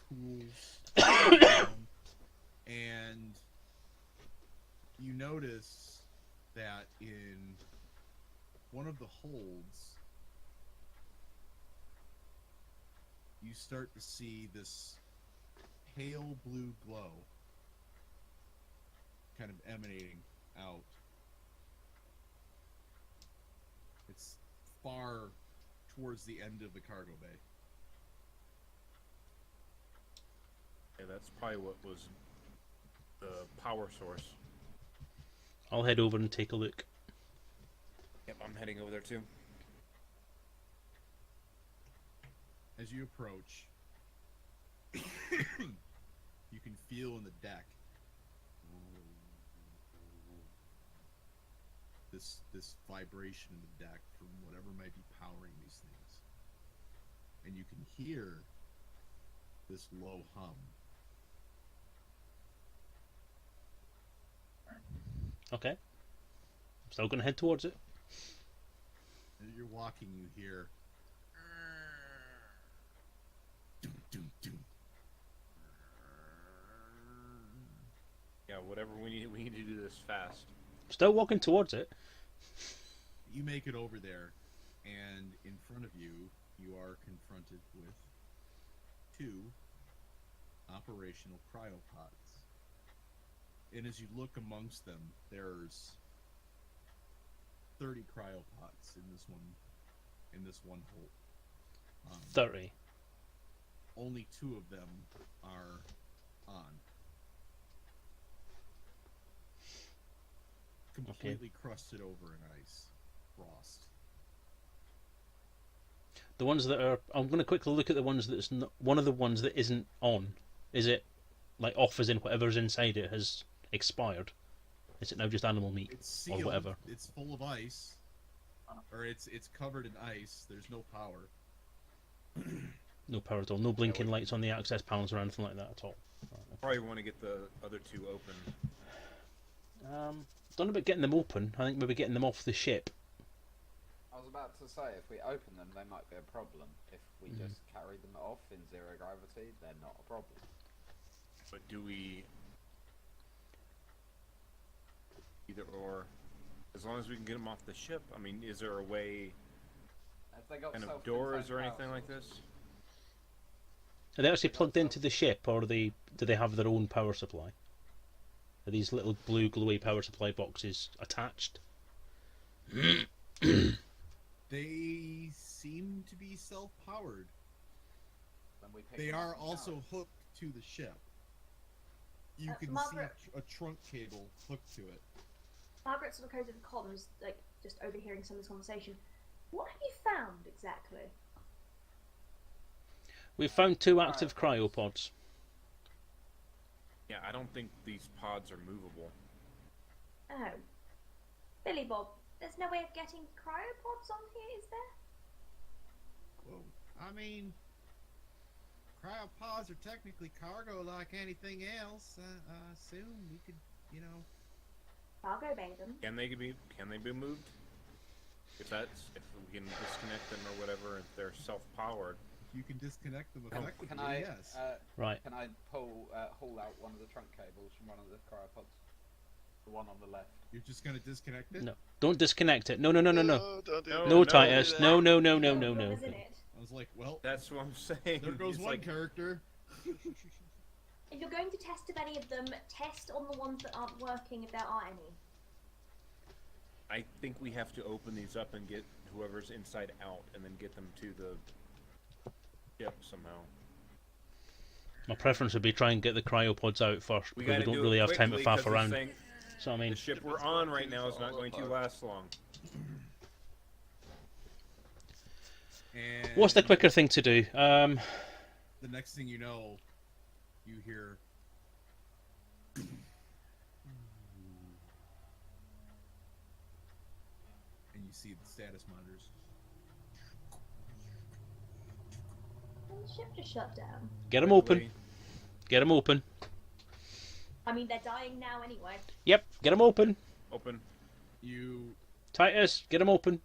tools, and you notice that in one of the holds, you start to see this pale blue glow kind of emanating out. It's far towards the end of the cargo bay. Yeah, that's probably what was the power source. I'll head over and take a look. Yep, I'm heading over there too. As you approach, you can feel in the deck this vibration in the deck from whatever might be powering these things, and you can hear this low hum. Okay. Still gonna head towards it. As you're walking, you hear doom, doom, doom. Yeah, whatever we need to do this fast. Still walking towards it. You make it over there, and in front of you, you are confronted with two operational cryopods. And as you look amongst them, there's 30 cryopods in this one hole. 30. Only 2 of them are on. Completely crusted over in ice. Frost. The ones that are... I'm going to quickly look at the ones that's not... One of the ones that isn't on. Is it, like, off as in whatever's inside it has expired? Is it now just animal meat? It's sealed. Or whatever? It's full of ice. or it's covered in ice. There's no power. No power at all. No blinking lights on the access panels or anything like that at all. Right, Probably want to get the other two open. Don't know about getting them open. I think maybe getting them off the ship. I was about to say, if we open them, they might be a problem. If we Mhm. just carry them off in zero gravity, they're not a problem. But do we either or? As long as we can get them off the ship. I mean, is there a way, If they got kind of self-contained doors or power anything like sources- this? Are they actually plugged into the ship, or do they have their own power supply? Are these little blue glowy power supply boxes attached? They seem to be self-powered. Then we pick They them up are and also carry. hooked to the ship. You can Margaret- see a trunk cable hooked to it. Margaret sort of goes to the comms, like just overhearing some of this conversation. What have you found exactly? We've found 2 active cryopods. Yeah, I don't think these pods are movable. Oh. Billy Bob, there's no way of getting cryopods on here, is there? Well, I mean, cryopods are technically cargo like anything else. I assume we could, you know. Cargo bay them. Can they be moved? If we can disconnect them or whatever, if they're self-powered. You can disconnect them Can, effectively. can I Yes. Right. can I haul out one of the trunk cables from one of the cryopods? The one on the left. You're just gonna disconnect it? No. Don't disconnect it. No, no, no, no, no. Oh, don't do No, that. No, no, Titus. do No, that. no, no, no, no, What no. was in it? I was like, well, That's what I'm saying. there goes It's one like, character. If you're going to test if any of them, test on the ones that aren't working if there are any. I think we have to open these up and get whoever's inside out, and then get them to the ship somehow. My preference would be try and get the cryopods out first, We because we gotta don't do really it have time to quickly, faff 'cause this around. thing- So I mean, The ship we're on right now is not going to last long. And what's the quicker thing to do? the next thing you know, you hear and you see the status monitors. Well, the ship just shut down. Get them open. Quickly. Get them open. I mean, they're dying now anyway. Yep. Get them open. Open. You Titus, get them open.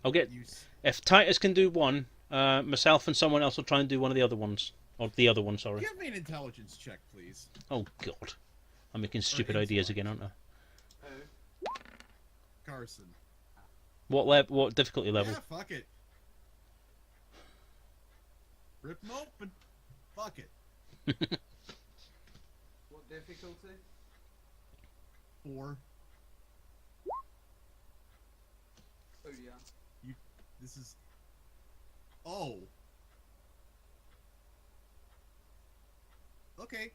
I'll get. you If Titus can do one, myself and someone else will try and do one of the other ones. Or the other one, sorry. give me an intelligence check, please. Oh God. I'm making stupid insight. ideas again, aren't I? Who? Carson. What difficulty level? Yeah, fuck it. Rip them open. Fuck it. What difficulty? 4. Oh yeah. This is. Oh. Okay.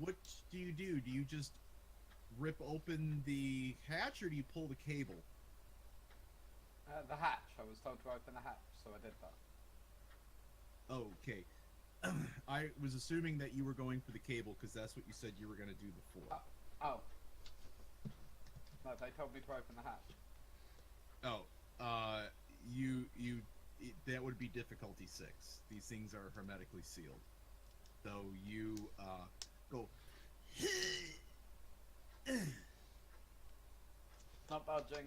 What do you do? Do you just rip open the hatch, or do you pull the cable? The hatch. I was told to open the hatch, so I did that. Oh, okay. I was assuming that you were going for the cable because that's what you said you were going to do before. Oh. No, they told me to open the hatch. Oh, that would be difficulty 6. These things are hermetically sealed. So you, go. Not budging.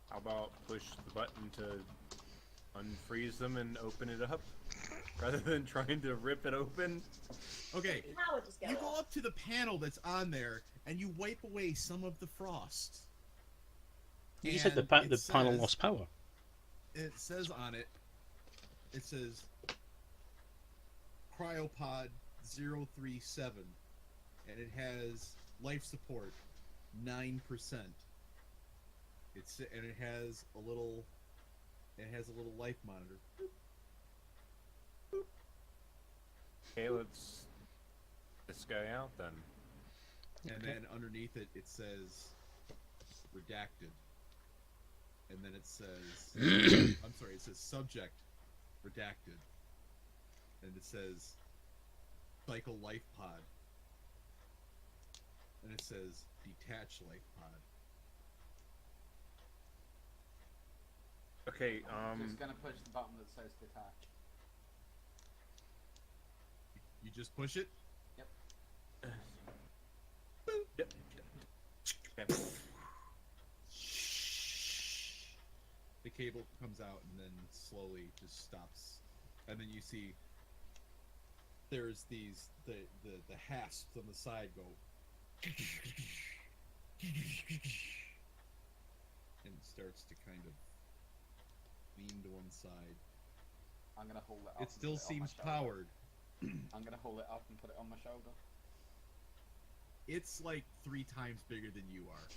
How about push the button to unfreeze them and open it up, rather than trying to rip it open? Okay, How would just go you go off? up to the panel that's on there and you wipe away some of the frost. You said the And it panel says- lost power. It says on it, it says Cryopod 037, and it has life support 9%. And it has a little life monitor. Okay, let's this guy out then. And then underneath it, it says redacted. And then it says, I'm sorry, it says subject redacted. And it says cycle life pod. and it says detach life pod. Okay. I'm just gonna push the button that says detach. You just push it. Yep. The cable comes out and then slowly just stops, and then you see there's these the hasps on the side go, and it starts to kind of lean to one side. I'm gonna hold it up. It still and put it on my seems shoulder. powered. I'm gonna hold it up and put it on my shoulder. It's like 3 times bigger than you are.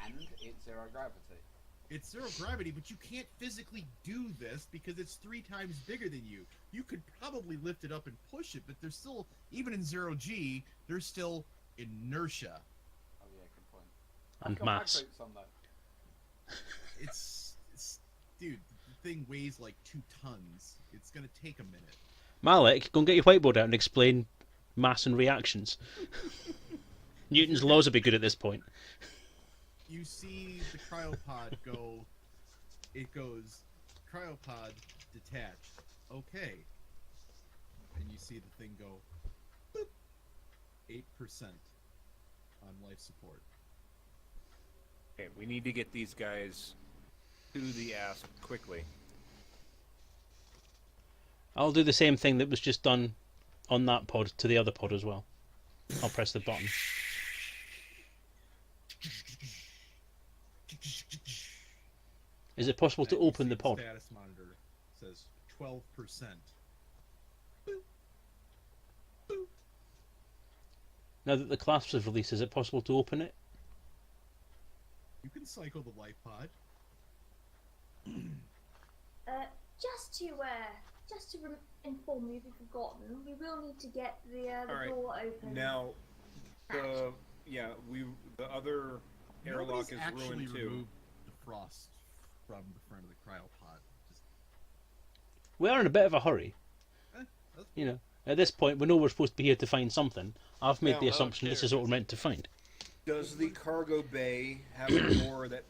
And it's zero gravity. It's 0 gravity, but you can't physically do this because it's 3 times bigger than you. You could probably lift it up and push it, but there's still, even in 0G, there's still inertia. Oh yeah, good point. And I've got my mass. boots on though. It's dude, the thing weighs like 2 tons. It's gonna take a minute. Malik, go and get your whiteboard out and explain mass and reactions. Newton's laws would be good at this point. You see the cryopod go, it goes, cryopod detached. Okay. And you see the thing go, boop, 8% on life support. Okay, we need to get these guys to the asp quickly. I'll do the same thing that was just done on that pod to the other pod as well. I'll press the button. Is it possible to And you open see the pod? Status monitor says 12%. Now that the clasps have released, is it possible to open it? You can cycle the life pod. Just to inform you if you've forgotten, we will need to get the Alright, door open. Now, the other airlock Nobody's is actually ruined too. removed the frost from the front of the cryopod. Just, We are in a bit of a hurry. that's You know, at this point, we know we're supposed to be here to find something. I've made Now, the assumption this is what we're meant to find. Does the cargo bay have a door that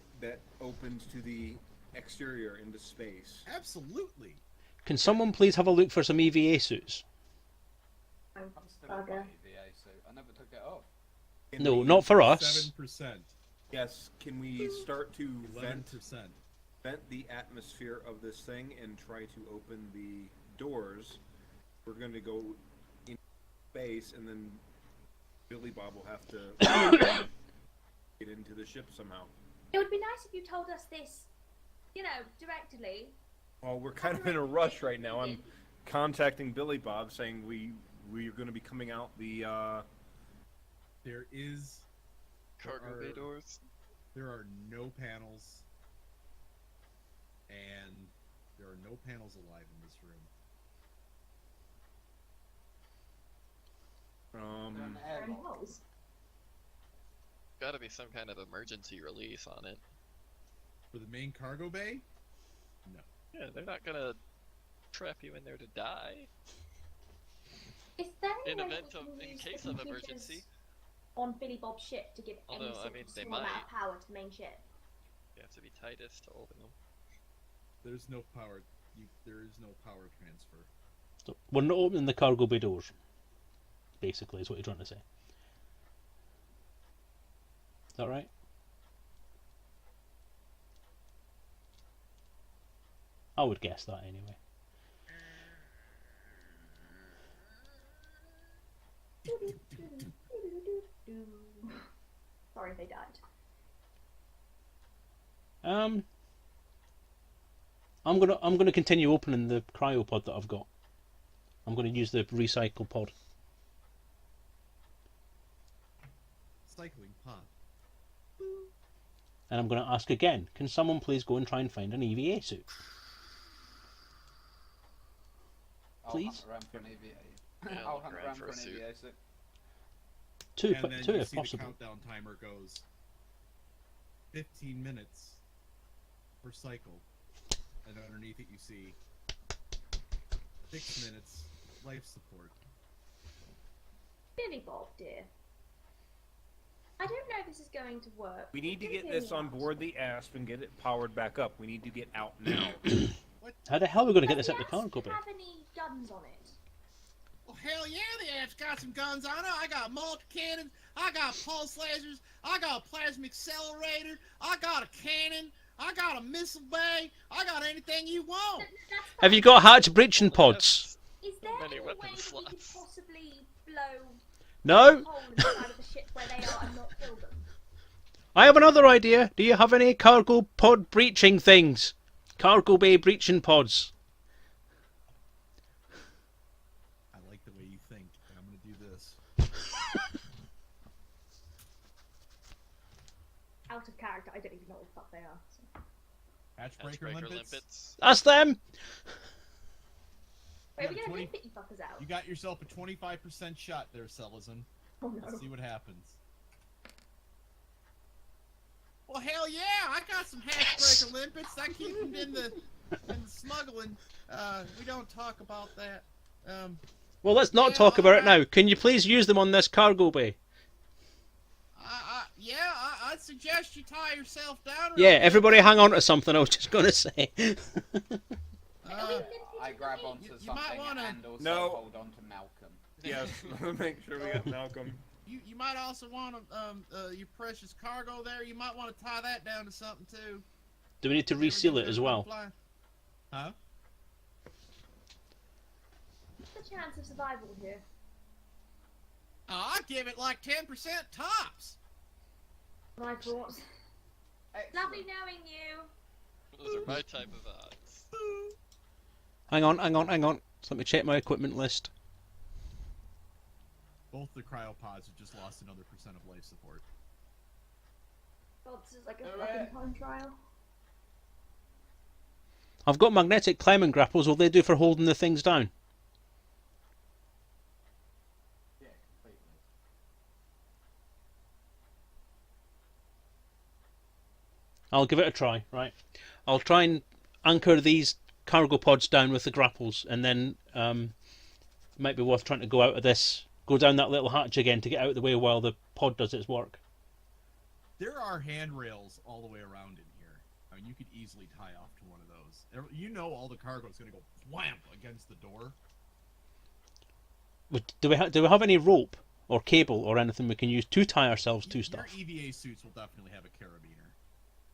opens to the exterior into space? absolutely. Can someone please have a look for some EVA suits? I'm still in my Bugger. EVA suit. I never took it off. Can No, we- not for us. 7%. Yes, can we start to 11%. vent the atmosphere of this thing and try to open the doors? We're going to go in space, and then Billy Bob will have to get into the ship somehow. It would be nice if you told us this, directly. Well, we're kind of in a rush right now. I'm contacting Billy Bob saying we're going to be coming out the. There is Cargo Are- bay doors. There are no panels, and there are no panels alive in this room. Is there an airlock? Got to be some kind of emergency release on it. For the main cargo bay, Yeah, they're not gonna trap you in there to die. Is there any In way event we of, can in use case the of computers emergency, on Billy Bob's ship to give any Although, I sort mean, of they small amount might. of power to the main ship? you have to be tightest to open them. there's no power. There is no power transfer. So we're not opening the cargo bay doors. Basically, is what you're trying to say. Is that right? I would guess that anyway. Sorry if they died. I'm gonna continue opening the cryopod that I've got. I'm gonna use the recycle pod. Cycling pod. And I'm gonna ask again, can someone please go and try and find an EVA suit? I'll Please? hunt around for an EVA. Yeah, I'll look hunt around around for for a an suit. EVA suit. Two And then you if see possible. the countdown timer goes 15 minutes per cycle. And underneath it you see 6 minutes life support. Billy Bob, dear. I don't know if this is going to work. We need to Don't get hear this me on out. board the asp and get it powered back up. We need to get out now. How the hell are we going to get Does this the out the cargo Asp bay? have any guns on it? Well, hell yeah, the app's got some guns on it. I got multi-cannons, I got pulse lasers, I got a plasma accelerator, I got a cannon, I got a missile bay, I got anything you want. That's Have you fine. got hatch breaching pods? Is there Many any way weapon that we could slots. possibly blow No? a hole in the side of the ship where they are and not kill them? I have another idea. Do you have any cargo pod breaching things? Cargo bay breaching pods. I like the way you think, and I'm gonna do this. Out of character, I don't even know what the fuck they are. So. Hatchbreaker Hatchbreaker limpets. limpets. That's them. Wait, are we Yeah, gonna 20 limpet you fuckers out? You got yourself a 25% shot there, Selezen. Oh no. Let's see what happens. Well, hell yeah, I got some hatchbreaker limpets. I keep them in the smuggling. We don't talk about that. Well, let's not Yeah, talk about it alright. now. Can you please use them on this cargo bay? I'd suggest you tie yourself down. Yeah, everybody hang on to something I was just going to say. Are we Uh, limping I to grab the onto meat? You might something wanna- and also No. hold on to Malcolm. Yes, make sure we got Malcolm. You might also want your precious cargo there. You might want to tie that down to something too. Do we need to reseal it as well? Huh? What's the chance of survival here? Oh, I'd give it like 10% tops. My thoughts. Lovely knowing you. Those are my type of odds. Hang on. Let me check my equipment list. Both the cryopods have just lost another % of life support. God, this is like a Alright. fucking time trial. I've got magnetic climbing grapples. Will they do for holding the things down? Yeah, completely. I'll give it a try. Right. I'll try and anchor these cargo pods down with the grapples, and then might be worth trying to go out of this, go down that little hatch again to get out of the way while the pod does its work. There are handrails all the way around in here. I mean, you could easily tie off to one of those. You know all the cargo is going to go wham against the door. Do we have any rope or cable or anything we can use to tie ourselves to Your stuff? EVA suits will definitely have a carabiner.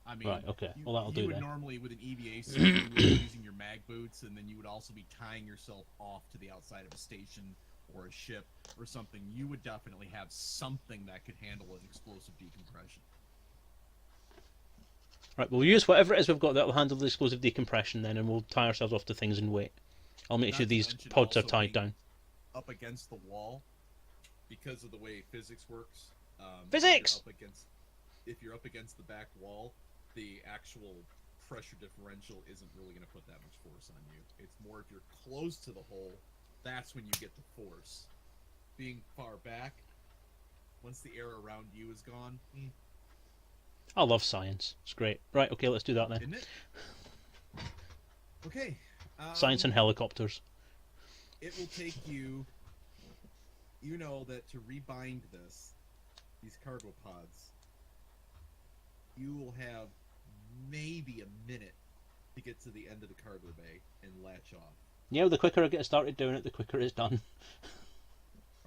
I mean, Right, okay. Well, that'll you do would then. normally, with an EVA suit, you would be using your mag boots, and then you would also be tying yourself off to the outside of a station or a ship or something. You would definitely have something that could handle an explosive decompression. Right, we'll use whatever it is we've got that'll handle the explosive decompression then, and we'll tie ourselves off to things and wait. I'll make Not sure to these mention pods are also tied being down. Up against the wall, because of the way physics works. Physics! If you're up against the back wall, the actual pressure differential isn't really going to put that much force on you. It's more if you're close to the hole, that's when you get the force. Being far back, once the air around you is gone, I love science. It's great. Right, okay, let's do that then. isn't it? Okay. Science and helicopters. It will take you. You know that to rebind these cargo pods, you will have maybe a minute to get to the end of the cargo bay and latch off. Yeah, the quicker I get started doing it, the quicker it's done.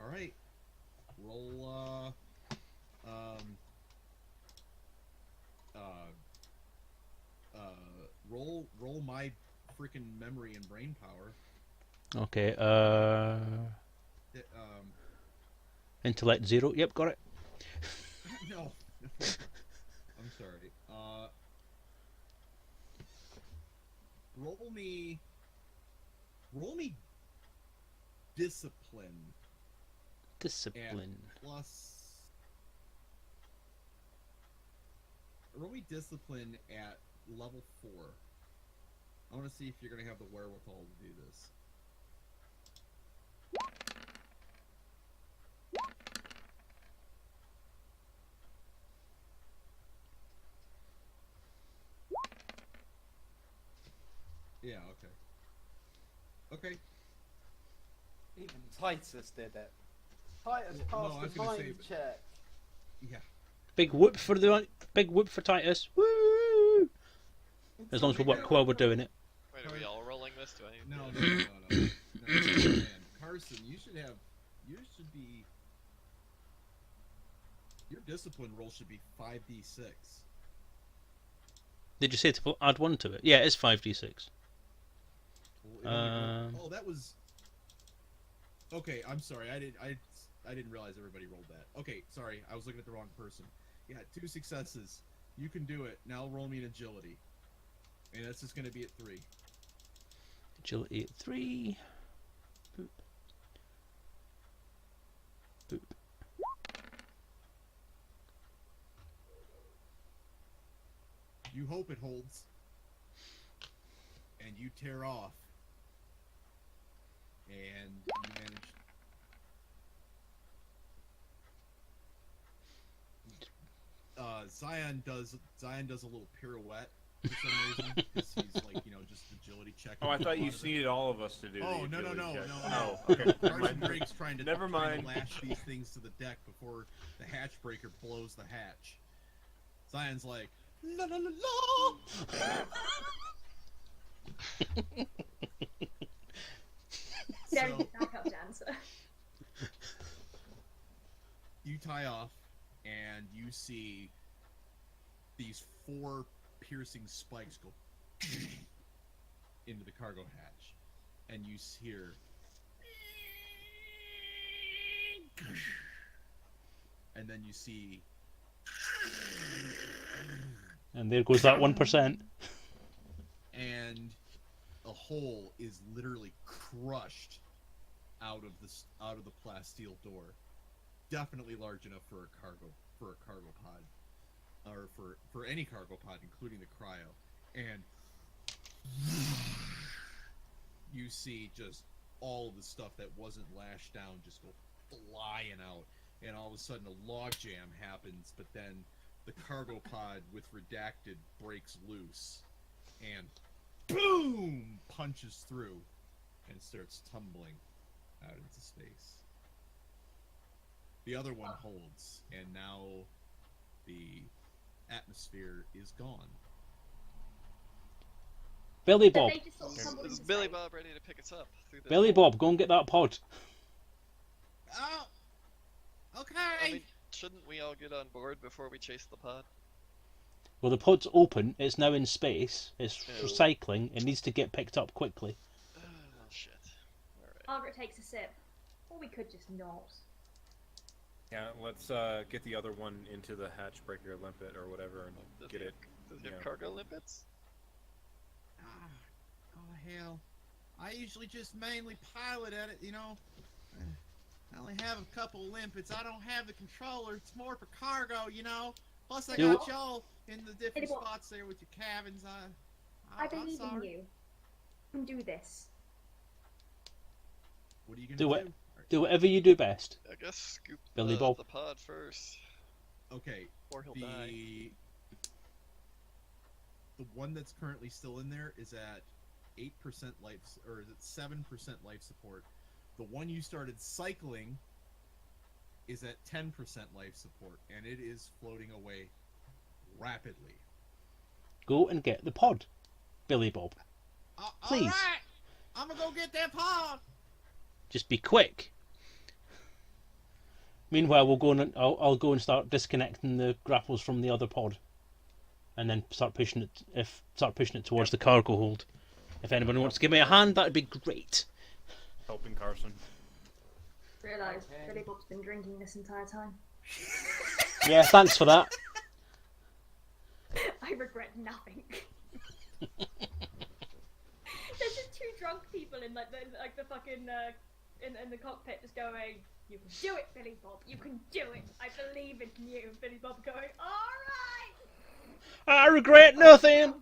All right. Roll. Roll my freaking memory and brain power. Okay, It, intellect 0. Yep, got it. no. I'm sorry. Roll me discipline Discipline. plus. Roll me discipline at level 4. I want to see if you're gonna have the wherewithal to do this. Yeah, okay. Okay. Even Titus did it. Titus Well, no, passed I was the gonna say mind that- check. Yeah. Big whoop for Titus. Woo! As long as we work while we're doing it. Wait, are we all rolling this? Do I need No, to... no, man. Carson, you should be. Your discipline roll should be 5d6. Did you say to add 1 to it? Yeah, it's 5d6. Oh, that was. Okay, I'm sorry. I didn't realize everybody rolled that. Okay, sorry. I was looking at the wrong person. Yeah, 2 successes. You can do it. Now roll me an agility. And that's just going to be at 3. Agility at 3. Boop. Boop. You hope it holds. And you tear off. And you manage. Zion does a little pirouette for some reason because he's like, just agility checking. Oh, I thought you needed all of us to do. Oh, the no. agility check. Oh, okay. Carson Drake's trying to Never mind. lash these things to the deck before the hatch breaker blows the hatch. Zion's like, la la la la. Very good backup dancer. You tie off, and you see these 4 piercing spikes go into the cargo hatch, and you hear, and then you see, And there goes that 1%. and a hole is literally crushed out of the plasteel door. Definitely large enough for a cargo pod, or for any cargo pod, including the cryo. And you see just all of the stuff that wasn't lashed down just go flying out, and all of a sudden a log jam happens. But then the cargo pod with redacted breaks loose, and boom, punches through, and starts tumbling out into space. The other one holds, and now the atmosphere is gone. Billy But Bob. they just sort of tumbled Is into Billy space. Bob ready to pick us up through the Billy Bob, go and get that pod. Oh, okay. I mean, shouldn't we all get on board before we chase the pod? Well, the pod's open. It's now in space. It's Oh. recycling. It needs to get picked up quickly. Oh, shit. Alright. Margaret takes a sip. Or we could just not. Yeah, let's get the other one into the hatch breaker limpet or whatever and Does get he it. Does he have yeah. cargo limpets? Oh, hell. I usually just mainly pilot at it, I only have a couple limpets. I don't have the controller. It's more for cargo, Plus, I Do got y'all in the different Anymore. spots there with your cabins. I I'm believe in sorry. you. You can do this. What are you gonna Do do? it. Do whatever you do best. I guess scoop Billy the, Bob. the pod first, Okay, or he'll die. the one that's currently still in there is at 8% life, or is it 7% life support? The one you started cycling is at 10% life support, and it is floating away rapidly. Go and get the pod, Billy Bob. Please. All right. I'm gonna go get that pod. Just be quick. Meanwhile, we'll go and I'll go and start disconnecting the grapples from the other pod, and then start pushing it towards the cargo hold. If anybody wants to give me a hand, that'd be great. Helping Carson. Realise Okay. Billy Bob's been drinking this entire time. Yeah, thanks for that. I regret nothing. There's just 2 drunk people in the fucking in the cockpit just going, "You can do it, Billy Bob. You can do it. I believe in you." And Billy Bob going, "All right." I regret nothing.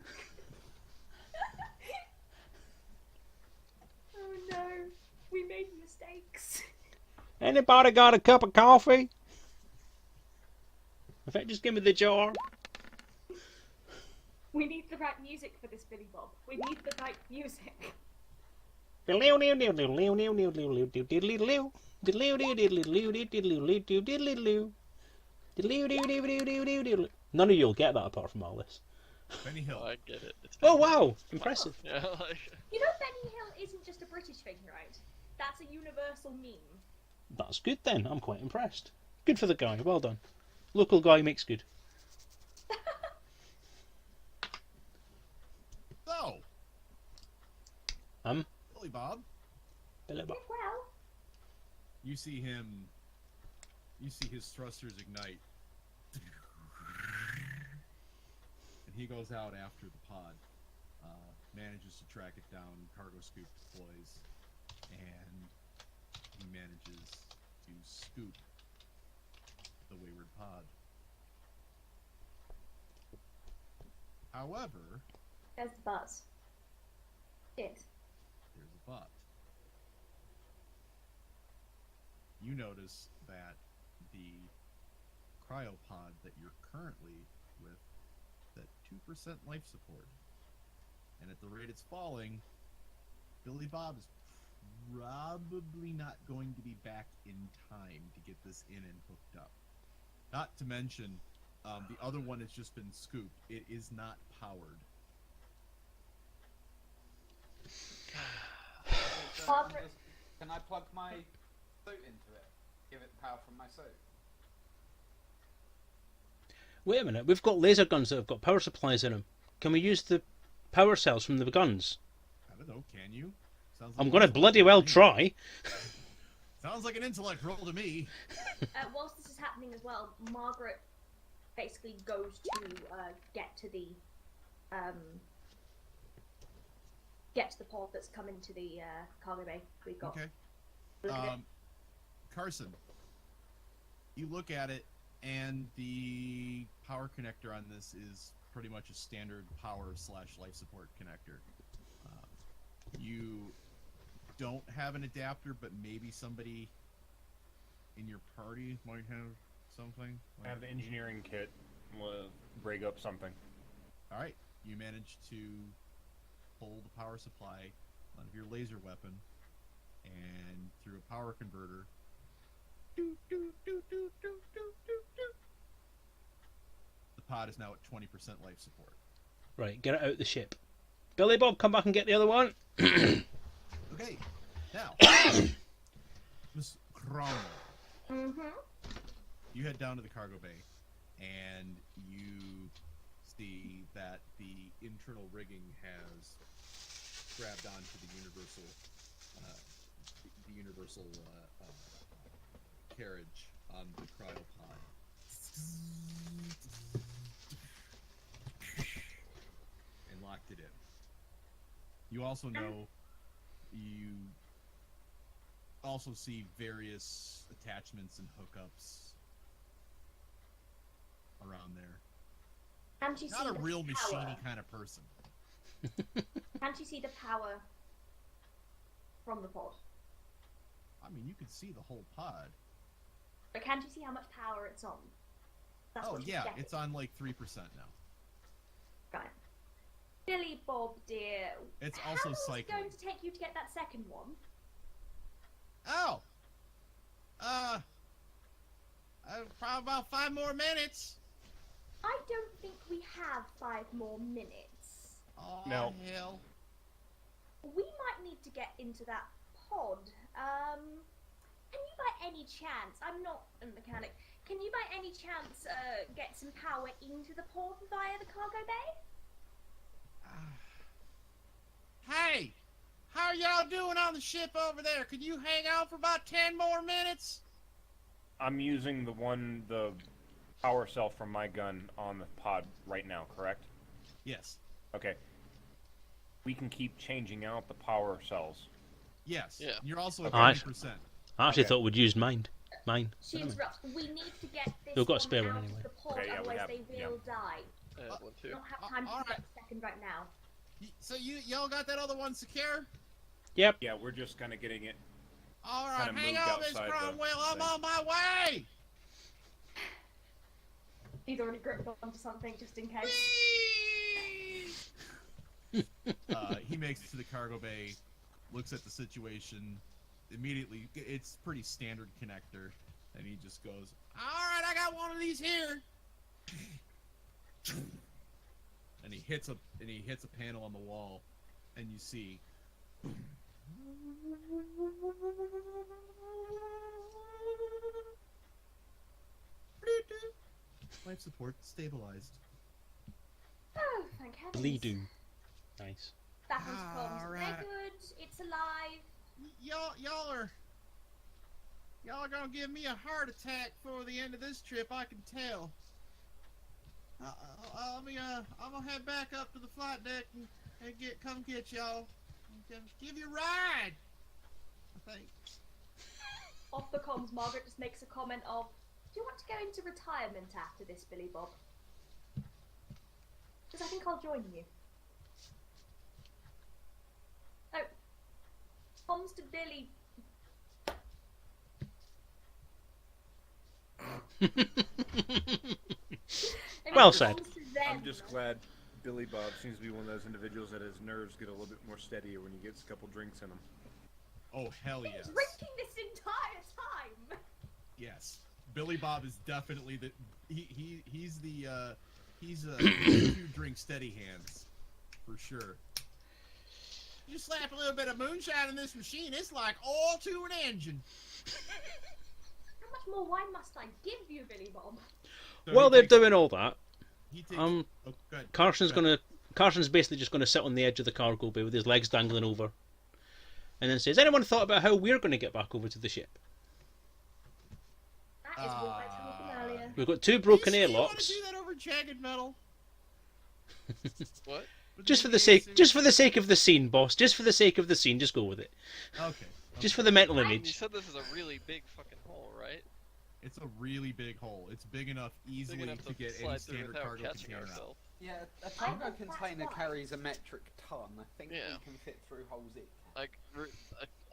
Oh no, we made mistakes. Anybody got a cup of coffee? In fact, just give me the jar. We need the right music for this, Billy Bob. We need the right music. None of you'll get that apart from Alice. Benny Oh, Hill. I get it. It's Oh Benny Hill. wow, impressive. Yeah, like You know, Benny Hill isn't just a British thing, right? That's a universal meme. That's good then. I'm quite impressed. Good for the guy. Well done. Local guy makes good. So, Um, Billy Bob, Billy Bob. Well, you see him. You see his thrusters ignite, and he goes out after the pod. Manages to track it down. Cargo scoop deploys, and he manages to scoop the wayward pod. However, there's the buzz. Shit. there's a but. You notice that the cryopod that you're currently with, that 2% life support, and at the rate it's falling, Billy Bob is probably not going to be back in time to get this in and hooked up. Not to mention, the other one has just been scooped. It is not powered. Margaret. Can I plug my suit into it? Give it power from my suit. Wait a minute. We've got laser guns that have got power supplies in them. Can we use the power cells from the guns? I don't know, can you? Sounds like I'm an gonna intellect bloody roll well to me. try. Sounds like an intellect roll to me. Whilst this is happening as well, Margaret basically goes to get to the pod that's come into the cargo bay. We've got. Okay. Look at it. Carson, you look at it, and the power connector on this is pretty much a standard power/life support connector. You don't have an adapter, but maybe somebody in your party might have something. I have the engineering kit. We'll break up something. All right, you manage to pull the power supply out of your laser weapon, and through a power converter. The pod is now at 20% life support. Right, get it out the ship. Billy Bob, come back and get the other one. Okay, now, Miss Cromwell, Mm-hmm. you head down to the cargo bay, and you see that the internal rigging has grabbed onto the universal carriage on the cryopod. And locked it in. You also know, you also see various attachments and hookups around there. Can't you Not see a the real power? machiney kind of person. Can't you see the power from the pod? I mean, you can see the whole pod. But can't you see how much power it's on? That's Oh what she's yeah, getting. it's on like 3% now. Right. Billy Bob, dear. It's how also long is it cycling. going to take you to get that second one? Oh! Probably about 5 more minutes. I don't think we have 5 more minutes. Oh, No. hell. We might need to get into that pod. Can you by any chance, I'm not a mechanic, can you by any chance get some power into the pod via the cargo bay? Hey, how are y'all doing on the ship over there? Could you hang out for about 10 more minutes? I'm using the power cell from my gun on the pod right now, correct? Yes. Okay. We can keep changing out the power cells. Yes. Yeah. You're also at Alright. 20%. I actually Okay. thought we'd used mine. Mine. She interrupts. We need to get this You've got a one spare out one of anyway. the pod, Okay, yeah, we otherwise have- they yeah. will die. I have one We too. don't have time to alright. get a second right now. So y'all got that other one secure? Yep. Yeah, we're just kind of getting it. All right, Kinda hang moved on, Miss outside the Cromwell. I'm thing. on my way. He's already gripped onto something just in case. He makes it to the cargo bay, looks at the situation, immediately, it's pretty standard connector. And he just goes, "All right, I got one of these here." And he hits a panel on the wall, and you see. Life support stabilized. Oh, thank heavens. Bleedoo. Nice. Back onto comms. Alright. They're good. It's alive. Y'all are gonna give me a heart attack for the end of this trip. I can tell. I'm gonna head back up to the flight deck and come get y'all. And give you a ride. I think. Off the comms, Margaret just makes a comment of, "Do you want to go into retirement after this, Billy Bob? Because I think I'll join you." Oh, comms to Billy. Well said. Comms to them. I'm just glad Billy Bob seems to be one of those individuals that his nerves get a little bit more steadier when he gets a couple drinks in him. Oh hell yes. Drinking this entire time. Yes. Billy Bob is definitely the he's two drink steady hands for sure. You slap a little bit of moonshine in this machine, it's like oil to an engine. How much more wine must I give you, Billy Bob? So While he they're takes- doing all that, he takes, um, oh, go ahead. Carson's Go ahead. basically just gonna sit on the edge of the cargo bay with his legs dangling over, and then says, "Anyone thought about how we're gonna get back over to the ship? That is what I told them earlier. We've got two broken You wanna airlocks. do that over jagged metal? What? Just for the sake of the scene, boss. Just for the sake of the scene, just go with it. Okay. Just for the mental You image. said this is a really big fucking hole, right? It's a really big hole. It's big enough easily Big enough to get any slide through standard without cargo catching container out. ourselves. Yeah, a I cargo think that's container why. carries a metric ton. I think Yeah. we can fit through holes it can. Like,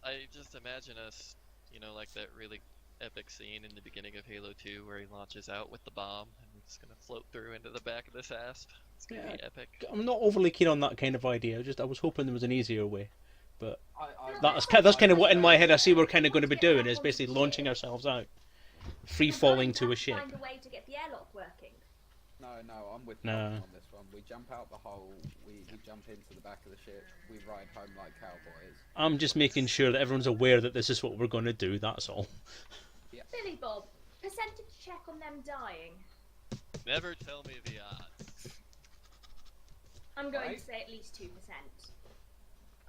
I just imagine us, you know, like that really epic scene in the beginning of Halo 2 where he launches out with the bomb and we're just gonna float through into the back of this asp. It's gonna be epic. I'm not overly keen on that kind of idea. I was hoping there was an easier way. But I that's kind of what in my head I see we're kind of going to be doing, is basically launching ourselves out, free falling to a ship. Find a way to get the airlock working. No, I'm with No. Colin on this one. We jump out the hole, we jump into the back of the ship, we ride home like cowboys. I'm just making sure that everyone's aware that this is what we're going to do. That's all. Billy Bob, percentage check on them dying. Never tell me the odds. I'm going Right. to say at least 2%.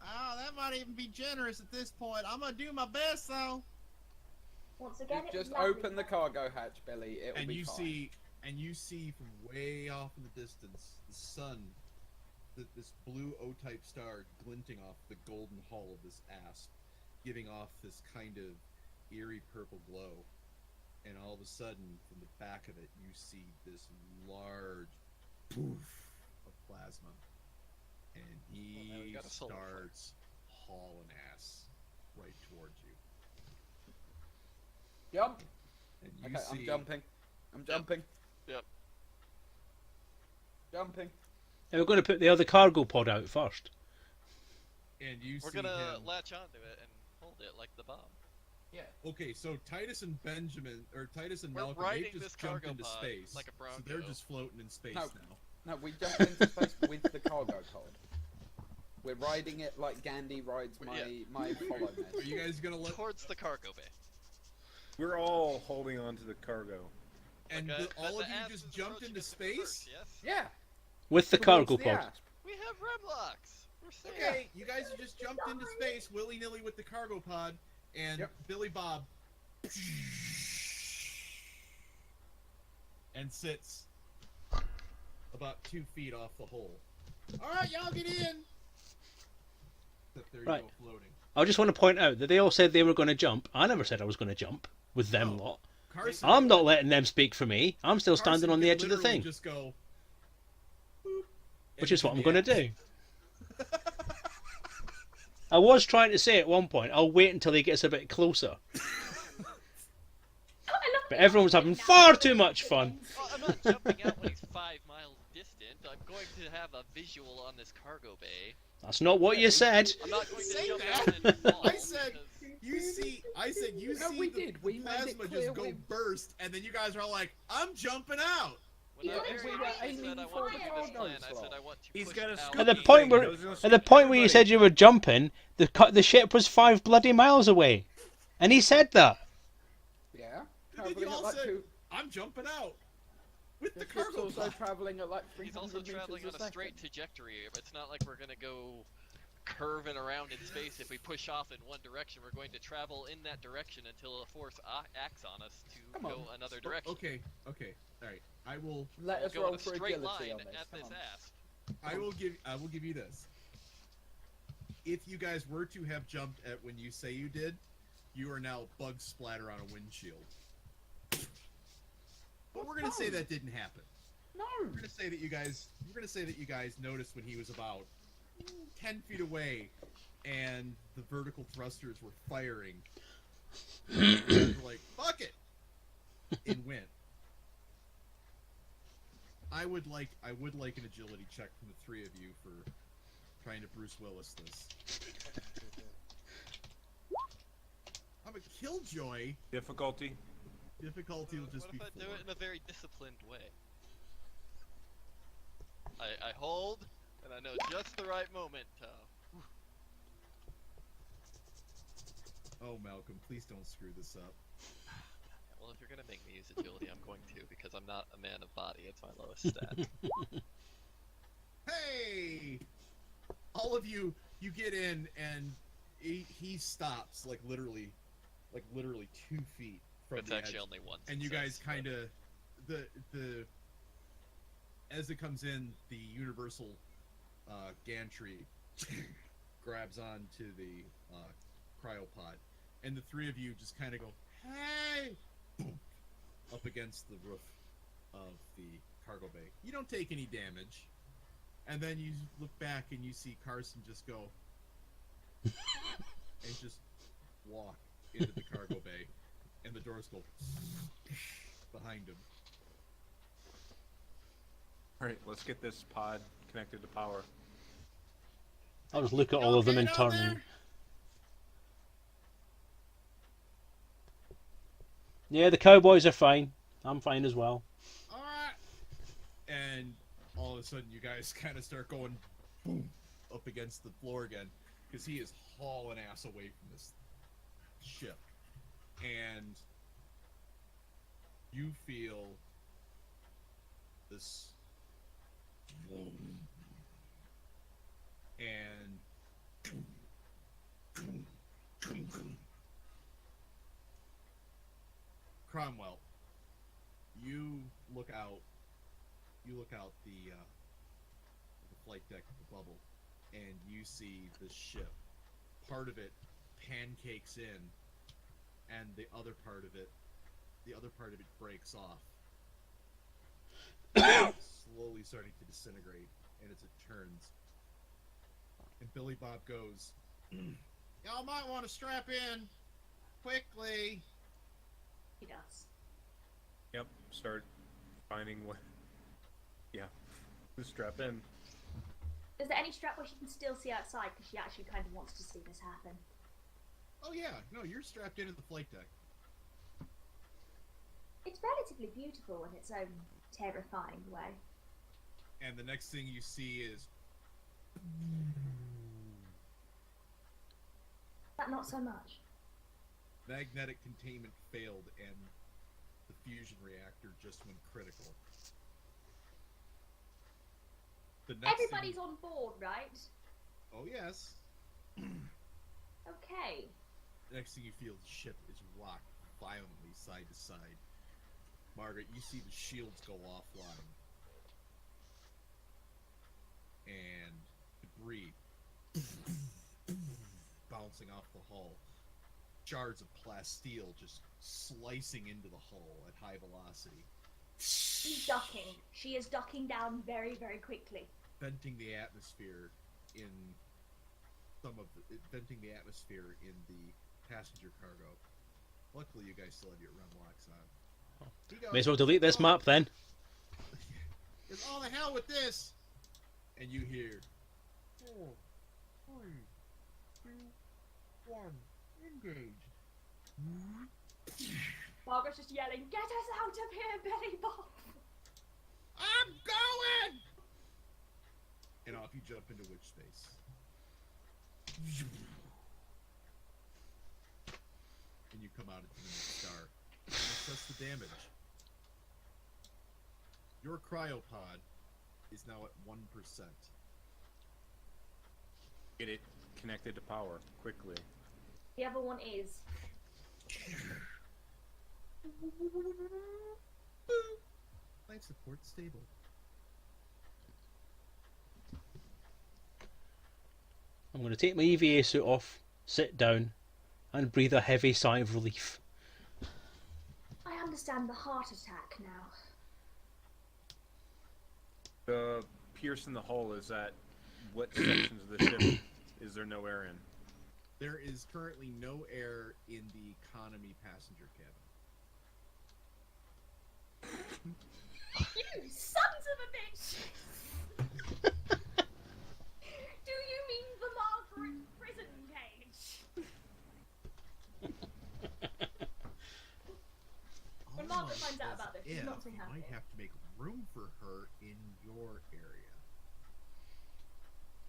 Oh, that might even be generous at this point. I'm gonna do my best, though. Once again, it was Just lovely. open the cargo hatch, Billy. It'll And be you fine. see from way off in the distance the sun, this blue O-type star glinting off the golden hull of this asp, giving off this kind of eerie purple glow. And all of a sudden, from the back of it, you see this large poof of plasma, and Well, now we he got a solar flare. starts hauling ass right towards you. Jump! And you Okay, see, I'm jumping. I'm jumping. Yep. Jumping. And we're going to put the other cargo pod out first. and you We're see gonna him. latch onto it and hold it like the bomb. Yeah. Okay, so Titus and Benjamin, or Titus and We're Malcolm, riding they this just jumped cargo into pod space. like a So they're Bronco. just floating in space No. now. No, we jumped into space with the cargo pod. We're riding it like Gandhi rides my Yeah. my follow Are you guys gonna let? Towards the cargo bay. We're all holding on to the cargo. And Like, all the of you asp just is jumped approaching into us at first, space? Yes. Yeah. With the towards cargo the pod. asp. We have remlocks. We're safe. Okay, you guys have just jumped into space willy nilly with the cargo pod, and Yep. Billy Bob and sits about 2 feet off the hole. All right, y'all get in. That there you Right. go, floating. I just want to point out that they all said they were going to jump. I never said I was going to jump with them Oh. lot. Carson, I'm not letting them speak for me. I'm still standing Carson on the can edge of the literally thing, Just go. boop, which is what I'm into going to the do. I was trying to say at one point, I'll wait until he gets a bit closer. But everyone's having far too much fun. Well, I'm not jumping out when he's 5 miles distant. I'm going to have a visual on this cargo bay. That's not what you said. I'm not going to Say jump that. out and fall. I said- because You see, I said you No, see we the did. We made it plasma clear just go we- burst, and then you guys are all like, "I'm jumping out." When Yeah, I and very we were initially aiming said I for want the to do this cargo plan, I said slot. I want to He's push got a out scoop At the the- point thing, where he was gonna at the scoop point where you said everybody. you were jumping, the ship was 5 bloody miles away, and he said that. Yeah. And then Traveling you at all like said, two. "I'm jumping out." With The the ship's cargo also pod. traveling at like He's 300 also meters traveling a on a second. straight trajectory. It's not like we're gonna go curving around in space. If we push off in one direction, we're going to travel in that direction until a force acts on us to Come go on. another direction. Okay, all right. I will Let We'll us go roll in a for straight agility line on this. at Come this on. asp. I will give you this. If you guys were to have jumped at when you say you did, you are now bug splatter on a windshield. But we're gonna say that didn't happen. No. We're gonna say that you guys noticed when he was about 10 feet away, and the vertical thrusters were firing. You guys were like, "Fuck it," and went. I would like an agility check from the three of you for trying to Bruce Willis this. I'm a killjoy. Difficulty. Difficulty will just What be if I 4. do it in a very disciplined way? I hold, and I know just the right moment. Oh, Malcolm, please don't screw this up. Well, if you're gonna make me use agility, I'm going to, because I'm not a man of body. It's my lowest stat. Hey! All of you get in, and he stops, like literally 2 feet from It's the actually edge. only one. And you guys success, but- kind of the as it comes in, the universal gantry grabs onto the cryopod, and the three of you just kind of go, "Hey!" Boom, up against the roof of the cargo bay. You don't take any damage, and then you look back and you see Carson just go and just walk into the cargo bay, and the doors go behind him. Alright, let's get this pod connected to power. I'll just look at all of them in Okay down turn. there? Yeah, the cowboys are fine. I'm fine as well. All right. And all of a sudden you guys kind of start going boom up against the floor again, because he is hauling ass away from this ship, and you feel this and Cromwell, you look out the flight deck of the bubble, and you see the ship. Part of it pancakes in, and the other part of it breaks off, slowly starting to disintegrate. And as it turns, and Billy Bob goes, Y'all might want to strap in quickly. He does. Yep, start finding what. Yeah, just strap in. Is there any strap where she can still see outside? Because she actually kind of wants to see this happen. "Oh yeah, no, you're strapped into the flight deck." It's relatively beautiful in its own terrifying way. And the next thing you see is But not so much. magnetic containment failed, and the fusion reactor just went critical. The next Everybody's thing, on board, right? oh yes. Okay. The next thing you feel, the ship is rocked violently side to side. Margaret, you see the shields go offline, and debris bouncing off the hull. Shards of plasteel just slicing into the hull at high velocity, She's ducking. She is ducking down very, very quickly. venting the atmosphere in venting the atmosphere in the passenger cargo. Luckily, you guys still have your run locks on. He goes, May as well delete this map then. It's all the hell with this. and you hear 4, 3, 2, 1, engage. Margaret's just yelling, "Get us out of here, Billy Bob!" I'm going! And off you jump into witch space. And you come out into the next star. And assess the damage. Your cryopod is now at 1%. Get it connected to power quickly. The other one is. Life support stable. I'm going to take my EVA suit off, sit down, and breathe a heavy sigh of relief. I understand the heart attack now. The pierce in the hull is at what sections of the ship is there no air in? There is currently no air in the economy passenger cabin. You sons of a bitch! Do you mean the Margaret prison cage? When Margaret finds out about this, she's not too you happy. might have to make room for her in your area.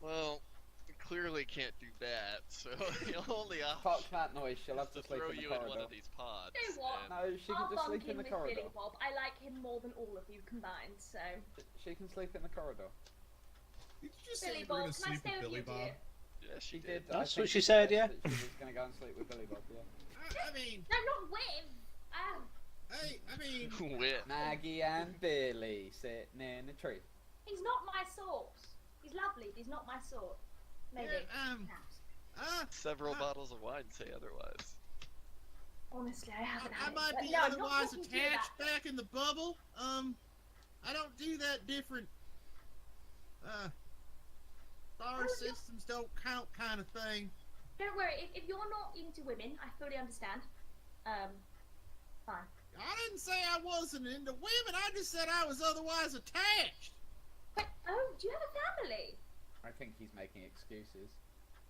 Well, we clearly can't do that, so the only Fuck option that noise, she'll have is to to sleep throw in the you in one corridor. of these pods. You know what? and- No, she I'll can just bunk sleep him in the with corridor. Billy Bob. I like him more than all of you combined, so. She can sleep in the corridor. Did you just Billy say you were Bob, going to can I sleep stay with with Billy you, Bob? dear? Yeah, She she did. did. That's I what think she said, said yeah. that She was going to go and sleep with Billy Bob, yeah. I mean, No, not with! Oh. I mean, Wit. Maggie and Billy sitting in a tree. He's not my sort. He's lovely, but he's not my sort. Maybe. yeah, Perhaps. Several bottles of wine say otherwise. Honestly, I haven't I had might it. But be no, I'm not otherwise talking to you attached about back in the bubble. I don't do that different. Star Oh, systems don't count kind of thing. Don't worry, if you're not into women, I fully understand. Fine. I didn't say I wasn't into women. I just said I was otherwise attached. But, oh, do you have a family? I think he's making excuses.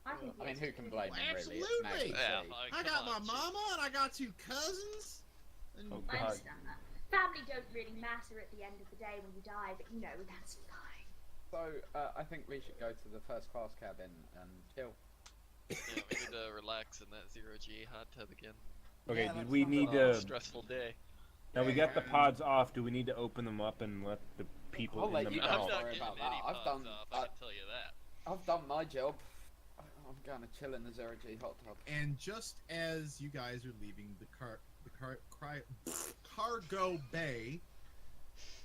I think I mean, he who is. can blame him, really? It's Absolutely. Maggie Yeah, C. like, I come got on, my she- mama and I got 2 cousins. And Oh, I God. understand that. Family don't really matter at the end of the day when you die, but you know, that's fine. So, I think we should go to the first class cabin and chill. Yeah, we need to relax in that zero-G hot tub again. Okay, Yeah, did that's we not need Oh, to... stressful day. Now we got the pods off, do we need to open them up and let the people I'll in let them you I'm know. out? not Sorry getting about any that. I've pods done- off, I can tell you that. I've done my job. I'm going to chill in the Zero G hot tub. And just as you guys are leaving the cargo bay,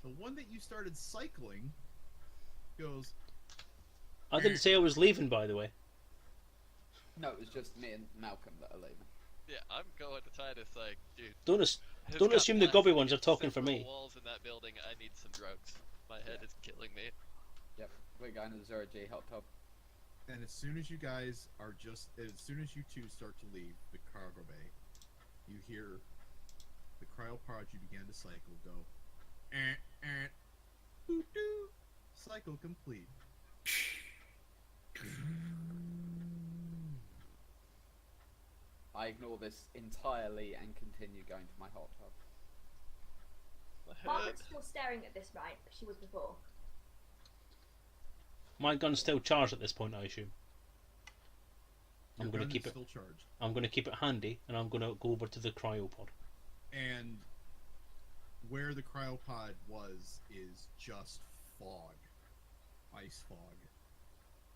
the one that you started cycling goes, I didn't say I was leaving, by the way. No, it was just me and Malcolm that are leaving. Yeah, I'm going to Titus like, dude. Don't has don't got assume the plastic gobby ones are talking for several me. walls in that building. I need some drugs. My head is killing me. Yep, we're going to the Zero G hot tub. and as soon as you guys are as soon as you two start to leave the cargo bay, you hear the cryopod you began to cycle go, doo doo, cycle complete. I ignore this entirely and continue going to my hot tub. My head. Margaret's still staring at this, right? She was before. My gun's still charged at this point, I assume. I'm Your going to gun keep is it. still charged. I'm going to keep it handy, and I'm going to go over to the cryopod. And where the cryopod was is just fog, ice fog,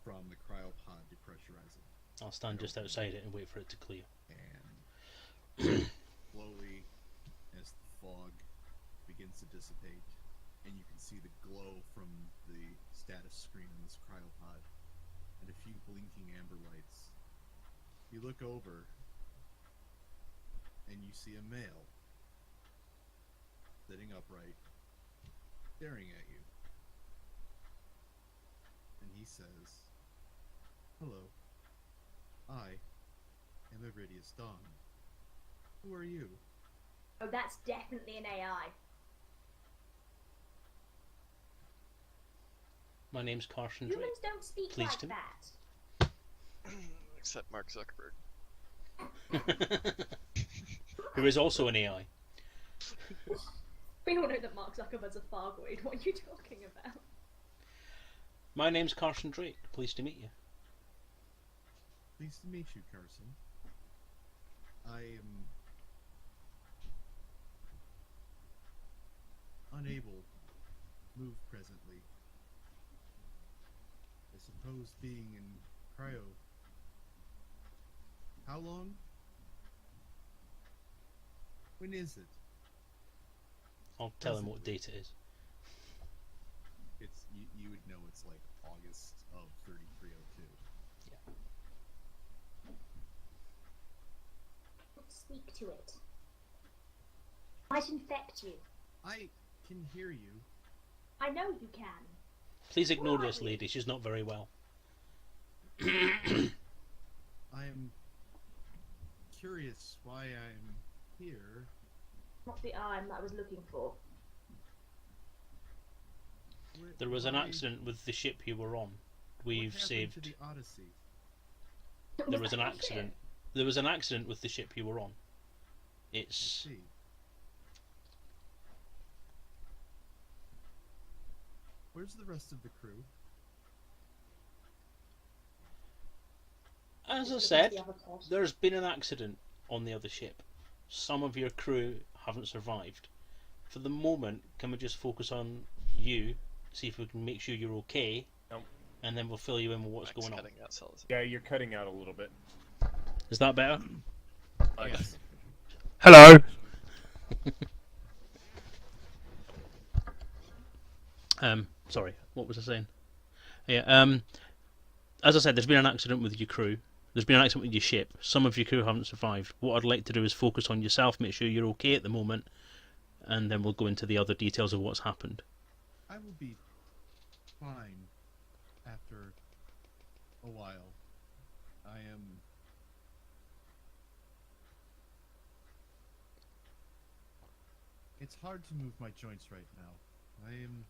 from the cryopod depressurizing. I'll stand just outside it and wait for it to clear. And slowly, as the fog begins to dissipate, and you can see the glow from the status screen on this cryopod, and a few blinking amber lights, you look over, and you see a male sitting upright, staring at you. And he says, "Hello, I am Iridius Dawn. Who are you?" Oh, that's definitely an AI. My name's Carson Drake. Humans don't speak Pleased like to- that. Except Mark Zuckerberg. who is also an AI. We all know that Mark Zuckerberg's a Fargoid. What are you talking about? My name's Carson Drake. Pleased to meet you. Pleased to meet you, Carson. I am unable to move presently. I suppose being in cryo. How long? When is it? I'll tell him what date it is. It's you would know it's like August of 3302. Speak to it. Might infect you. I can hear you. I know you can. Please ignore this lady. She's not very well. I am curious why I'm here. Not the iron that I was looking for. There was an accident with the ship you were on. We've what happened saved. to the Odyssey? There was an accident. There was an accident with the ship you were on. It's. See. Where's the rest of the crew? As I said, there's been an accident on the other ship. Some of your crew haven't survived. For the moment, can we just focus on you, see if we can make sure you're okay, Nope. and then we'll fill you in with what's going on. Cutting out Selezen. Yeah, you're cutting out a little bit. Is that better? Yes. Hello. Sorry, what was I saying? Yeah, as I said, there's been an accident with your crew. There's been an accident with your ship. Some of your crew haven't survived. What I'd like to do is focus on yourself, make sure you're okay at the moment, and then we'll go into the other details of what's happened. I will be fine after a while. I am. It's hard to move my joints right now. I am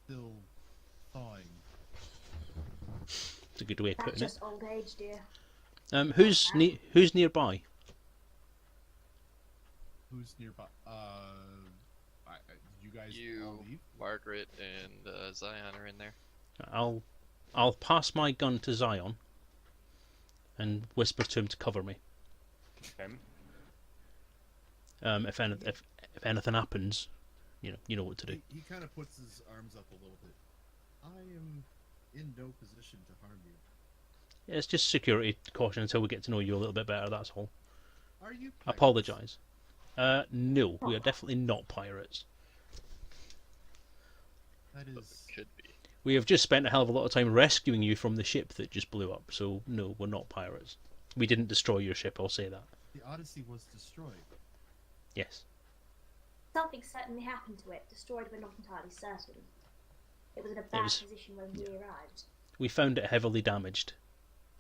still thawing. It's a good way of That's putting it. just old age, dear. Who's nearby? Who's nearby? You guys all You, leave? Margaret, and Zion are in there. I'll pass my gun to Zion and whisper to him to cover me. Okay. If anything happens, you know what to do. He kind of puts his arms up a little bit. I am in no position to harm you. Yeah, it's just security caution until we get to know you a little bit better. That's all. Are you? Apologise. No, we are definitely not pirates. That But is. it could be. We have just spent a hell of a lot of time rescuing you from the ship that just blew up. So no, we're not pirates. We didn't destroy your ship. I'll say that. The Odyssey was destroyed. Yes. Something certainly happened to it. Destroyed, we're not entirely certain. It was in a bad was- position when we arrived. We found it heavily damaged,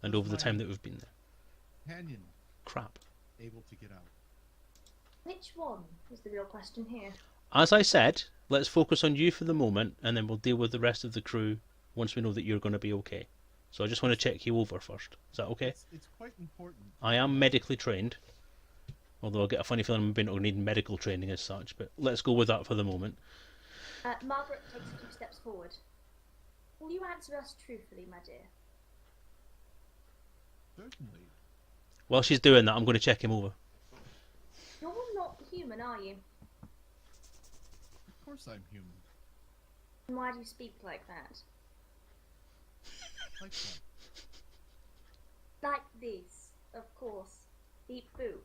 and over the time that we've been there. Canyon Crap. able to get out. Which one is the real question here? As I said, let's focus on you for the moment, and then we'll deal with the rest of the crew once we know that you're going to be okay. So I just want to check you over first. Is that okay? It's quite important. I am medically trained, although I get a funny feeling I'm going to need medical training as such, but let's go with that for the moment. Margaret takes a few steps forward. Will you answer us truthfully, my dear? Certainly. While she's doing that, I'm going to check him over. You're not human, are you? Of course I'm human. And why do you speak like that? Like that. Like this, of course. Beep boop.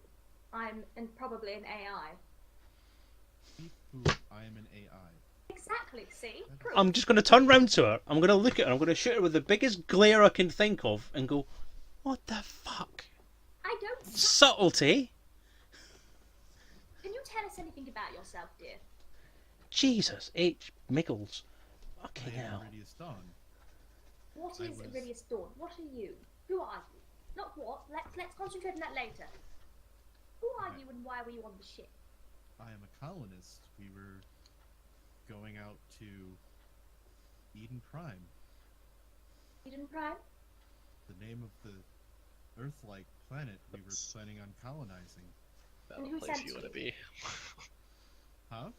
I'm probably an AI. Beep boop, I am an AI. Exactly, see? Proof. I'm just going to turn round to her, I'm going to look at her, I'm going to shoot her with the biggest glare I can think of, and go, what the fuck? I don't. Subtlety? Can you tell us anything about yourself, dear? Jesus H. Miggles. I Fucking am hell. Iridius Dawn. What I is was- Iridius Dawn? What are you? Who are you? Not what. Let's concentrate on that later. Who are you and why were you on the ship? I am a colonist. We were going out to Eden Prime, Eden Prime? the name of the Earth-like planet we were planning on colonizing. Not And a who place sent you want to you? be. Huh?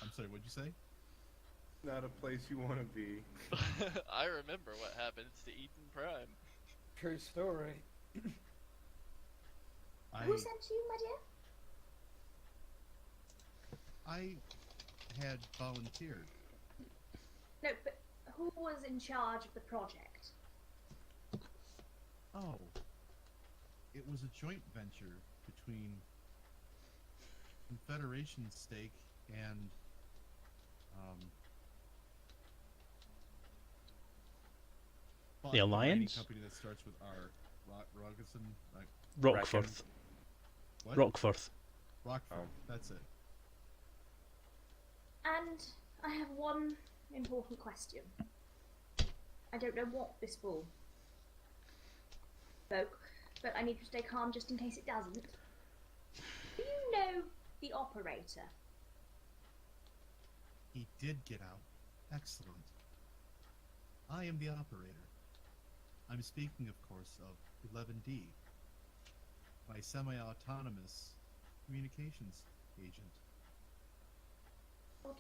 I'm sorry, what'd you say? Not a place you want to be. I remember what happens to Eden Prime. True story. Who sent you, my dear? I had volunteered. No, but who was in charge of the project? Oh. It was a joint venture between Confederation stake and The Alliance? company that starts with R. Rogerson, Rockforth. what? Rockforth. Rockford. That's it. And I have one important question. I don't know what this will evoke, but I need to stay calm just in case it doesn't. Do you know the operator? He did get out. Excellent. I am the operator. I'm speaking, of course, of 11D, my semi-autonomous communications agent. What?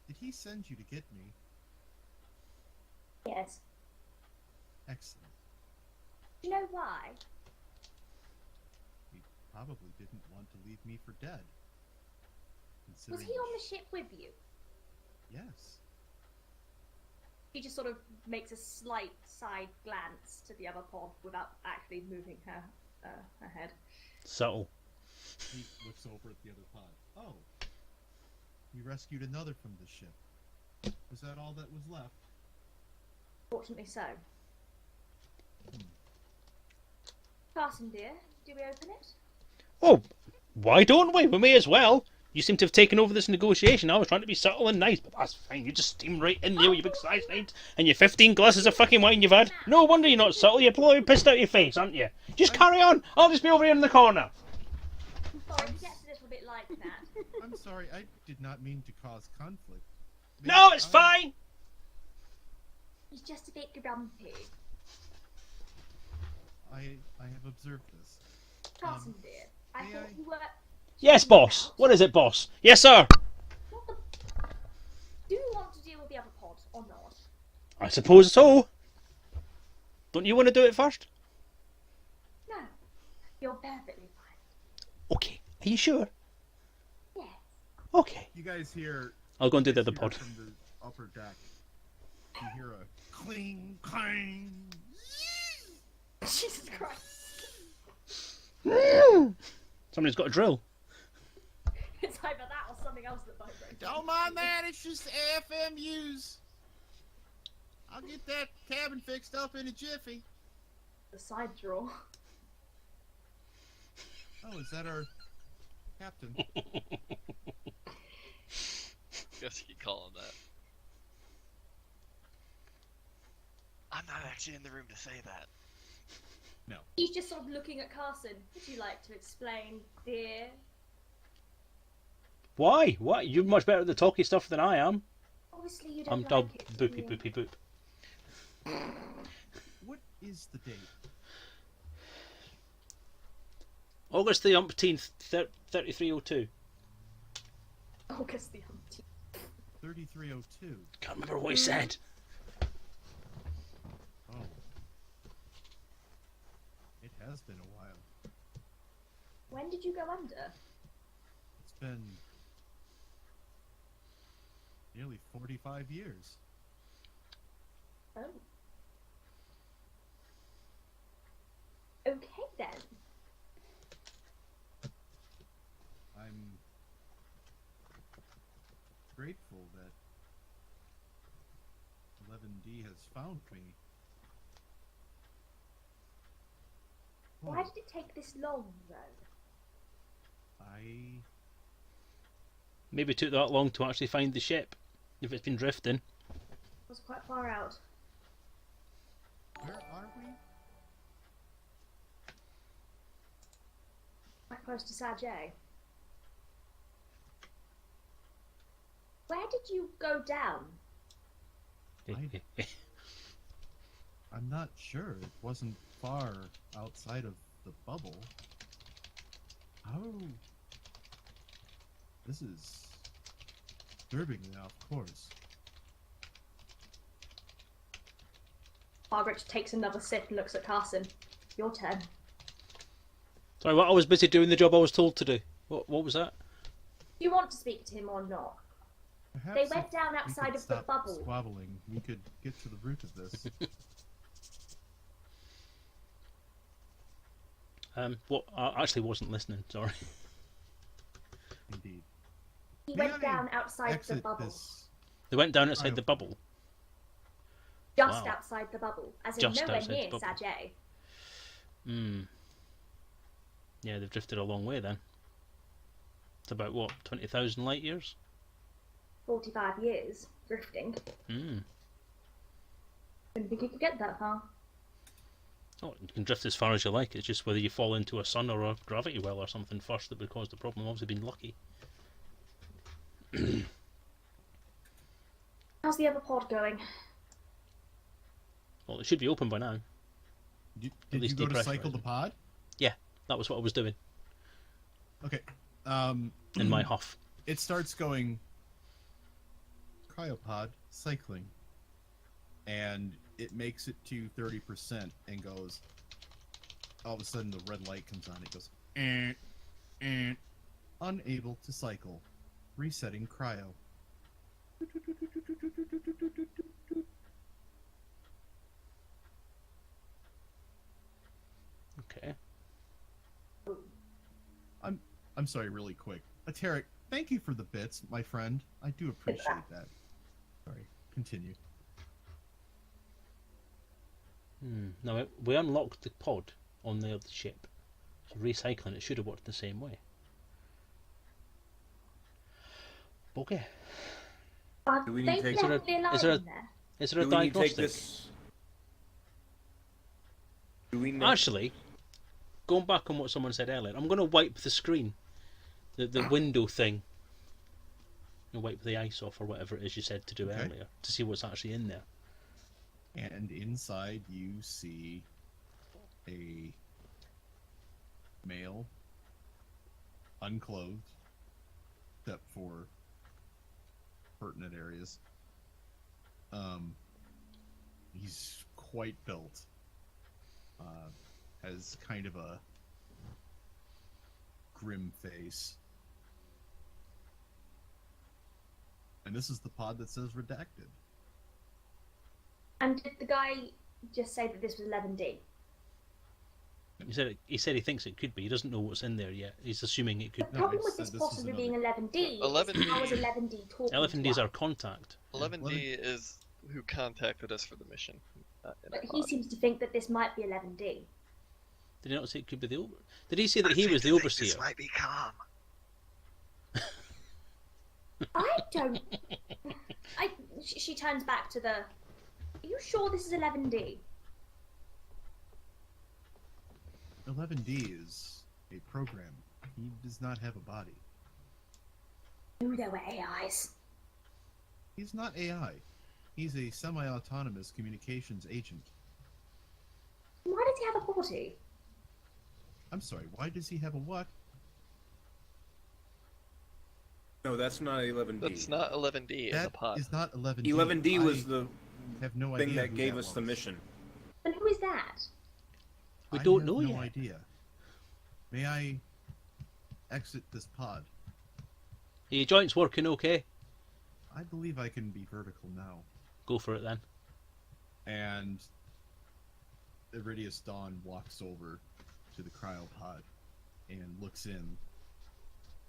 Did he send you to get me? Yes. Excellent. Do you know why? He probably didn't want to leave me for dead. Was Considering he on the ship with you? Yes. She just sort of makes a slight side glance to the other pod without actually moving her head. Subtle. He looks over at the other pod. Oh. You rescued another from the ship. Was that all that was left? Fortunately so. Carson, dear, do we open it? Oh, why don't we? We may as well. You seem to have taken over this negotiation. I was trying to be subtle and nice, but that's fine. You just steam right in there with your big size names and your 15 glasses of fucking wine you've had. No wonder you're not subtle. You're bloody pissed out your face, aren't you? Just carry on. I'll just be over here in the corner. I'm sorry, it gets a little bit like that. I'm sorry, I did not mean to cause conflict. No, it's fine. He's just a bit grumpy. I have observed this. Carson, dear, I may thought I- you were... Yes, boss. What is it, boss? Yes, sir. What the... Do you want to deal with the other pod or not? I suppose so. Don't you want to do it first? No. You're perfectly fine. Okay. Are you sure? Yes. Okay. You guys hear... I'll go and do the you other hear pod. From the upper deck, you hear a cling, clang. Jesus Christ. Somebody's got a drill. It's either that or something else that vibrates. Don't mind that, it's just FMUs. I'll get that cabin fixed up in a jiffy. The side drawer. Oh, is that our captain? Guess you could call him that. I'm not actually in the room to say that. No. He's just sort of looking at Carson. Would you like to explain, dear? Why? What? You're much better at the talky stuff than I am. Obviously you don't I'm like dull. it. do Boopy, you? boopy, boop. What is the date? August the umpteenth, 3302. August the 18th. 3302. Can't remember what he said. Oh. It has been a while. When did you go under? It's been nearly 45 years. Oh. Okay then. I'm grateful that 11D has found me. Why did it take this long, though? Maybe it took that long to actually find the ship, if it's been drifting. It was quite far out. Where are we? Quite close to Sajay. Where did you go down? I'm not sure. It wasn't far outside of the bubble. How? This is disturbingly off course. Margaret takes another sip and looks at Carson. Your turn. Sorry, what? I was busy doing the job I was told to do. What was that? Do you want to speak to him or not? Perhaps They went if down we outside could of the stop bubble. squabbling, we could get to the root of this. What? I actually wasn't listening. Sorry. Indeed. He May went I down outside the exit bubble. this? They went down outside the bubble. Just Wow. outside the bubble. As in Just nowhere outside the near bubble. Sajay. Hmm. Yeah, they've drifted a long way then. It's about what, 20,000 light years? 45 years. Drifting. Hmm. Didn't think you could get that far. Oh, you can drift as far as you like. It's just whether you fall into a sun or a gravity well or something first that would cause the problem. Obviously, been lucky. How's the other pod going? Well, it should be open by now. Did you least go to cycle the depressurizing. pod? Yeah, that was what I was doing Okay. in my huff. It starts going cryopod cycling, and it makes it to 30% and goes. All of a sudden, the red light comes on. It goes. Unable to cycle. Resetting cryo. Okay. I'm sorry, really quick. Tarek, thank you for the bits, my friend. I do appreciate that. Sorry, continue. Now, we unlocked the pod on the other ship. So recycling it should have worked the same way. Okay. Do we They need to take- left the alarm is there a- in there. Is there a Do we need to take diagnostic? this? Do we know? Actually, going back on what someone said earlier, I'm going to wipe the screen. The window thing. And wipe the ice off or whatever it is you said to do Okay. earlier to see what's actually in there. And inside you see a male, unclothed, except for pertinent areas. He's quite built. Has kind of a grim face. And this is the pod that says redacted. And did the guy just say that this was 11D? He said he thinks it could be. He doesn't know what's in there yet. He's assuming it The could. No, problem I with said this this is possibly another- being 11D, 11D is how is 11D talking Elephant to is us? our contact. 11D is who contacted us for the mission. In But our he pod. seems to think that this might be 11D. Did he not say it could be the over? Did he say that he was the overseer? This might be calm. I don't... She turns back to the... Are you sure this is 11D? 11D is a program. He does not have a body. Knew there were AIs. He's not AI. He's a semi-autonomous communications agent. Why does he have a body? I'm sorry, why does he have a what? No, that's not 11D. That's not 11D in the That pod. is not 11D. 11D was I the have no thing idea that who gave that us the was. mission. And who is that? We I don't have know no yet. idea. May I exit this pod? Are your joints working okay? I believe I can be vertical now. Go for it then. And Iridius Dawn walks over to the cryopod and looks in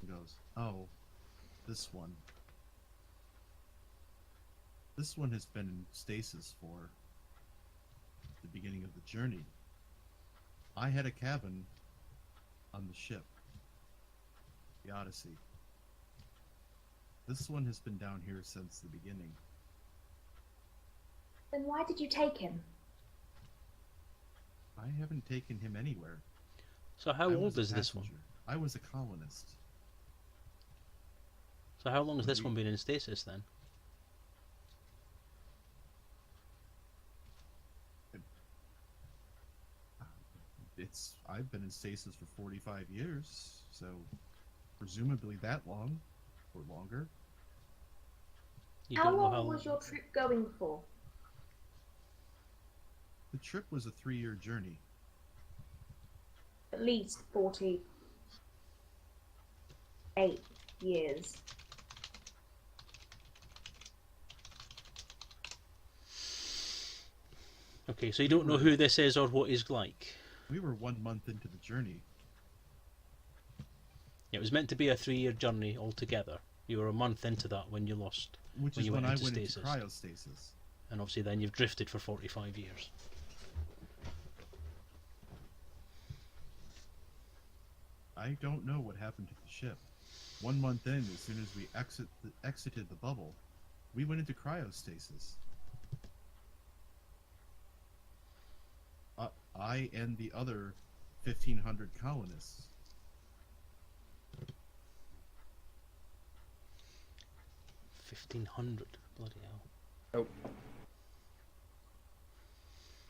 and goes, "Oh, this one. This one has been in stasis for the beginning of the journey. I had a cabin on the ship, the Odyssey. This one has been down here since the beginning. Then why did you take him? I haven't taken him anywhere. So how I old was a is this one? passenger. I was a colonist. So how long has this one been in stasis then? I've been in stasis for 45 years, so presumably that long or longer. You How don't know long was your trip going for? The trip was a 3-year journey. At least 48 years. Okay, so you don't know who this is or what he's like. We were 1 month into the journey. It was meant to be a 3-year journey altogether. You were a month into that when you lost. Which When is you when went I into went into stasis. cryostasis. And obviously then you've drifted for 45 years. I don't know what happened to the ship. 1 month in, as soon as we exited the bubble, we went into cryostasis. I and the other 1,500 colonists. 1,500. Bloody hell. Oh.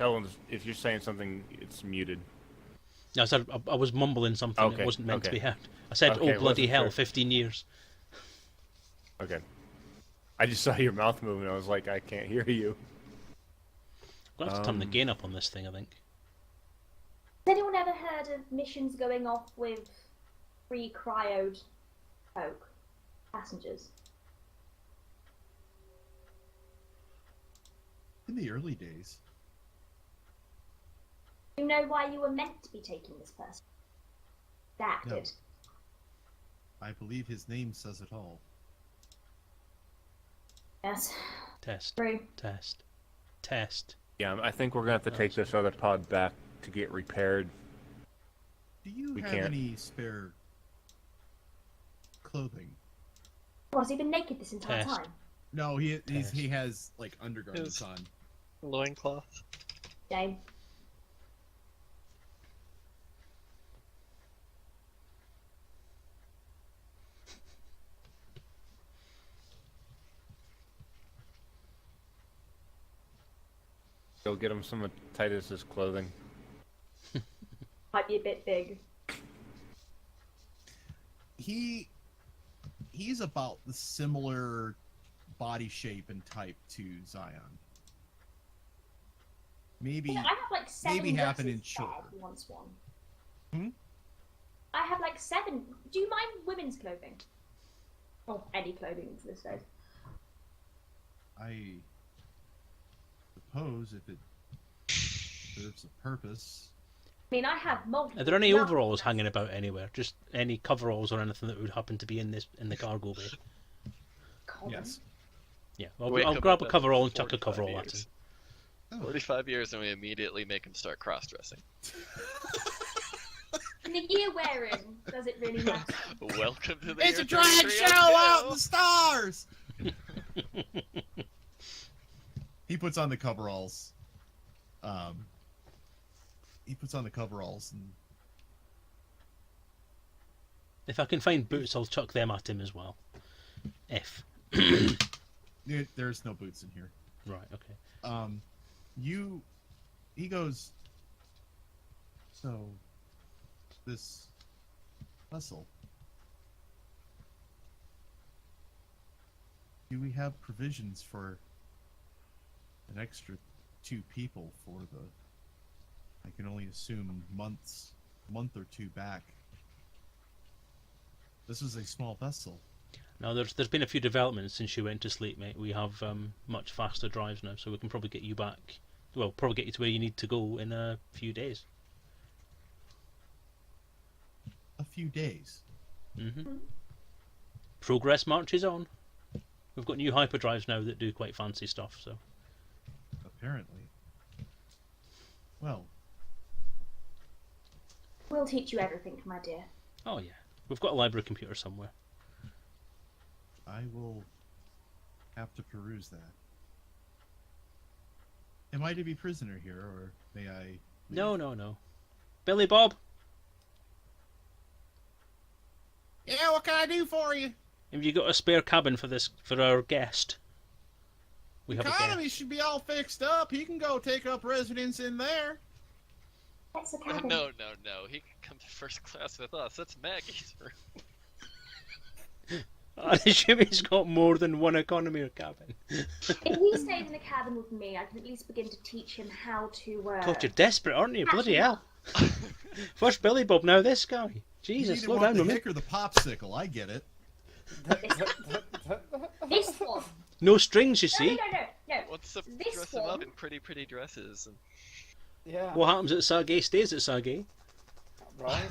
Ellen, if you're saying something, it's muted. No, I said I was mumbling something Okay, that wasn't meant to okay. be heard. I said, Okay, oh bloody wasn't hell, sure. 15 years. Okay. I just saw your mouth moving. I was like, I can't hear you. I'm going to have to turn the gain up on this thing, I think. Has anyone ever heard of missions going off with pre-cryoed folk, passengers? In the early days. Do you know why you were meant to be taking this person? That No. did. I believe his name says it all. Yes. Test. True. Test. Test. Yeah, I think we're going to have to take this other pod back to get repaired. Do you We have can't. any spare clothing? What, has he been naked this entire Test. time? No, he Test. has like undergarments on. Loincloth. Shame. Go get him some of Titus's clothing. Might be a bit big. He's about the similar body shape and type to Zion. Maybe You know, I have like 7 maybe half an dresses inch spare shorter. if he wants one. Hmm? I have like 7. Do you mind women's clothing? Or any clothing these days? I suppose if it serves a purpose. I mean, I have multiple. Are there any young overalls dresses. hanging about anywhere? Just any coveralls or anything that would happen to be in the cargo bay? Common. Yes. Yeah, Wake I'll him grab up a at coverall and chuck a 45 coverall at years. him. 45 years and we immediately make him start cross-dressing. And the year wearing, does it really matter? Welcome to the It's year a drag 3302. show out in the stars. He puts on the coveralls. He puts on the coveralls and If I can find boots, I'll chuck them at him as well. If. there's no boots in here. Right, okay. He goes, so this vessel, do we have provisions for an extra 2 people for the, I can only assume month or 2 back? This was a small vessel. Now, there's been a few developments since you went to sleep, mate. We have much faster drives now, so we can probably get you back. Well, probably get you to where you need to go in a few days. A few days. Mm-hmm. Progress marches on. We've got new hyperdrives now that do quite fancy stuff, so. Apparently. Well, We'll teach you everything, my dear. Oh yeah, we've got a library computer somewhere. I will have to peruse that. Am I to be prisoner here, or may I leave? No. Billy Bob, Yeah, what can I do for you? have you got a spare cabin for our guest? We have a Economy guest. should be all fixed up. He can go take up residence in there. That's the cabin. No. He can come to first class with us. That's Maggie's room. I assume he's got more than one economy or cabin. If he stayed in the cabin with me, I can at least begin to teach him how to. God, you're desperate, aren't you? Bloody Actually, hell. First Billy Bob, now this guy. You Jesus, either slow want down, the woman. hick or the popsicle. I get it. This one. No strings, you No, see. no. Wants to This dress him up one. in pretty dresses. And... Yeah. What happens at Sargay stays at Sargay. Right.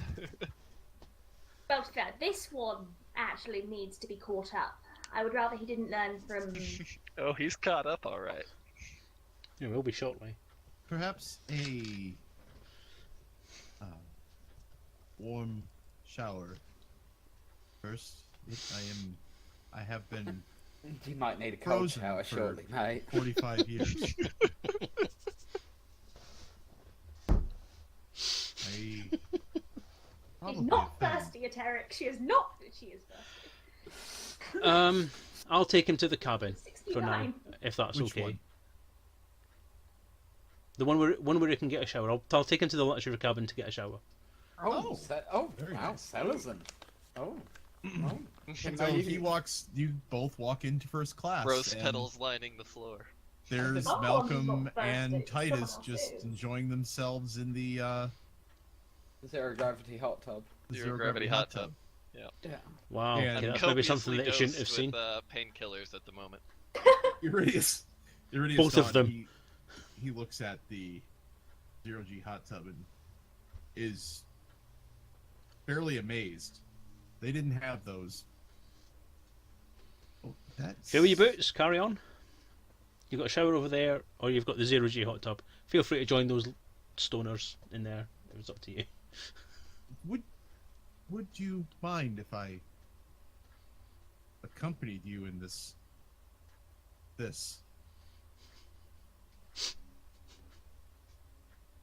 Well, to be fair, this one actually needs to be caught up. I would rather he didn't learn from. Oh, he's caught up all right. It will be shortly. Perhaps a warm shower first. I have been You might need a cold frozen shower for shortly, mate. 45 years. She's Probably not offend. thirsty at Eric. She is not. She is thirsty. I'll take him to the cabin for now, 69. if that's Which okay. one? The one where he can get a shower. I'll take him to the luxury cabin to get a shower. Oh, very wow, nice. Selezen. Oh. Oh. And so you both walk into first class. Rose and petals lining the floor. There's Oh, Malcolm not and thirsty. Titus Someone just else is. enjoying themselves in the Zero gravity hot tub. Zero gravity hot tub. Yeah. Wow, And okay, I'm that's maybe something copiously that you shouldn't have dosed seen. with painkillers at the moment. Iridius Both of Dawn, them. He looks at the zero-G hot tub and is fairly amazed. They didn't have those. Oh, that's... Fill your boots, carry on. You've got a shower over there, or you've got the zero-G hot tub. Feel free to join those stoners in there. It was up to you. Would you mind if I accompanied you in this?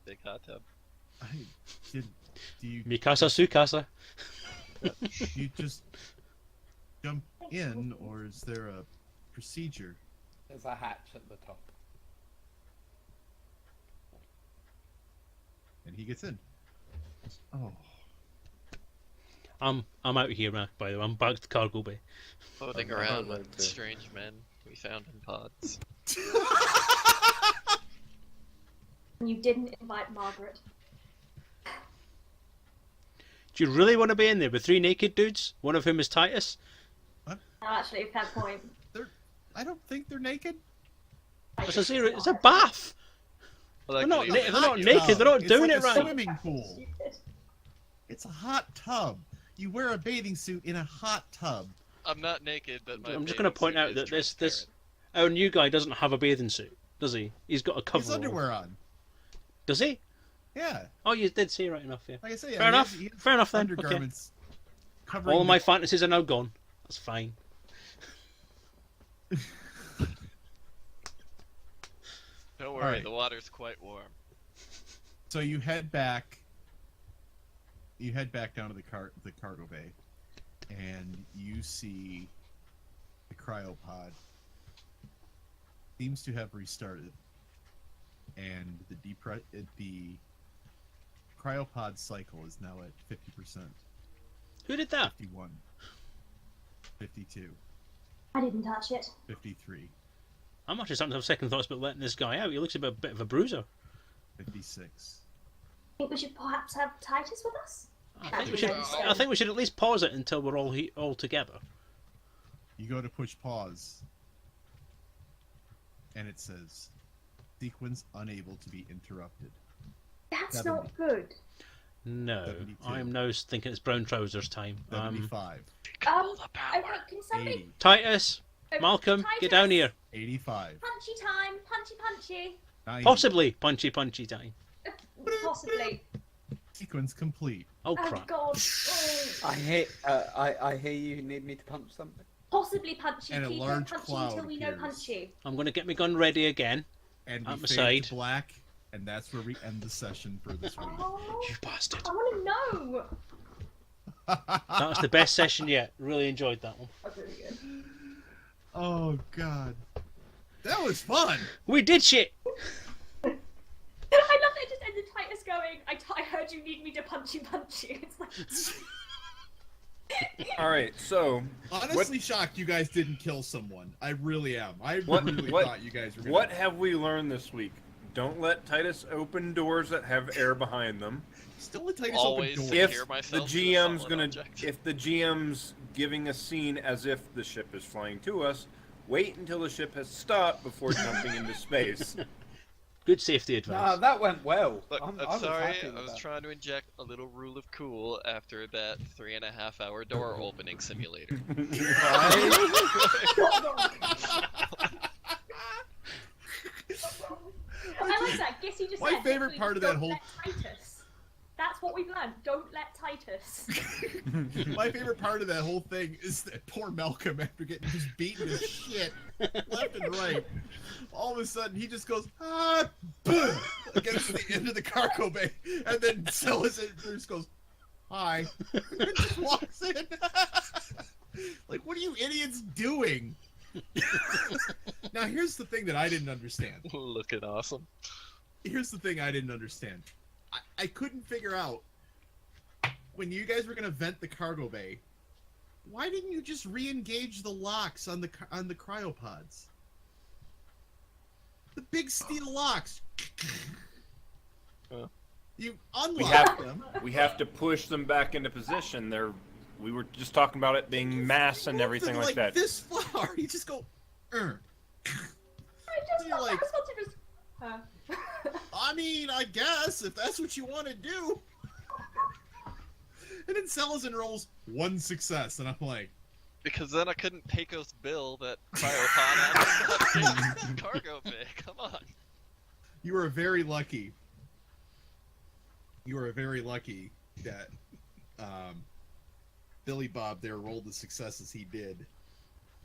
Big hot tub. I did. Do you Mikasa Sukasa. you just jump in, or is there a procedure? There's a hatch at the top. And he gets in. Oh, I'm out here, man. By the way, I'm back to the cargo bay. Floating Oh, around no, with no. strange men we found in pods. You didn't invite Margaret. Do you really want to be in there with three naked dudes? One of whom is Titus. No, actually, fair point. I don't think they're naked. It's a zero. It's a bath. Well, They're not. actually, They're not Hot naked. tub. They're not It's doing like it a right. Swimming pool. It's a hot tub. You wear a bathing suit in a hot tub. I'm not naked, but my I'm just going to point out that this our new guy doesn't have a bathing suit, does he? He's got a He cover. has underwear on. Does he? Yeah, Oh, you did say right enough. Yeah. like I say, Fair enough. he has Fair enough then. Okay. Undergarments covering. All of my fantasies are now gone. That's fine. Don't worry, Alright. the water's quite warm. So you head back. You head back down to the cargo bay, and you see the cryopod seems to have restarted, and the cryopod cycle is now at 50%, Who did that? 51, 52, I didn't touch it. 53, I'm actually starting to have second thoughts about letting this guy out. He looks a bit of a bruiser. 56. I think we should perhaps have Titus with us. I think we should at least pause it until we're all together. You go to push pause, and it says, "Sequence unable to be interrupted." That's 70. not good. No, 72. I'm now thinking it's brown trousers time. 75, Okay, can somebody 80, Titus, Malcolm, get down here. 85, punchy time, punchy, 90. Possibly punchy time. possibly. Sequence complete. Oh Oh crap! God. Oh. I hear you need me to punch something. Possibly punchy. And a Please don't large punchy cloud until we know appears. punchy. I'm gonna get my gun ready again. And At we my fade side. to black, and that's where we end the session for this week. Oh, You bastard! I want to know. That was the best session yet. Really enjoyed that one. That's really good. Oh God, that was fun. We did shit. I love that it just ended Titus going, going, I heard you need me to punch you. It's like... All right, so Honestly, shocked you guys didn't kill someone. I really am. I really thought you guys were gonna... What have we learned this week? Don't let Titus open doors that have air behind them. Still let Titus Always open doors. secure If the myself to a GM's solid gonna, object. if the GM's giving a scene as if the ship is flying to us, wait until the ship has stopped before jumping into space. Good safety No, advice. that went well. Look, I'm I was sorry, happy I with was that. trying to inject a little rule of cool after that 3.5-hour door opening simulator. I like that. Guess he just My said, favorite "Please part of that don't whole- let Titus." That's what we've learned. Don't let Titus. My favorite part of that whole thing is that poor Malcolm, after getting just beaten to shit left and right, all of a sudden he just goes boom, against the end of the cargo bay, and then Selezen just goes, "Hi," and just walks in. Like, what are you idiots doing? Now, here's the thing that I didn't understand. Looking awesome. Here's the thing I didn't understand. I couldn't figure out, when you guys were gonna vent the cargo bay, why didn't you just re-engage the locks on the cryopods? The big steel locks. You unlock them. We have to push them back into position. We were just talking about it being mass and Move everything them, like that. This far, you just go. I just You're like- I was about to just. I mean, I guess if that's what you want to do. And then Selezen rolls 1 success, and I'm like, Because then I couldn't Pecos bill that cryopod on the cargo bay. Come on. you are very lucky. You are very lucky that Billy Bob there rolled the successes he did.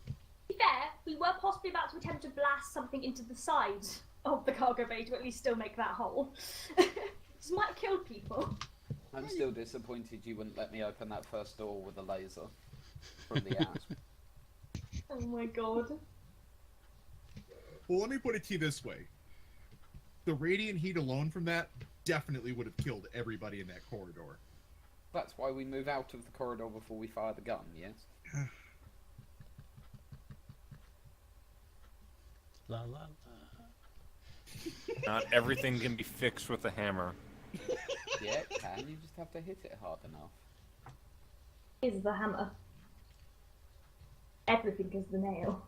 To be fair, we were possibly about to attempt to blast something into the side of the cargo bay to at least still make that hole. This might have killed people. I'm still disappointed you wouldn't let me open that first door with a laser from the asp. Oh my god. Well, let me put it to you this way. The radiant heat alone from that definitely would have killed everybody in that corridor. That's why we move out of the corridor before we fire the gun, yes? La la la. Not everything can be fixed with a hammer. Yeah, it can. You just have to hit it hard enough. Is the hammer. Everything is the nail.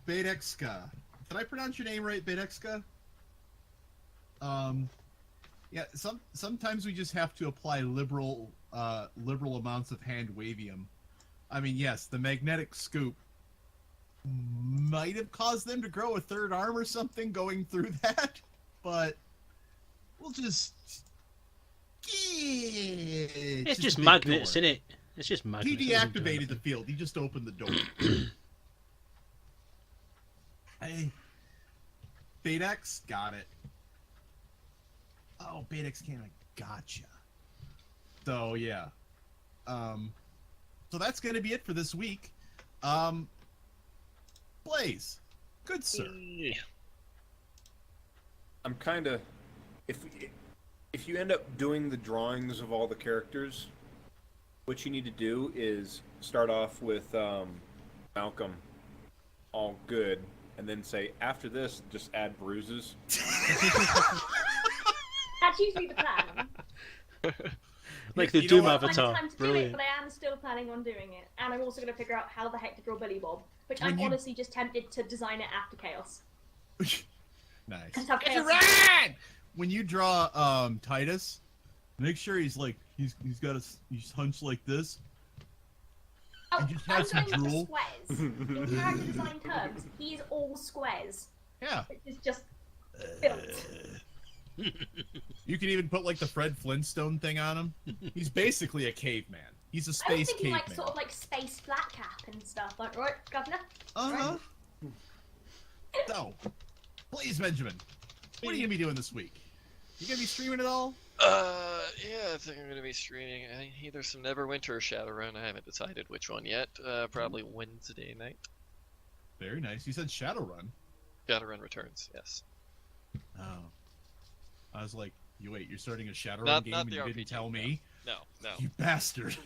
Bedexka. Did I pronounce your name right, Bedexka? Yeah, sometimes we just have to apply liberal amounts of hand wavium. I mean, yes, the magnetic scoop might have caused them to grow a third arm or something going through that, but we'll just... It's just a big magnets, door. isn't it? It's just magnets. He It doesn't do deactivated the anything. field. He just opened the door. Hey, Bedex, got it. Oh, Bedex came. I gotcha. So yeah, so that's gonna be it for this week. Blaze, good sir. I'm kind of, if you end up doing the drawings of all the characters, what you need to do is start off with Malcolm, all good, and then say after this, just add bruises. That's usually the plan. Like the You know Doom what? Find Avatar. time to do it, Brilliant. but I am still planning on doing it. And I'm also going to figure out how the heck to draw Billy Bob, which I'm When you- honestly just tempted to design it after Chaos. Nice. Just have It's Chaos. rad! When you draw Titus, make sure he's like he's hunched like this. Oh, and just I'm have some going with drool. squares. In character design terms, he is all squares. Yeah. It's just built. You can even put like the Fred Flintstone thing on him. He's basically a caveman. He's a I was space thinking caveman. like sort of like space flat cap and stuff. Like, right, governor? Uh-huh. So, please, Benjamin, what are you gonna be doing this week? You gonna be streaming at all? Yeah, I think I'm gonna be streaming either some Neverwinter or Shadowrun. I haven't decided which one yet. Probably Wednesday night. Very nice. You said Shadowrun. Shadowrun returns, yes. Oh. I was like, you're starting a Shadowrun Not game not and the you RPG. didn't tell me? No, no, You bastard.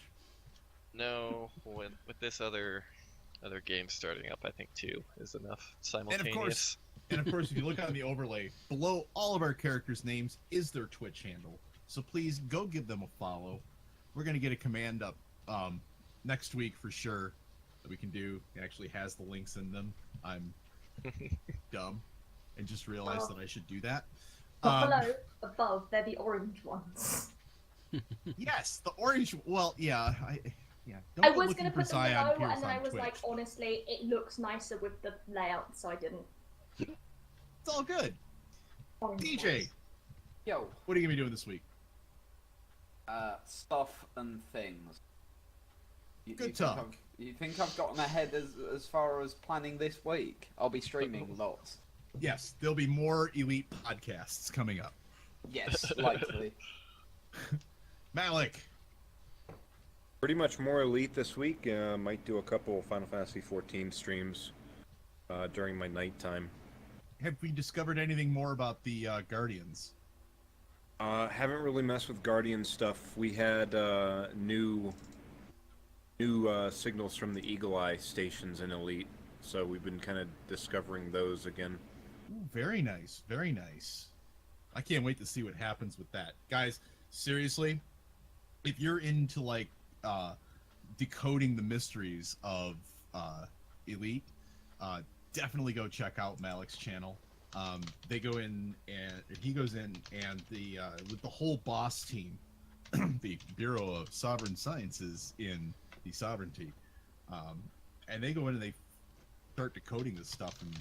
no. With this other game starting up, I think 2 is enough simultaneous. And of course, if you look on the overlay, below all of our characters' names is their Twitch handle. So please go give them a follow. We're going to get a command up next week for sure that we can do. It actually has the links in them. I'm dumb and just realized that I should do that. But below, above, they're the orange ones. Yes, the orange. Well, yeah. Don't I go was looking going to for put them Zion below, Pierce and then on I was Twitch. like, honestly, it looks nicer with the layout, so I didn't. It's all good. Orange DJ, ones. Yo, what are you going to be doing this week? stuff and things. Good talk. You think I've gotten ahead as far as planning this week? I'll be streaming lots. Yes, there'll be more Elite podcasts coming up. Yes, likely. Malik. Pretty much more Elite this week. Might do a couple Final Fantasy XIV streams during my nighttime. Have we discovered anything more about the Guardians? Haven't really messed with Guardian stuff. We had new signals from the Eagle Eye stations in Elite, so we've been kind of discovering those again. Ooh, very nice, very nice. I can't wait to see what happens with that. Guys, seriously, if you're into like decoding the mysteries of Elite, definitely go check out Malik's channel. They go in and he goes in and the with the whole boss team, the Bureau of Sovereign Sciences in the Sovereignty, and they go in and they start decoding this stuff and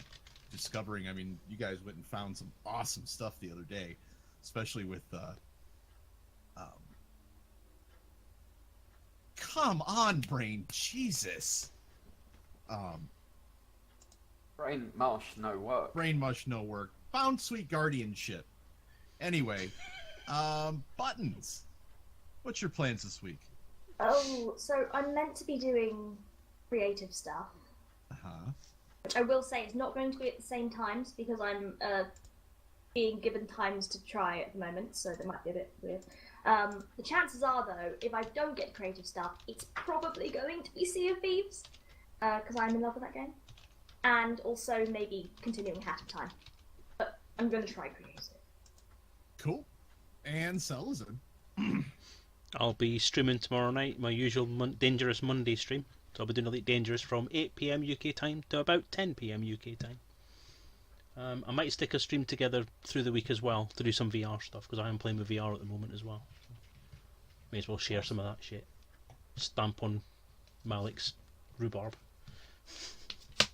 discovering. I mean, you guys went and found some awesome stuff the other day, especially with come on, brain, Jesus. Brain mush, no work. Brain mush, no work. Found sweet guardianship. Anyway, Buttons. What's your plans this week? Oh, so I'm meant to be doing creative stuff, Uh-huh. which I will say is not going to be at the same times because I'm being given times to try at the moment, so that might be a bit weird. The chances are, though, if I don't get creative stuff, it's probably going to be Sea of Thieves, because I'm in love with that game. And also maybe continuing Hat of Time. But I'm going to try creative. Cool. And Selezen. I'll be streaming tomorrow night, my usual Dangerous Monday stream. So I'll be doing Elite Dangerous from 8 PM UK time to about 10 PM UK time. I might stick a stream together through the week as well to do some VR stuff, because I am playing with VR at the moment as well. So may as well share some of that shit. Stamp on Malik's rhubarb.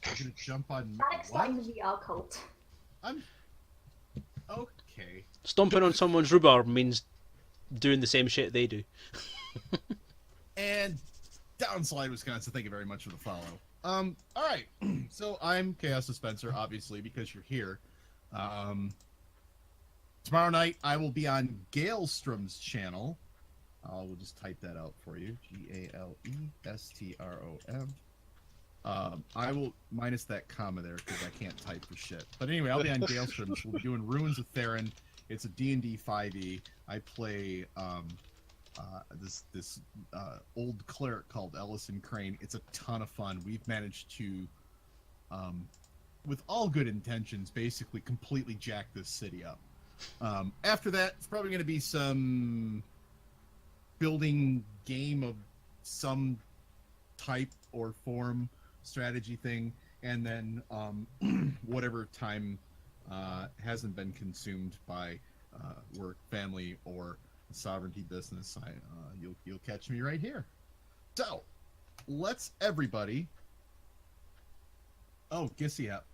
I'm gonna jump on Alex what? starting the VR cult. I'm okay. Stomping on someone's rhubarb means doing the same shit they do. And Downslide, Wisconsin, thank you very much for the follow. All right. So I'm ChaosDispenser, obviously, because you're here. Tomorrow night I will be on Galestrom's channel. We'll just type that out for you. Galestrom. I will minus that comma there because I can't type for shit. But anyway, I'll be on Galestrom's. We'll be doing Ruins of Theron. It's a D&D 5e. I play this old cleric called Ellison Crane. It's a ton of fun. We've managed to, with all good intentions, basically completely jack this city up. After that, it's probably going to be some building game of some type or form, strategy thing, and then whatever time hasn't been consumed by work, family, or sovereignty business, you'll catch me right here. So let's everybody. Oh, Gissy up.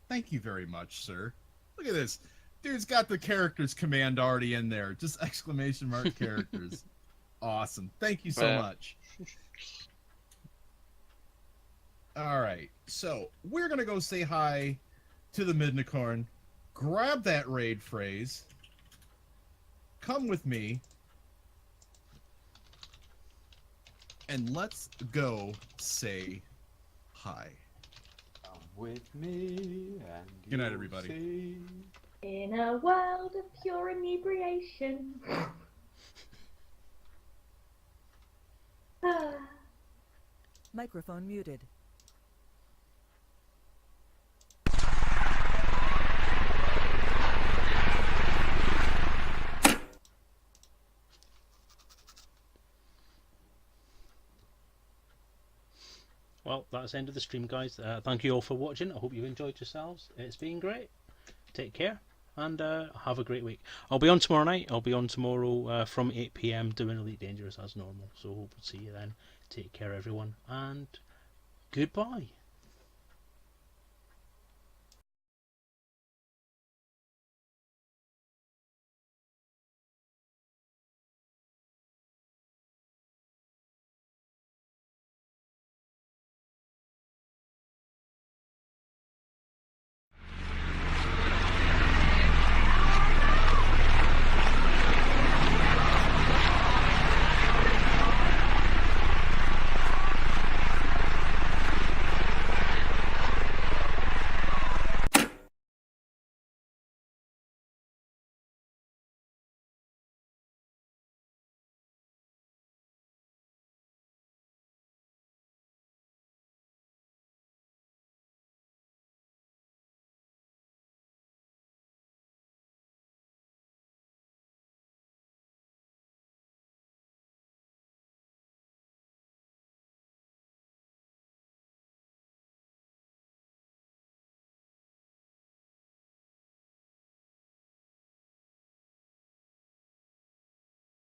Thank you very much, sir. Look at this. Dude's got the characters command already in there. Just exclamation mark characters. Awesome. Thank you so much. All right. So we're going to go say hi to the Midnicorn. Grab that raid phrase. Come with me. And let's go say hi. Come with me and Good night, you'll everybody. see In a world of pure inebriation. Microphone muted. Well, that's the end of the stream, guys. Thank you all for watching. I hope you enjoyed yourselves. It's been great. Take care and have a great week. I'll be on tomorrow night. I'll be on tomorrow from 8 PM doing Elite Dangerous as normal. So hope to see you then. Take care, everyone, and goodbye.